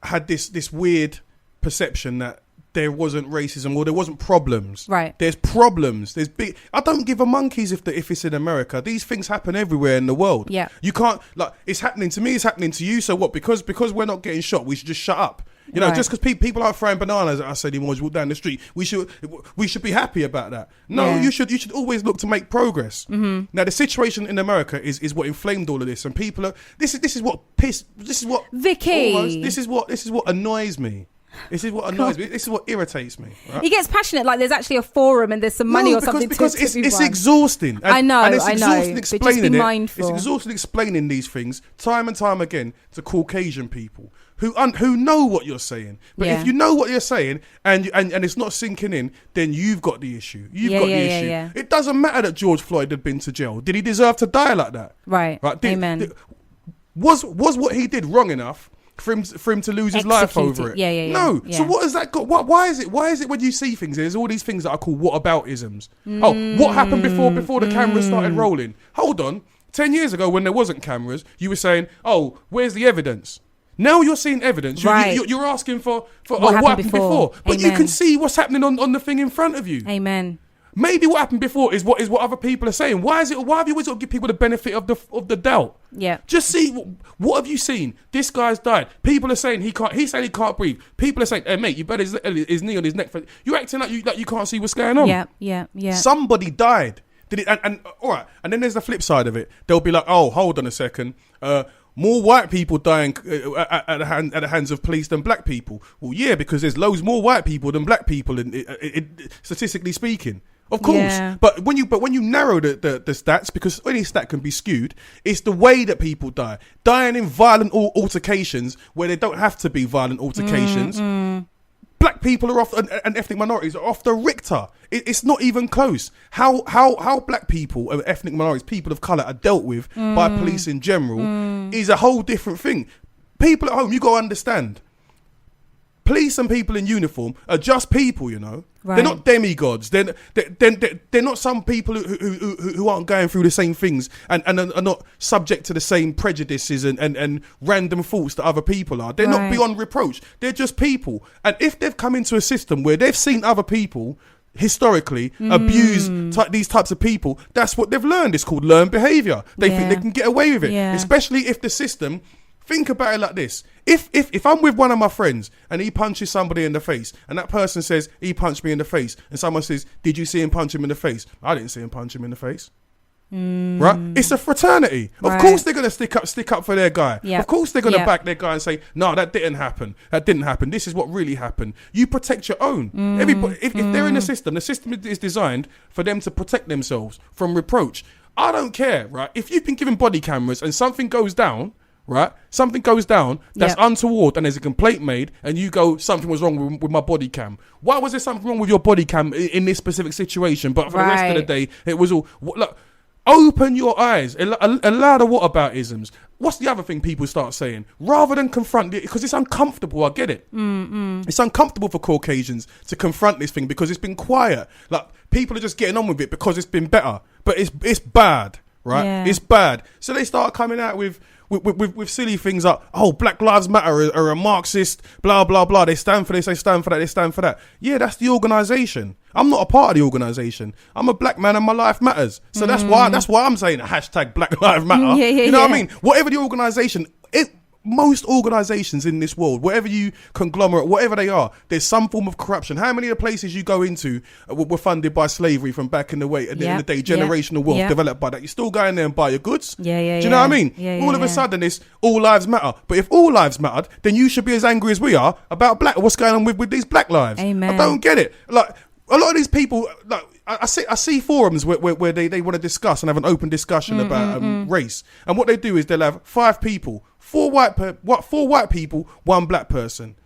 had this weird perception that there wasn't racism or there wasn't problems. Right. There's problems. There's big... I don't give a monkeys if it's in America. These things happen everywhere in the world. Yeah. You can't... it's happening to me, it's happening to you, so what? Because we're not getting shot, we should just shut up. Just because people aren't throwing bananas at us anymore as we walk down the street, we should be happy about that. No, you should always look to make progress. Now, the situation in America is what inflamed all of this, and people are... This is what Vicky. This is what annoys me. This is what annoys me. This is what irritates me. Right? He gets passionate, like there's actually a forum and there's some money or something. Because it's exhausting. I know. Exhausting explaining but just be mindful. It's exhausting explaining these things time and time again to Caucasian people who know what you're saying. But if you know what you're saying and it's not sinking in, then you've got the issue. You've got the issue. Yeah. It doesn't matter that George Floyd had been to jail. Did he deserve to die like that? Right. Amen. Was what he did wrong enough for him to lose his life over it? Yeah. No. So what has that got? Why is it when you see things, there's all these things that are called whataboutisms? Oh, what happened before the cameras started rolling? Hold on. 10 years ago, when there wasn't cameras, you were saying, "Oh, where's the evidence?" Now you're seeing evidence. You're asking for what happened before. But you can see what's happening on the thing in front of you. Amen. maybe what happened before is what other people are saying. Why have you always got to give people the benefit of the doubt? Yeah. Just see what have you seen? This guy's died. People are saying he's saying he can't breathe. People are saying, hey mate, you better his knee on his neck. You're acting like you can't see what's going on. Yeah. Somebody died. Did it? And all right. And then there's the flip side of it. They'll be like, oh, hold on a second. More white people dying at the hands of police than black people. Well, yeah, because there's loads more white people than black people, statistically speaking. Of course, but when you narrow the stats, because any stat can be skewed, it's the way that people dying in violent altercations where they don't have to be violent altercations. Black people are off, and ethnic minorities are off the Richter. It's not even close. How black people, ethnic minorities, people of colour are dealt with by police in general is a whole different thing. People at home, you got to understand. Police and people in uniform are just people, you know. Right. They're not demigods. They're not some people who aren't going through the same things and are not subject to the same prejudices and random thoughts that other people are. They're not beyond reproach. They're just people. And if they've come into a system where they've seen other people historically abuse these types of people, that's what they've learned. It's called learned behaviour. They think they can get away with it, especially if the system. Think about it like this. If I'm with one of my friends and he punches somebody in the face and that person says he punched me in the face and someone says, did you see him punch him in the face? I didn't see him punch him in the face. Right? It's a fraternity. Of course they're going to stick up for their guy. Yep. Of course they're going to back their guy and say, no, that didn't happen. That didn't happen. This is what really happened. You protect your own. Everybody, if they're in the system is designed for them to protect themselves from reproach. I don't care, right? If you've been given body cameras and something goes down, right? Something goes down that's untoward and there's a complaint made and you go, something was wrong with my body cam. Why was there something wrong with your body cam in this specific situation? But for the rest of the day, it was all... Look, open your eyes. Allow the whataboutisms. What's the other thing people start saying? Rather than confront it, because it's uncomfortable, I get it. It's uncomfortable for Caucasians to confront this thing because it's been quiet. Like, people are just getting on with it because it's been better. But it's bad, right? Yeah. It's bad. So they start coming out with silly things like, oh, Black Lives Matter are a Marxist, blah, blah, blah. They stand for this, they stand for that, they stand for that. Yeah, that's the organisation. I'm not a part of the organisation. I'm a black man and my life matters. So that's why I'm saying hashtag Black Lives Matter. You know what I mean? Whatever the organisation, most organisations in this world, whatever you conglomerate, whatever they are, there's some form of corruption. How many of the places you go into were funded by slavery from back in the way, in the day, generational wealth developed by that? You still go in there and buy your goods? Do you know what I mean? All of a sudden it's all lives matter. But if all lives mattered, then you should be as angry as we are about what's going on with these black lives. Amen. I don't get it. Like, a lot of these people, like, I see forums where they want to discuss and have an open discussion about race. And what they do is they'll have 5 people, 4 white people, 1 black person.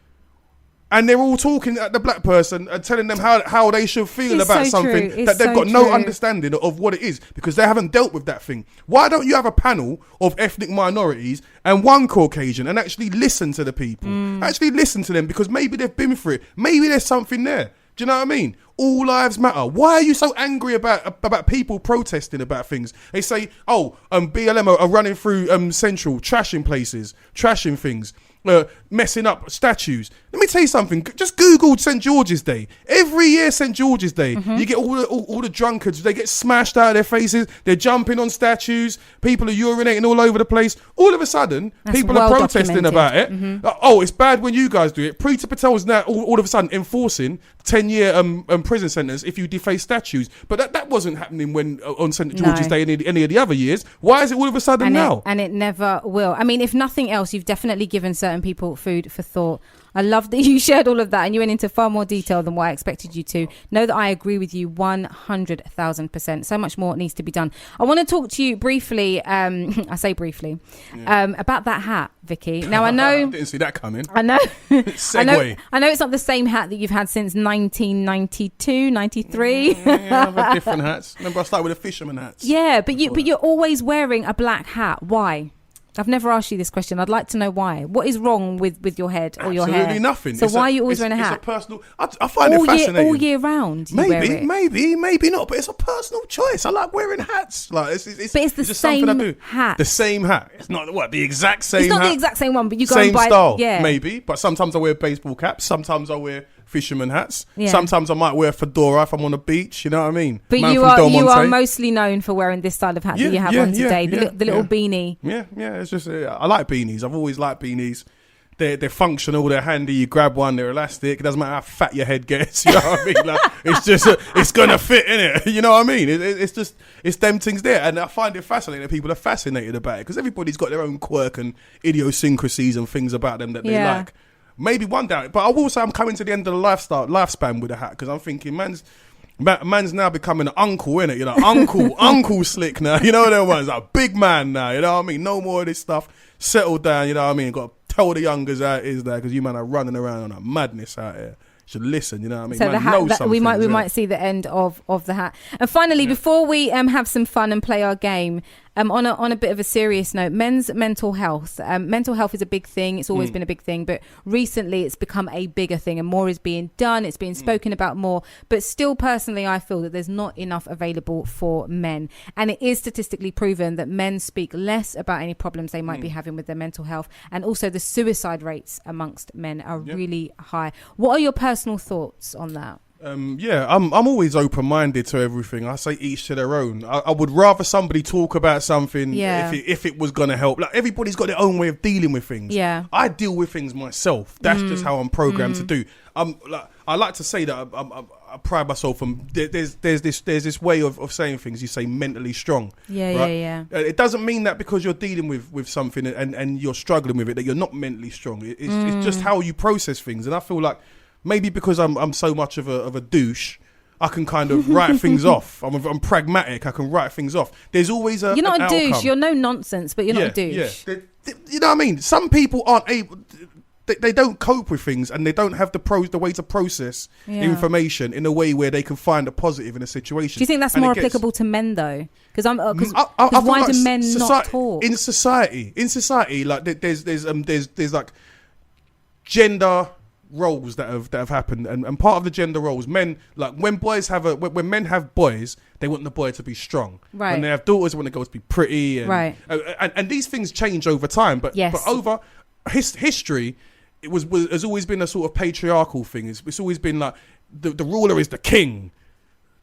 And they're all talking at the black person and telling them how they should feel about something that they've got no understanding of what it is because they haven't dealt with that thing. Why don't you have a panel of ethnic minorities and 1 Caucasian and actually listen to the people? Actually listen to them because maybe they've been through it. Maybe there's something there. Do you know what I mean? All lives matter. Why are you so angry about people protesting about things? They say, oh, BLM are running through Central, trashing places, trashing things, messing up statues. Let me tell you something. Just Google St. George's Day. Every year St. George's Day, you get all the drunkards. They get smashed out of their faces. They're jumping on statues. People are urinating all over the place. All of a sudden, people are protesting about it. Oh, it's bad when you guys do it. Priti Patel's now all of a sudden enforcing 10-year prison sentence if you deface statues. But that wasn't happening when on St. George's Day any of the other years. Why is it all of a sudden now? And it never will. I mean, if nothing else, you've definitely given certain people food for thought. I love that you shared all of that and you went into far more detail than what I expected you to. Know that I agree with you 100,000%. So much more needs to be done. I want to talk to you briefly, I say briefly, about that hat, Vicky. Now, I know... I didn't see that coming. I know. Segue. I know it's not the same hat that you've had since 1992, 93. Yeah, I've had different hats. Remember, I started with the fisherman hats. Yeah, but you're always wearing a black hat. Why? I've never asked you this question. I'd like to know why. What is wrong with your head or your hair? Absolutely nothing. So why are you always wearing a hat? It's a personal... I find it fascinating. All year round, Maybe not. But it's a personal choice. I like wearing hats. Like it's the same hat. The same hat. It's not the exact same. It's not hat. the exact same one, but you go same and buy style. Yeah, maybe. But sometimes I wear baseball caps. Sometimes I wear fisherman hats. Yeah. Sometimes I might wear a fedora if I'm on the beach. You know what I mean? But Man you from Del are Monte. mostly known for wearing this style of hat that you have on today, the little beanie. Yeah. It's just I like beanies. I've always liked beanies. They're functional, they're handy. You grab one, they're elastic. It doesn't matter how fat your head gets. You know what I mean? Like, it's just it's gonna fit in it. You know what I mean? It's them things there, and I find it fascinating that people are fascinated about it because everybody's got their own quirk and idiosyncrasies and things about them that they like. Maybe one day, but I will say I'm coming to the end of the lifespan with a hat because I'm thinking man's now becoming an uncle, innit? You know, uncle slick now. You know what I'm saying? Like big man now. You know what I mean? No more of this stuff. Settle down. You know what I mean? Got to tell the youngers how it is there because you man are running around on a madness out here. Should listen, you know what I mean? So man the hat, we might see the end of the hat. And finally, before we have some fun and play our game, on a bit of a serious note, men's mental health. Mental health is a big thing. It's always been a big thing, but recently it's become a bigger thing and more is being done. It's being spoken about more, but still personally, I feel that there's not enough available for men. And it is statistically proven that men speak less about any problems they might be having with their mental health. And also the suicide rates amongst men are really high. What are your personal thoughts on that? I'm always open-minded to everything. I say each to their own. I would rather somebody talk about something if it was going to help. Like everybody's got their own way of dealing with things. Yeah, I deal with things myself. That's just how I'm programmed to do. I like to say that I pride myself on. There's this way of saying things. You say mentally strong. Yeah. It doesn't mean that because you're dealing with something and you're struggling with it that you're not mentally strong. It's just how you process things. And I feel like. Maybe because I'm so much of a douche, I can kind of write things off. I'm pragmatic. I can write things off. There's always You're not an a douche. outcome. You're no nonsense, but you're not a douche. Yeah. You know what I mean? Some people aren't able. They don't cope with things, and they don't have the way to process information in a way where they can find a positive in a situation. Do you think that's more applicable to men though? Because why do men not talk in society? Like there's like gender roles that have happened, and part of the gender roles, men, like when men have boys, they want the boy to be strong. Right. When they have daughters, they want the girl to be pretty. And, right. And these things change over time, but over history, it has always been a sort of patriarchal thing. It's always been like the ruler is the king.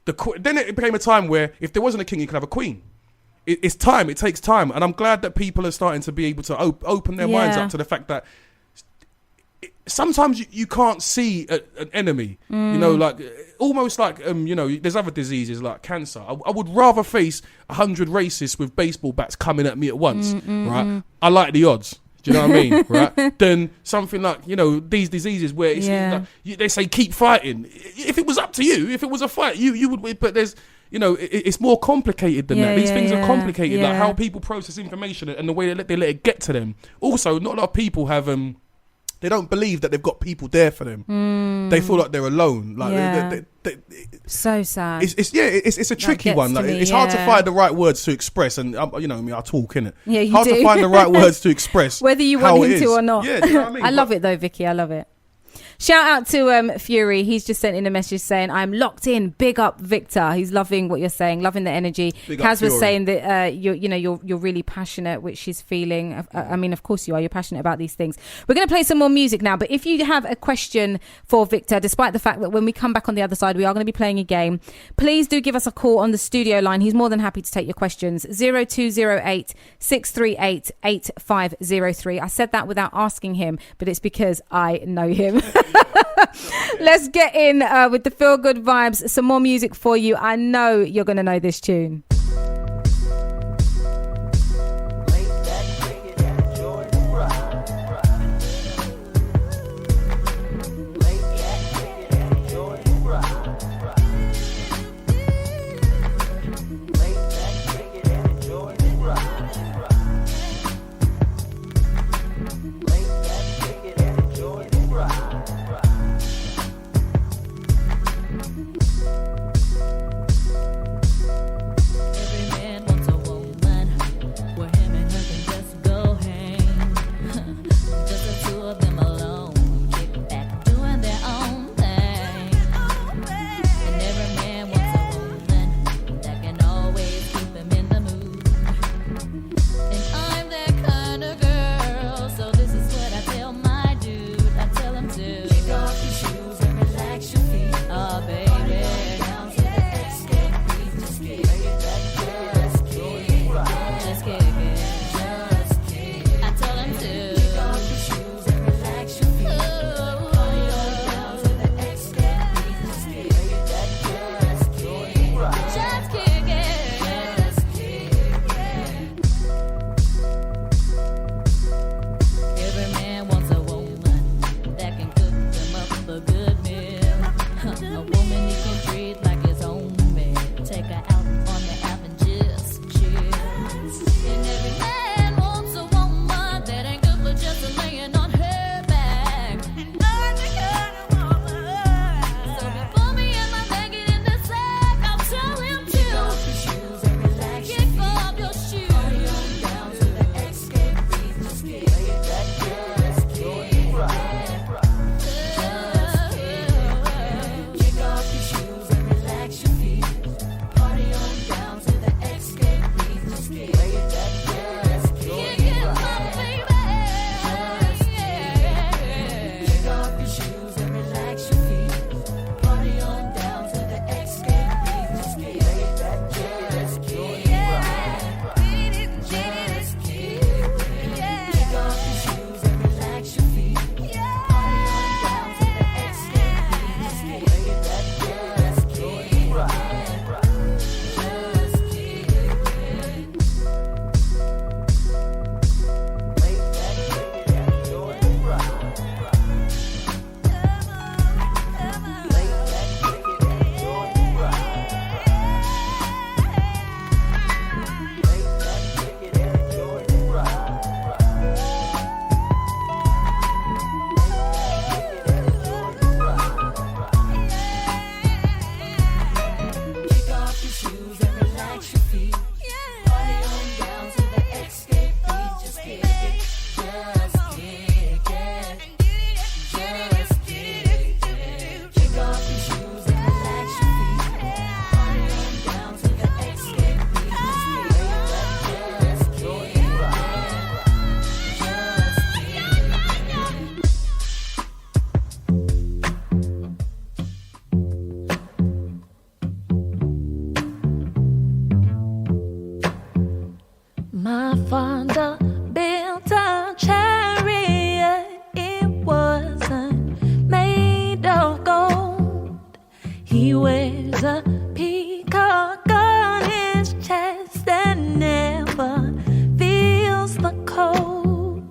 Then it became a time where if there wasn't a king, you could have a queen. It's time. It takes time, and I'm glad that people are starting to be able to open their minds up to the fact that. Sometimes you can't see an enemy, you know, like almost like, you know, there's other diseases like cancer. I would rather face 100 racists with baseball bats coming at me at once, right? I like the odds. Do you know what I mean? Right? Than something like, you know, these diseases where it's like, they say keep fighting. If it was up to you, if it was a fight, you would, but there's, you know, it's more complicated than that. These things are complicated, like how people process information and the way they let it get to them. Also, not a lot of people have, they don't believe that they've got people there for them. They feel like they're alone. Like so sad. It's a tricky one. Like, it's hard to find the right words to express, and you know, I mean, I talk in it. Yeah, you hard do. to find the right words to express whether you want him to or not. Yeah, do you know what I mean? I love it though, Vicky. I love it. Shout out to Fury. He's just sent in a message saying, I'm locked in. Big up, Victor. He's loving what you're saying, loving the energy. Kaz was saying that you're really passionate, which she's feeling. I mean, of course you are. You're passionate about these things. We're going to play some more music now. But if you have a question for Victor, despite the fact that when we come back on the other side, we are going to be playing a game, please do give us a call on the studio line. He's more than happy to take your questions. 0208 638 8503. I said that without asking him, but it's because I know him. Let's get in with the feel good vibes. Some more music for you. I know you're going to know this tune. Keep going. a peacock on his chest and never feels the cold.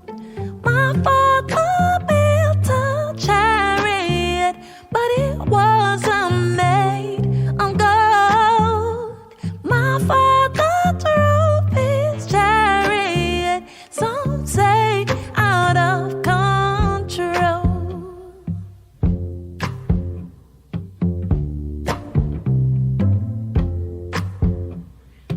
My father built a chariot, but it wasn't made of gold. My father drove his chariot, some say out of control.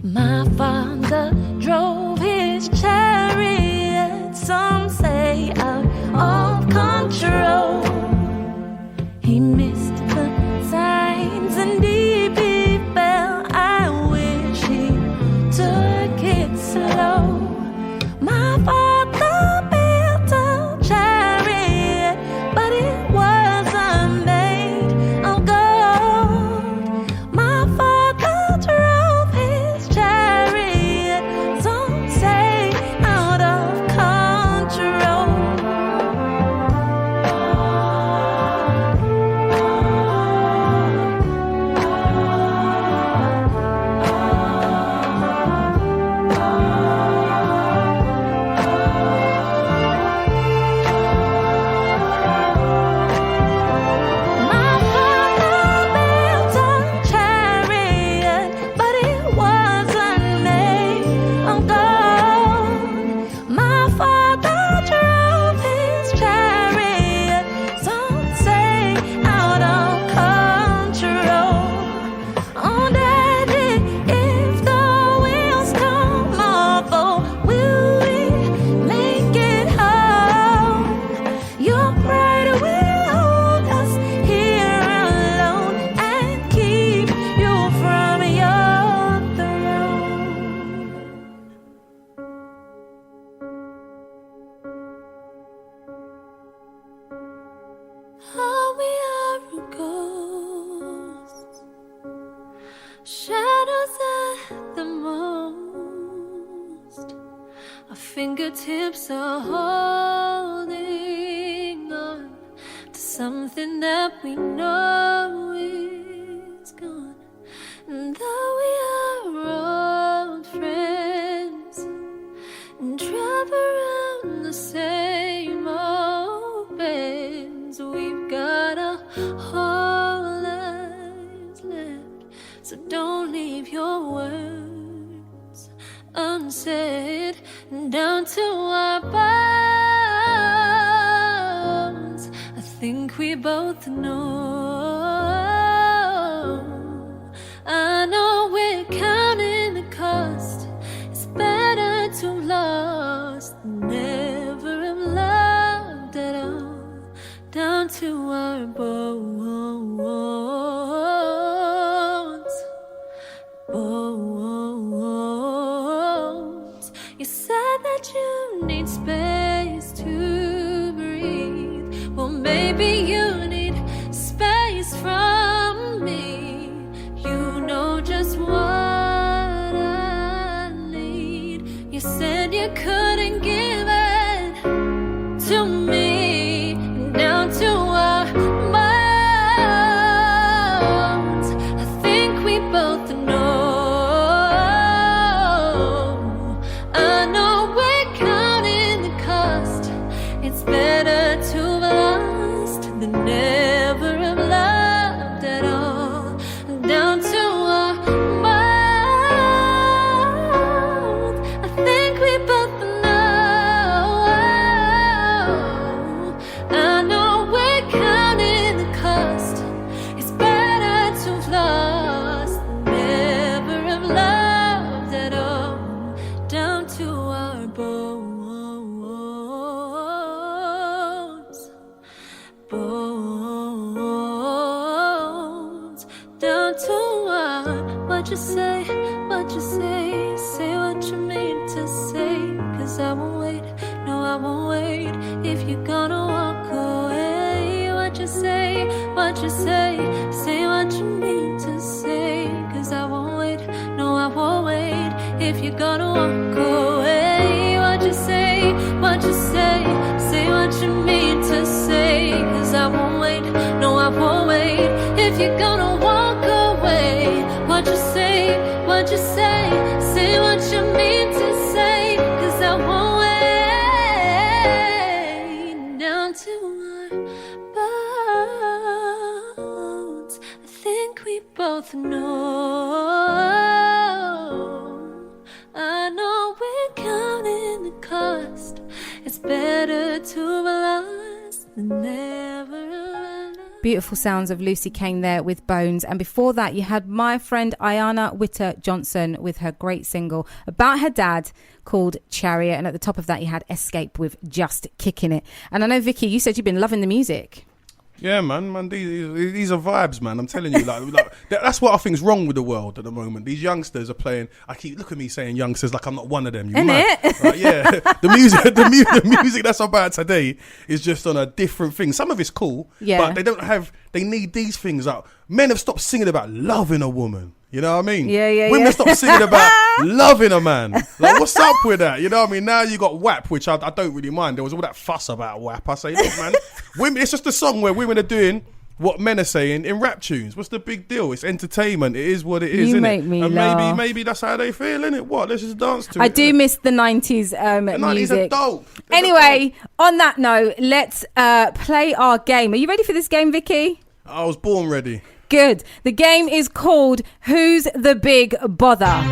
My father drove his chariot, some say out of control. He missed the signs and deep he fell. I wish he took it slow. My father built a chariot, but it wasn't made of gold. My father drove his chariot, some say out of control. My father built a chariot, but it wasn't made of gold. My father drove his chariot, some say out of control. Oh, Daddy, if the wheels come off, oh, will we make it home? Your pride will hold us here alone and keep you from your throne. Oh, we are ghosts, shadows at the most. Our fingertips are holding on to something that we know is gone. And though we are old friends and travel around the same old bends, we've got our whole lives left. So don't leave your words unsaid, down to our bones. I think we both know. I know we're counting the cost. It's better to have lost than never have loved at all. Down to our bones, bones. You said that you need space to breathe. Well, maybe you need space from me. You know just what I need. You said you couldn't give it to me. Down to our bones. I think we both know. I know we're counting the cost. It's better to have lost than never have loved at all. Down to our bones. I think we both know. I know we're counting the cost. It's better to have lost than never have loved at all. Down to our bones, bones. Down to our, what you say, say what you mean to say. 'Cause I won't wait, no I won't wait. If you're gonna walk away, what you say, say what you mean to say. 'Cause I won't wait, no I won't wait. If you're gonna walk away, what you say, say what you mean to say. 'Cause I won't wait, no I won't wait. If you're gonna walk away, both know. I know we're counting the cost. It's better to be lost than never. Beautiful sounds of Lucy Kane there with Bones. And before that, you had my friend Ayana Witter Johnson with her great single about her dad called Chariot. And at the top of that, you had Escape with Just Kicking It. And I know, Vicky, you said you've been loving the music. Yeah, man, these are vibes, man. I'm telling you, like that's what I think is wrong with the world at the moment. These youngsters are playing. Look at me saying youngsters like I'm not one of them. You mad? Right, yeah, the music that's about today is just on a different thing. Some of it's cool, but they don't have. They need these things out. Men have stopped singing about loving a woman. You know what I mean? Yeah. Women stop singing about loving a man. Like, what's up with that? You know what I mean? Now you got WAP, which I don't really mind. There was all that fuss about WAP. I say, look, man, women. It's just a song where women are doing what men are saying in rap tunes. What's the big deal? It's entertainment. It is what it is. You make me laugh. And maybe that's how they feel, innit? What? Let's just dance to it. I do miss the 90s the 90s music. are dope. Anyway, on that note, let's play our game. Are you ready for this game, Vicky? I was born ready. Good. The game is called Who's the Big Bother?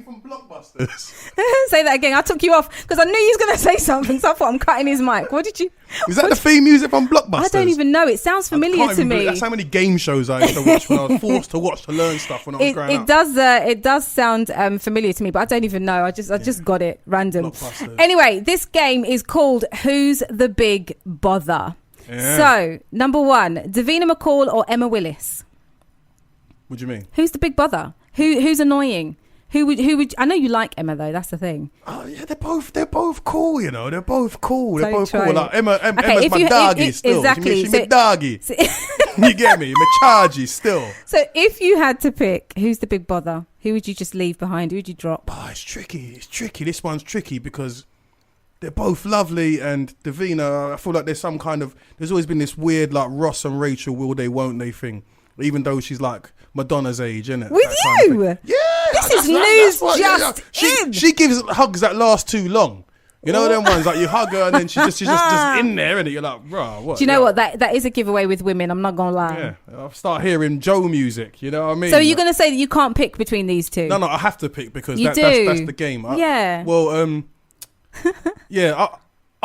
From Blockbusters. Say that again. I took you off because I knew you was going to say something, so I thought I'm cutting his mic. What did you? Is that the theme music from Blockbusters? I don't even know. It sounds familiar to me. That's how many game shows I used to watch when I was forced to watch to learn stuff when I was growing up. It does sound familiar to me, but I don't even know. I just got it random. Anyway, this game is called Who's the Big Bother? Yeah. So, number one, Davina McCall or Emma Willis? What do you mean? Who's the big bother? Who's annoying? Who would? I know you like Emma though. That's the thing. Oh yeah, they're both cool. You know, they're both cool. They're both try. cool. Like Emma's my doggy still. Exactly. She's my doggy. You get me? My chargy still. So if you had to pick, who's the big bother? Who would you just leave behind? Who would you drop? Oh, it's tricky. This one's tricky because they're both lovely, and Davina, I feel like there's always been this weird like Ross and Rachel will they won't they thing. Even though she's like Madonna's age, isn't it? With you? Yeah. This is news just in. She gives hugs that last too long. You know them ones like you hug her and then she's just in there, innit? You're like, bro, what? Do you know what? That is a giveaway with women. I'm not gonna lie. Yeah, I'll start hearing Joe music. You know what I mean? So you're gonna say that you can't pick between these two? No, I have to pick because that's the game. I'd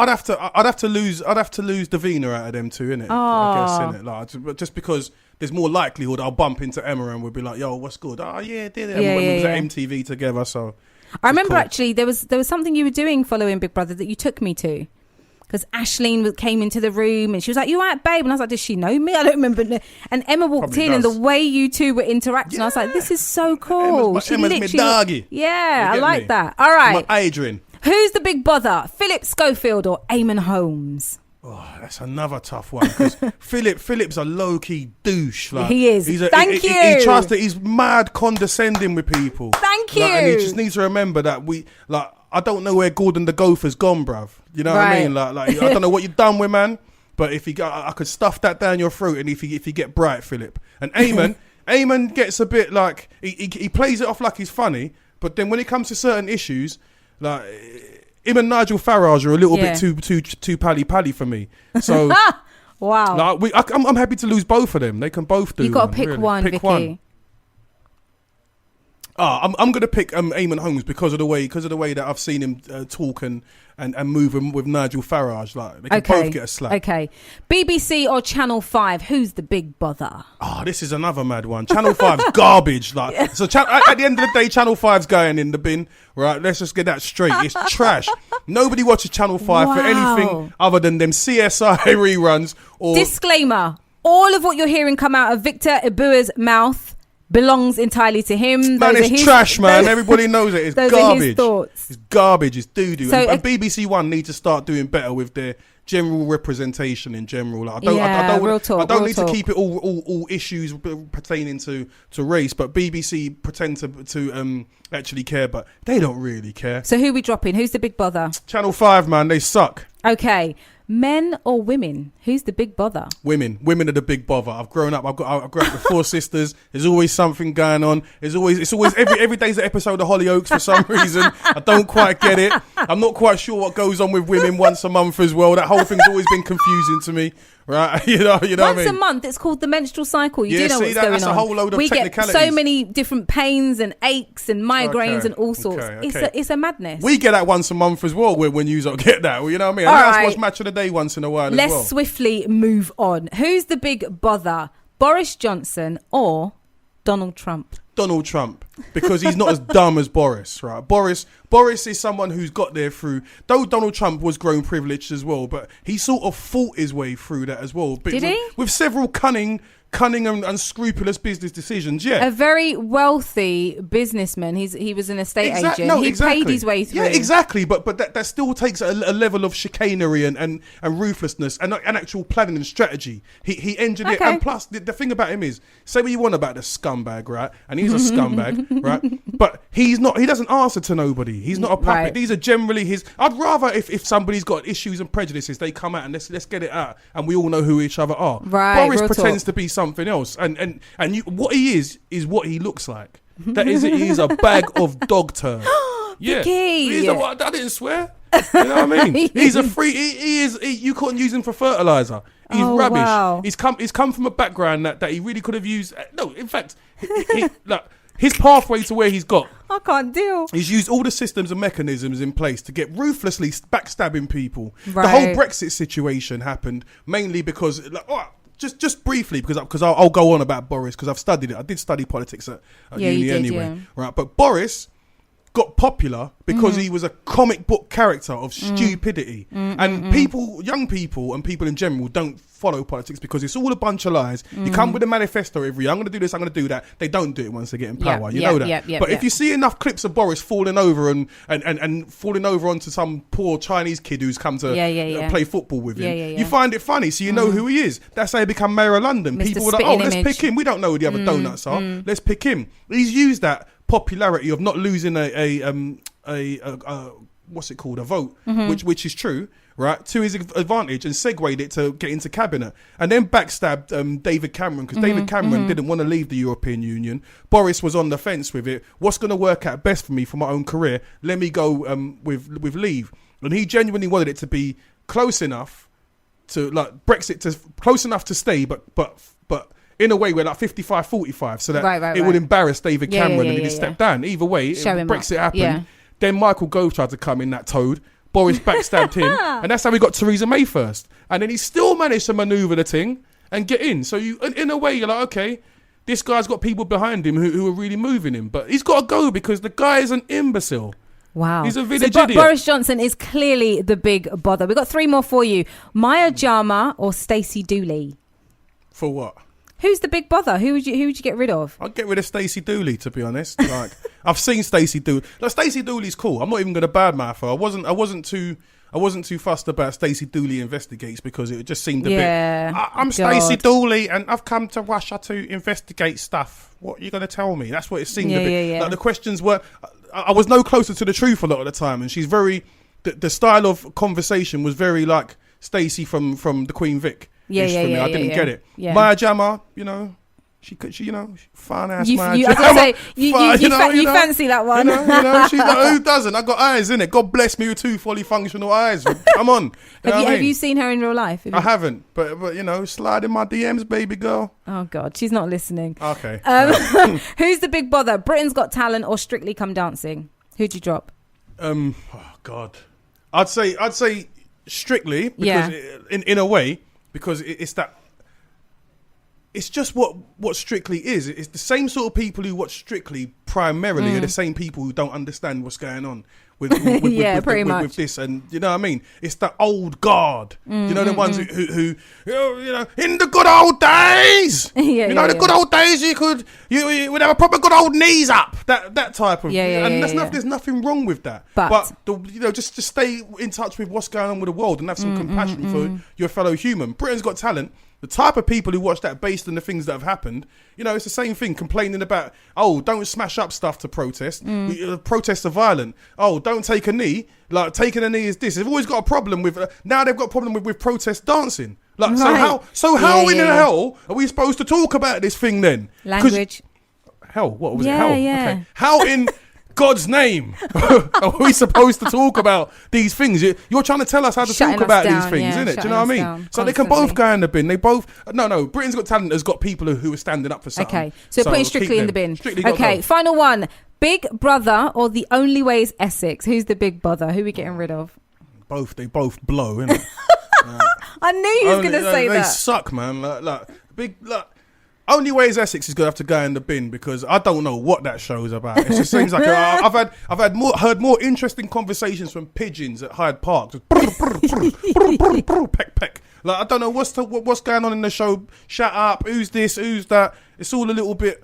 have to lose Davina out of them two, innit? I guess, innit? Like, just because there's more likelihood I'll bump into Emma and we'll be like, yo, what's good? Oh yeah, did it? We was at MTV together, so I remember actually there was something you were doing following Big Brother that you took me to. Because Ashleen came into the room and she was like, you right, babe? And I was like, does she know me? I don't remember. And Emma walked in and the way you two were interacting, I was like, this is so cool. Emma's my doggy. Yeah, I like that. All right. My Adrian. Who's the big bother? Philip Schofield or Eamon Holmes? Oh, that's another tough one because Philip's a low-key douche. Like, he is. Thank you. He tries to. He's mad condescending with people. Thank you. And he just needs to remember that I don't know where Gordon the Gopher's gone, bruv. You know what I mean? Like I don't know what you've done with man, but if I could stuff that down your throat, and if you get bright, Philip. And Eamon gets a bit like he plays it off like he's funny, but then when it comes to certain issues, like him and Nigel Farage are a little bit too pally for me. So wow, like I'm happy to lose both of them. They can both do. You got to pick one, Vicky. One. I'm gonna pick Eamon Holmes because of the way that I've seen him talk and move with Nigel Farage. Like they can both get a slap. Okay, BBC or Channel 5? Who's the big bother? Oh, this is another mad one. Channel 5's garbage. Like at the end of the day, Channel 5's going in the bin. Right, let's just get that straight. It's trash. Nobody watches Channel 5 for anything other than them CSI reruns. Or disclaimer: all of what you're hearing come out of Victor Ebuwa's mouth belongs entirely to him. Man, it's trash, man. Everybody knows it. It's those garbage. Are his thoughts. It's garbage. It's doo-doo. So and BBC One need to start doing better with their general representation in general. Like, I don't need to keep it all issues pertaining to race, but BBC pretend to actually care, but they don't really care. So who are we dropping? Who's the big bother? Channel 5, man. They suck. Okay. Men or women? Who's the big bother? Women are the big bother. I've grown up with 4 sisters. There's always something going on. It's always every day's an episode of Hollyoaks for some reason. I don't quite get it. I'm not quite sure what goes on with women once a month as well. That whole thing's always been confusing to me. Right, you know what I mean? Once a month, it's called the menstrual cycle. You do know what's going on. That's a whole load of technicalities. We get so many different pains and aches and migraines and all sorts. It's a madness. We get that once a month as well. When you don't get that, you know what I mean? And that's what's match of the day once in a while. Let's swiftly move on. Who's the big bother? Boris Johnson or Donald Trump? Donald Trump, because he's not as dumb as Boris, right? Boris is someone who's got there through, though Donald Trump was grown privileged as well, but he sort of fought his way through that as well. Did he? With several cunning and unscrupulous business decisions, yeah. A very wealthy businessman. He was an estate agent. No, he paid his way through. Yeah, exactly. But that still takes a level of chicanery and ruthlessness and actual planning and strategy. He engineered, and plus the thing about him is, say what you want about the scumbag, right? And he's a scumbag, right? But he doesn't answer to nobody. He's not a puppet. Right. These are generally his. I'd rather if somebody's got issues and prejudices, they come out and let's get it out, and we all know who each other are. Right. Boris pretends to be something else, and what he is what he looks like. That is, he is a bag of dog turd. Yeah, I didn't swear. You know what I mean? He's a free. He is. You couldn't use him for fertilizer. He's rubbish. Wow. He's come from a background that he really could have used. No, in fact, look, his pathway to where he's got. I can't deal. He's used all the systems and mechanisms in place to get ruthlessly backstabbing people. Right. The whole Brexit situation happened mainly because. Just briefly, because I'll go on about Boris, because I've studied it. I did study politics at uni anyway, right? But Boris got popular because he was a comic book character of stupidity. And young people and people in general don't follow politics because it's all a bunch of lies. You come with a manifesto every year. I'm going to do this, I'm going to do that. They don't do it once they get in power. You know that. But if you see enough clips of Boris falling over and falling over onto some poor Chinese kid who's come to play football with him, you find it funny, so you know who he is. That's how he become mayor of London. Mr. People were like, let's pick him. We don't know who the other donuts are. Let's pick him. He's used that popularity of not losing a what's it called, a vote, which is true, right, to his advantage, and segued it to get into cabinet, and then backstabbed David Cameron, because David Cameron didn't want to leave the European Union. Boris was on the fence with it. What's going to work out best for me for my own career? Let me go with leave. And he genuinely wanted it to be close enough to, like, Brexit, to close enough to stay, but in a way we're like 55-45, so that it would embarrass David Cameron and he would step down. Either way, Brexit happened. Yeah. Then Michael Gove tried to come in, that toad. Boris backstabbed him, and that's how we got Theresa May first. And then he still managed to manoeuvre the thing and get in. So you, in a way, you're like, okay, this guy's got people behind him who are really moving him, but he's got to go because the guy is an imbecile. Wow. He's a village idiot. Boris Johnson is clearly the big bother. We've got 3 more for you. Maya Jama or Stacey Dooley? For what? Who's the big bother? Who would you get rid of? I'd get rid of Stacey Dooley, to be honest. Like, I've seen Stacey Dooley. Like, Stacey Dooley's cool. I'm not even going to badmouth her. I wasn't too fussed about Stacey Dooley investigates, because it just seemed a bit. I'm Stacey Dooley and I've come to Russia to investigate stuff. What are you going to tell me? That's what it seemed a bit. Like, the questions were. I was no closer to the truth a lot of the time, and she's very. The style of conversation was very like Stacey from the Queen Vic. I didn't get it. Maya Jama, she fine ass Maya Jama. You fancy that one? She's like, who doesn't? I got eyes in it. God bless me with 2 fully functional eyes. Come on. Have you seen her in real life? I haven't, but slide in my DMs, baby girl. Oh God, she's not listening. Okay. Who's the big bother? Britain's Got Talent or Strictly Come Dancing? Who'd you drop? Oh God, I'd say Strictly, because in a way. Because it's just what Strictly is. It's the same sort of people who watch Strictly primarily are the same people who don't understand what's going on with this, and you know what I mean. It's the old guard, the ones who in the good old days, the good old days you would have a proper good old knees up, that type of there's nothing wrong with that, but just to stay in touch with what's going on with the world and have some compassion for your fellow human. Britain's Got Talent. The type of people who watch that based on the things that have happened, you know, it's the same thing, complaining about, oh, don't smash up stuff to protest. Protests are violent. Oh, don't take a knee. Like, taking a knee is this. They've always got a problem with, now they've got a problem with protest dancing. Like, Right. so how in the hell are we supposed to talk about this thing then? Language. Hell, what was it? Yeah, Hell? yeah. Okay. How in God's name are we supposed to talk about these things? You're trying to tell us how to Shutting talk us about down, these things, yeah, isn't it? Do you shutting know what I us mean? down So they can constantly. both go in the bin. They both... No, Britain's Got Talent has got people who are standing up for something. Okay, so putting keep Strictly in them. the bin. Strictly gotta Okay, go. final one. Big Brother or The Only Way is Essex? Who's the big brother? Who are we getting rid of? They both blow, innit? I knew you was going to say they that. suck, man. Only Way is Essex is gonna have to go in the bin because I don't know what that show is about. It just seems like I've heard more interesting conversations from pigeons at Hyde Park. Just peck peck. Like I don't know what's going on in the show. Shut up. Who's this? Who's that? It's all a little bit.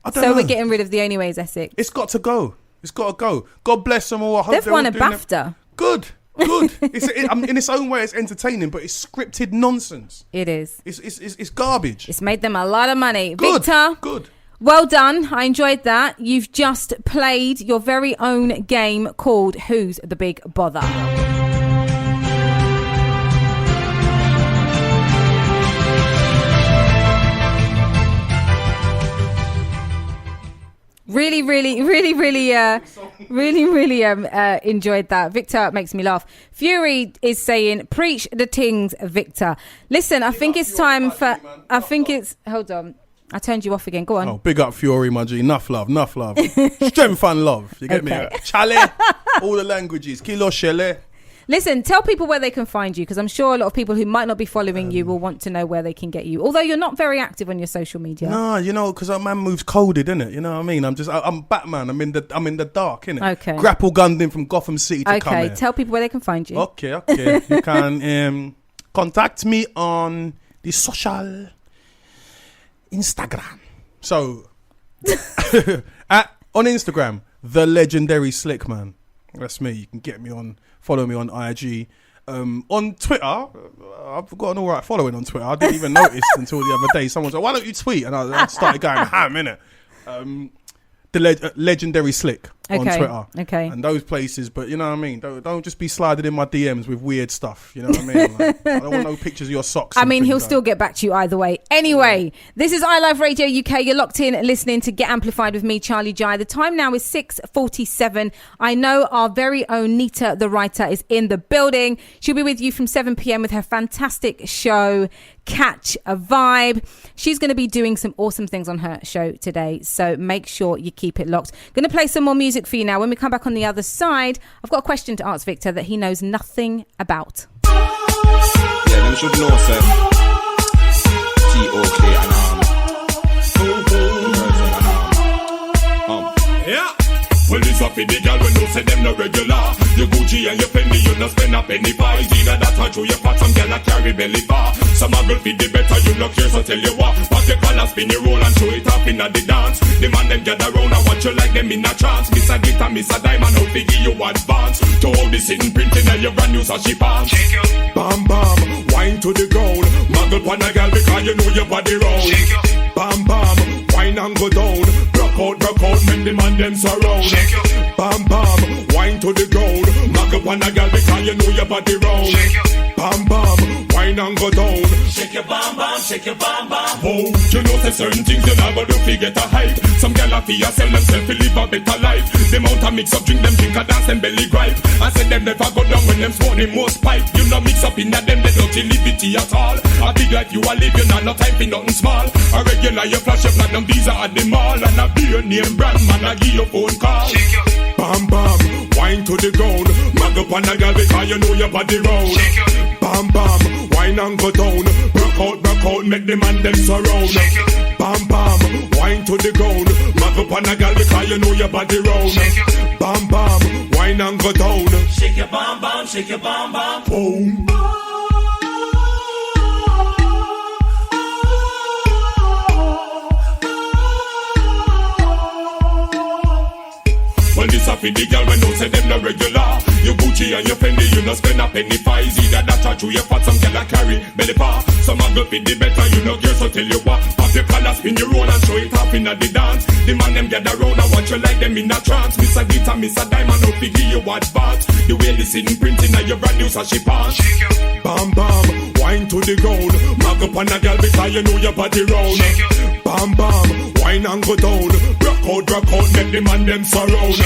I don't know. So we're getting rid of The Only Way is Essex. It's got to go. It's got to go. God bless them all. I hope They've they're won all a doing BAFTA. Good. In its own way, it's entertaining, but it's scripted nonsense. It is. It's garbage. It's made them a lot of money. Good, Victor, good. Well done. I enjoyed that. You've just played your very own game called Who's the Big Bother? Really enjoyed that. Victor makes me laugh. Fury is saying, preach the things, Victor. Listen, I think it's time for... Hold on. I turned you off again. Go on. Oh, big up Fury, my G. Enough love. Strength and love. You get Okay. me? Charley. All the languages. Kilo Shele. Listen, tell people where they can find you, because I'm sure a lot of people who might not be following you will want to know where they can get you. Although you're not very active on your social media. No, you know, because our man moves coded, innit? You know what I mean? I'm Batman. I'm in the dark, innit? Okay. Grapple gunned in from Gotham City to come Okay, here. tell people where they can find you. Okay. You can contact me on the social Instagram. So, on Instagram, the legendary Slick Man. That's me. You can get me on, follow me on IG. On Twitter, I've got an all right following on Twitter. I didn't even notice until the other day. Someone said, "Why don't you tweet?" And I started going ham, innit? The legendary Slick on Twitter. Okay. And those places, but you know what I mean? Don't just be sliding in my DMs with weird stuff. You know what I mean? Like, I don't want no pictures of your socks. I and mean, things he'll like still get back to you either way. Anyway, this is iLive Radio UK. You're locked in listening to Get Amplified with me, Charlie Jai. The time now is 6:47. I know our very own Nita, the writer, is in the building. She'll be with you from 7 p.m. with her fantastic show, Catch a Vibe. She's going to be doing some awesome things on her show today, so make sure you keep it locked. Going to play some more music for you now. When we come back on the other side, I've got a question to ask Victor that he knows nothing about. Yeah, them should know, sir. T.O.K. and Yeah. Well, this up for the girl when you say them no regular. Your Gucci and your Fendi, you no spend a penny for. Either that or you fat, some girl a carry belly bar. Some a girl feed the better, you no care, so tell you what. Pack your collar, spin your roll and show it up in the dance. The man them gather round and watch you like them in a trance. Miss a glitter, miss a diamond, out to give you advance. To all the sitting printing and your brand new sashi pants. Bam bam, wine to the ground. Muggle on a girl because you know your body round. Bam bam, wine and go down. Rock out, make the man them surround. Bam bam, wine to the ground. Mug up on a girl because you know your body round. Bam bam, wine and go down. Shake your bam bam, shake your bam bam. Oh, you know say certain things you never do forget a hype. Some girl a fear sell themselves to live a better life. Them out a mix up drink, them drink a dance, them belly gripe. I said them never go down when them smoke the most pipe. You no mix up in that them, they don't liberty at all. A big life you a live, you not no time for nothing small. A regular you flash up like them visa at the mall. And a beer name brand man I give your phone call. Bam bam, wine to the ground. Mag up on a girl because you know your body round. Bam bam, wine and go down. Rock out, make the man them surround. Bam bam, wine to the ground. Mag up on a girl because you know your body round. Bam bam, wine and go down. Shake your bam bam, shake your bam bam. Boom. Well, this a for the girl when no say them no regular. You Gucci and your Fendi, you no spend a penny for easy. That or through your fat, some girl a carry belly pa. Some a go fit the better, you no care, so tell you what. Pop your collar, spin your roll and show it off in the dance. The man them gather round and watch you like them in a trance. Miss a guitar, miss a diamond, no figure you advance. The way the sitting printing on your brand new so she pass. Bam bam, wine to the ground. Mark up on a girl because you know your body round. Bam bam, wine and go down. Rock out, make the man them surround.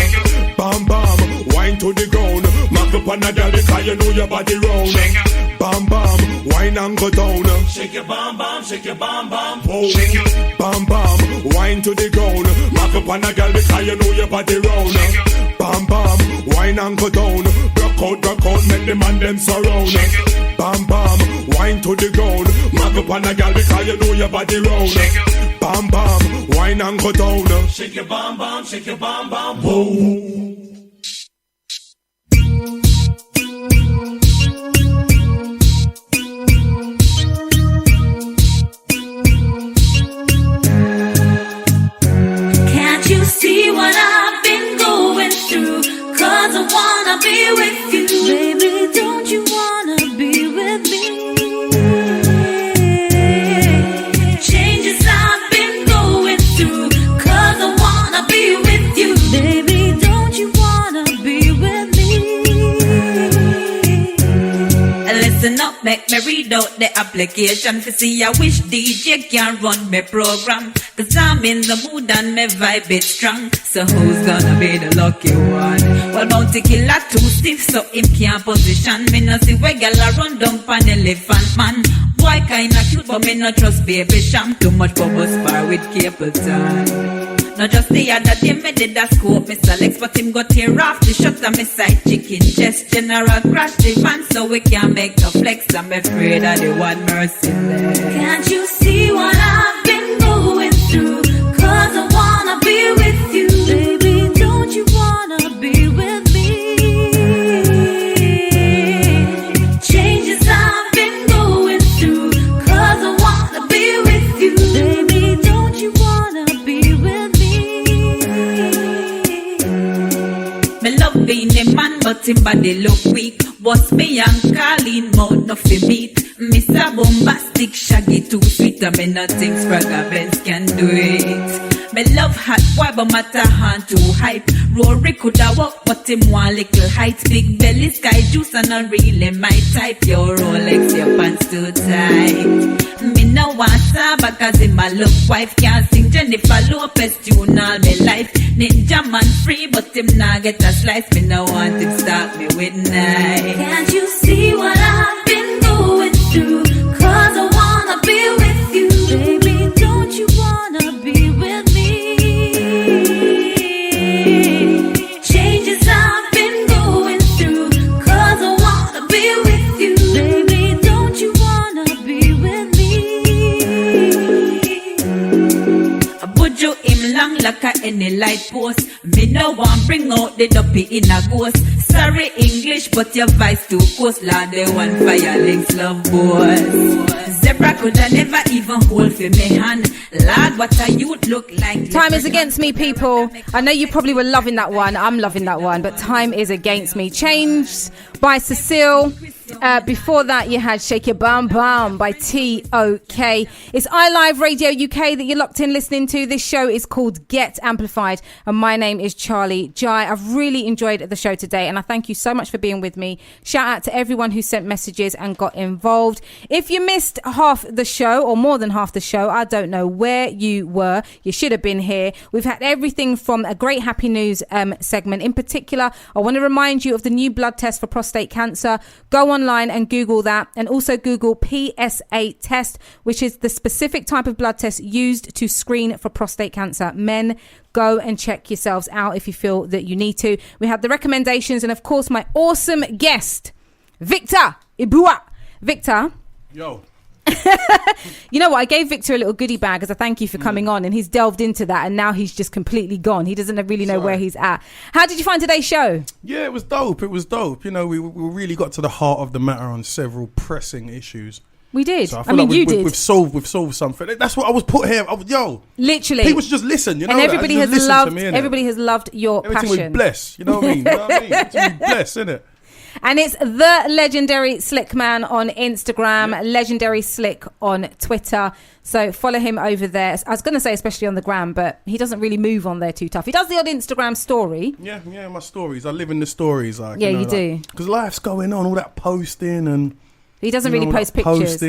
Bam bam, wine to the ground. Mark up on a girl because you know your body round. Bam bam, wine and go down. Shake your bam bam, shake your bam bam. Whoa. Bam bam, wine to the ground. Mark up on a girl because you know your body round. Bam bam, wine and go down. Rock out, make the man them surround. Bam bam, wine to the ground. Mark up on a girl because you know your body round. Bam bam, wine and go down. Shake your bam bam, shake your bam bam. Whoa. Can't you see what I've been going through? 'Cause I wanna be with you. Baby, don't you wanna be with me? Changes I've been going through. 'Cause I wanna be with you. Baby, don't you wanna be with me? Listen up, make me read out the application for see I wish DJ can run my program. 'Cause I'm in the mood and my vibe is strong. So who's gonna be the lucky one? Well, Bounty Killer too stiff so him can't position. Me no see where gyal a run down pan elephant man. Boy kinda cute but me no trust baby sham. Too much bubble spar with Capleton. Not just the other day me did a scope Mr. Lex but him got tear off the shot of me side chicken chest. General crash the van so we can't make no flex. I'm afraid of the one merciless. Can't you see what I've been going through? 'Cause I wanna be with you. Baby, don't you wanna be with me? Changes I've been going through. 'Cause I wanna be with you. Baby, don't you wanna be with me? Me love being a man but him body look weak. What's me and Colleen mouth no fi meet. Mr. Bombastic shaggy too sweet. I me nothing Spragga Benz can do it. Me love hot boy but matter hand too hype. Rory coulda walk but him want little height. Big belly sky juice and not really my type. Your Rolex your pants too tight. Me no want Saba cause him a look wife. Can't sing Jennifer Lopez tune all me life. Ninja man free but him nah get a slice. Me no want him stop me with knife. Can't you see what I've been going through? 'Cause I wanna be with you. Baby, don't you wanna be with me? Changes I've been going through. 'Cause I wanna be with you. Baby, don't you wanna be with me? I put you him long like a any light post. Me no want bring out the duppy in a ghost. Sorry English but your voice too close. Lord the one fire links love boys. Zebra coulda never even hold for me hand. Lord what a youth look like. Time is against me, people. I know you probably were loving that one. I'm loving that one, but time is against me. Changed by Cecile. Before that, you had Shake Your Bam Bam by T.O.K. It's iLive Radio UK that you're locked in listening to. This show is called Get Amplified, and my name is Charley Jai. I've really enjoyed the show today, and I thank you so much for being with me. Shout out to everyone who sent messages and got involved. If you missed half the show, or more than half the show, I don't know where you were. You should have been here. We've had everything from a great happy news segment. In particular, I want to remind you of the new blood test for prostate cancer. Go online and Google that, and also Google PSA test, which is the specific type of blood test used to screen for prostate cancer. Men, go and check yourselves out if you feel that you need to. We had the recommendations and of course my awesome guest, Victor Ebuwa. Victor. Yo. You know what, I gave Victor a little goodie bag as a thank you for coming on, and he's delved into that and now he's just completely gone. He doesn't really know where he's at. How did you find today's show? Yeah, it was dope. You know, we really got to the heart of the matter on several pressing issues. We did. So I mean, you did. We've solved something. That's what I was put here. Literally, people should just listen. You know, and everybody has loved. Everybody has loved your everything passion. We bless. You know what I mean? Everything we bless, isn't it? And it's the legendary Slick Man on Instagram, legendary Slick on Twitter. So follow him over there. I was going to say especially on the gram, but he doesn't really move on there too tough. He does the odd Instagram story. Yeah, my stories. I live in the stories. Like, yeah, you do. Because life's going on, all that posting and... He doesn't really post pictures.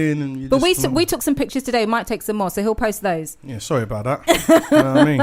But we took some pictures today. We might take some more, so he'll post those. Yeah, sorry about that. You know what I mean?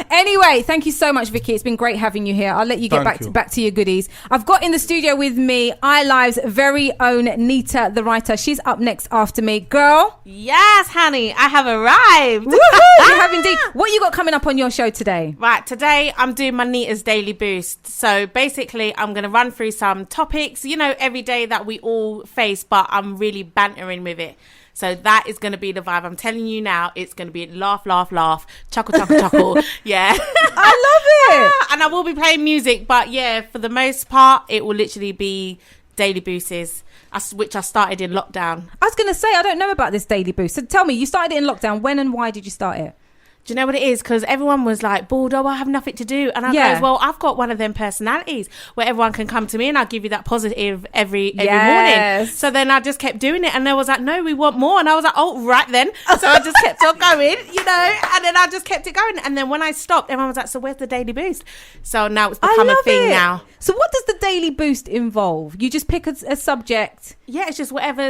Anyway, thank you so much, Vicky. It's been great having you here. I'll let you get back to your goodies. I've got in the studio with me iLive's very own Nita, the writer. She's up next after me. Girl. Yes, honey. I have arrived. Woohoo! You have indeed. What you got coming up on your show today? Right, today I'm doing my Nita's Daily Boost. So basically, I'm going to run through some topics, every day that we all face, but I'm really bantering with it. So that is going to be the vibe. I'm telling you now, it's going to be laugh, laugh, laugh, chuckle, chuckle, chuckle. Yeah. I love it. And I will be playing music, but yeah, for the most part, it will literally be Daily Boosts, which I started in lockdown. I was going to say, I don't know about this Daily Boost. So tell me, you started it in lockdown. When and why did you start it? Do you know what it is? Because everyone was like, bored, I have nothing to do. And I goes, well, I've got one of them personalities where everyone can come to me and I'll give you that positive every morning. So then I just kept doing it. And they was like, no, we want more. And I was like, oh, right then. So I just kept on going, and then I just kept it going. And then when I stopped, everyone was like, so where's the Daily Boost? So now it's become a thing now. So what does the Daily Boost involve? You just pick a subject. Yeah, it's just whatever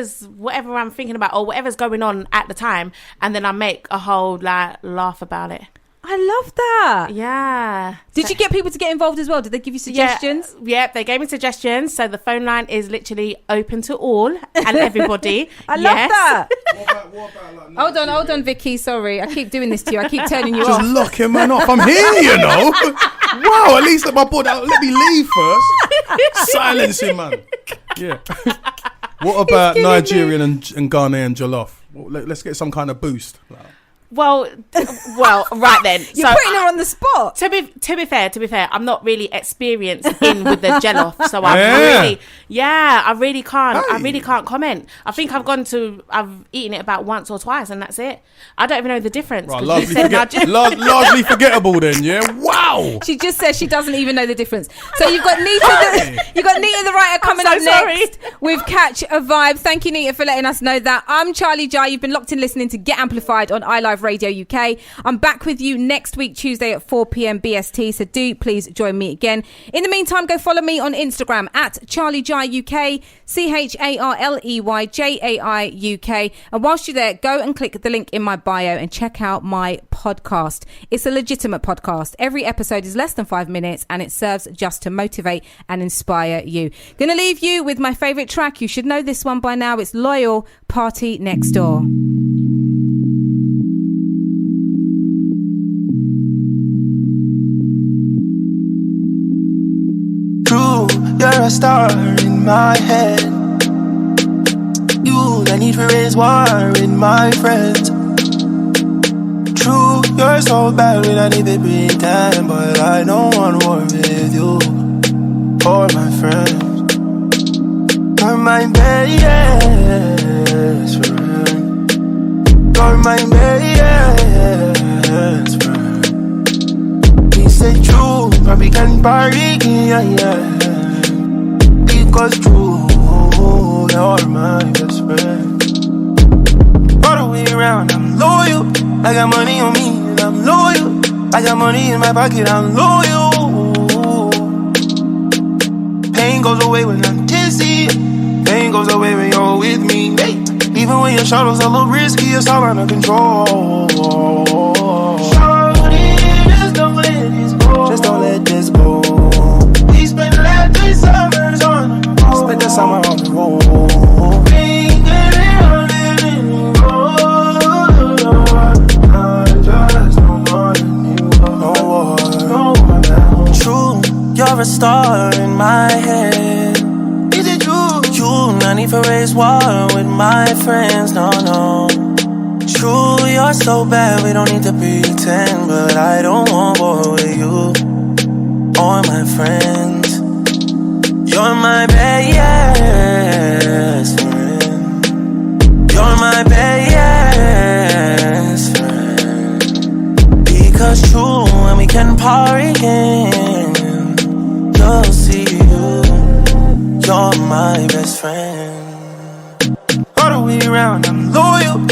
I'm thinking about or whatever's going on at the time. And then I make a whole laugh about it. I love that. Yeah. Did you get people to get involved as well? Did they give you suggestions? Yeah, they gave me suggestions. So the phone line is literally open to all and everybody. I love that. Hold on, Vicky. Sorry, I keep doing this to you. I keep turning you off. Just locking man off. I'm here, Wow, at least let my board out. Let me leave first. Silencing, man. Yeah. What about Nigerian and Ghanaian jollof? Well, let's get some kind of boost. Well, right then. You're putting her on the spot. To be fair, I'm not really experienced with the jollof, so I really can't. Hey. I really can't comment. I think I've eaten it about once or twice, and that's it. I don't even know the difference. Right, largely forgettable then. Yeah. Wow. She just says she doesn't even know the difference. So you've got Nita, the writer coming up next with Catch a Vibe. Thank you, Nita, for letting us know that. I'm Charlie Jai. You've been locked in listening to Get Amplified on iLive Radio UK. I'm back with you next week, Tuesday at 4 p.m. BST. So do please join me again. In the meantime, go follow me on Instagram at Charley Jai UK, CharleyJai UK. And whilst you're there, go and click the link in my bio and check out my podcast. It's a legitimate podcast. Every episode is less than 5 minutes and it serves just to motivate and inspire you. Gonna leave you with my favourite track. You should know this one by now. It's Loyal, Party Next Door. You're a star in my head. You, the need for raise war in my friends. True, you're so bad we don't even pretend, but I don't want war with you or my friends. You're my best friend. You're my best friend. He said true, probably can party, yeah. Because true, you're my best friend. All the way around, I'm loyal. I got money on me and I'm loyal. I got money in my pocket, I'm loyal. Pain goes away when I'm tipsy. Pain goes away when you're with me. Hey. Even when your shadows a little risky, it's all under control. Shorty, just don't let this go. Just don't let this go. We spent the last 3 summers on. Spend the summer on the road. True, you're a star in my head. Is it true? You, not need for raise war with my friends, no. True, you're so bad, we don't need to pretend. But I don't want war with you or my friends. You're my best friend. Because true, when we can party again, you'll see you're my best friend. All the way around, I'm loyal.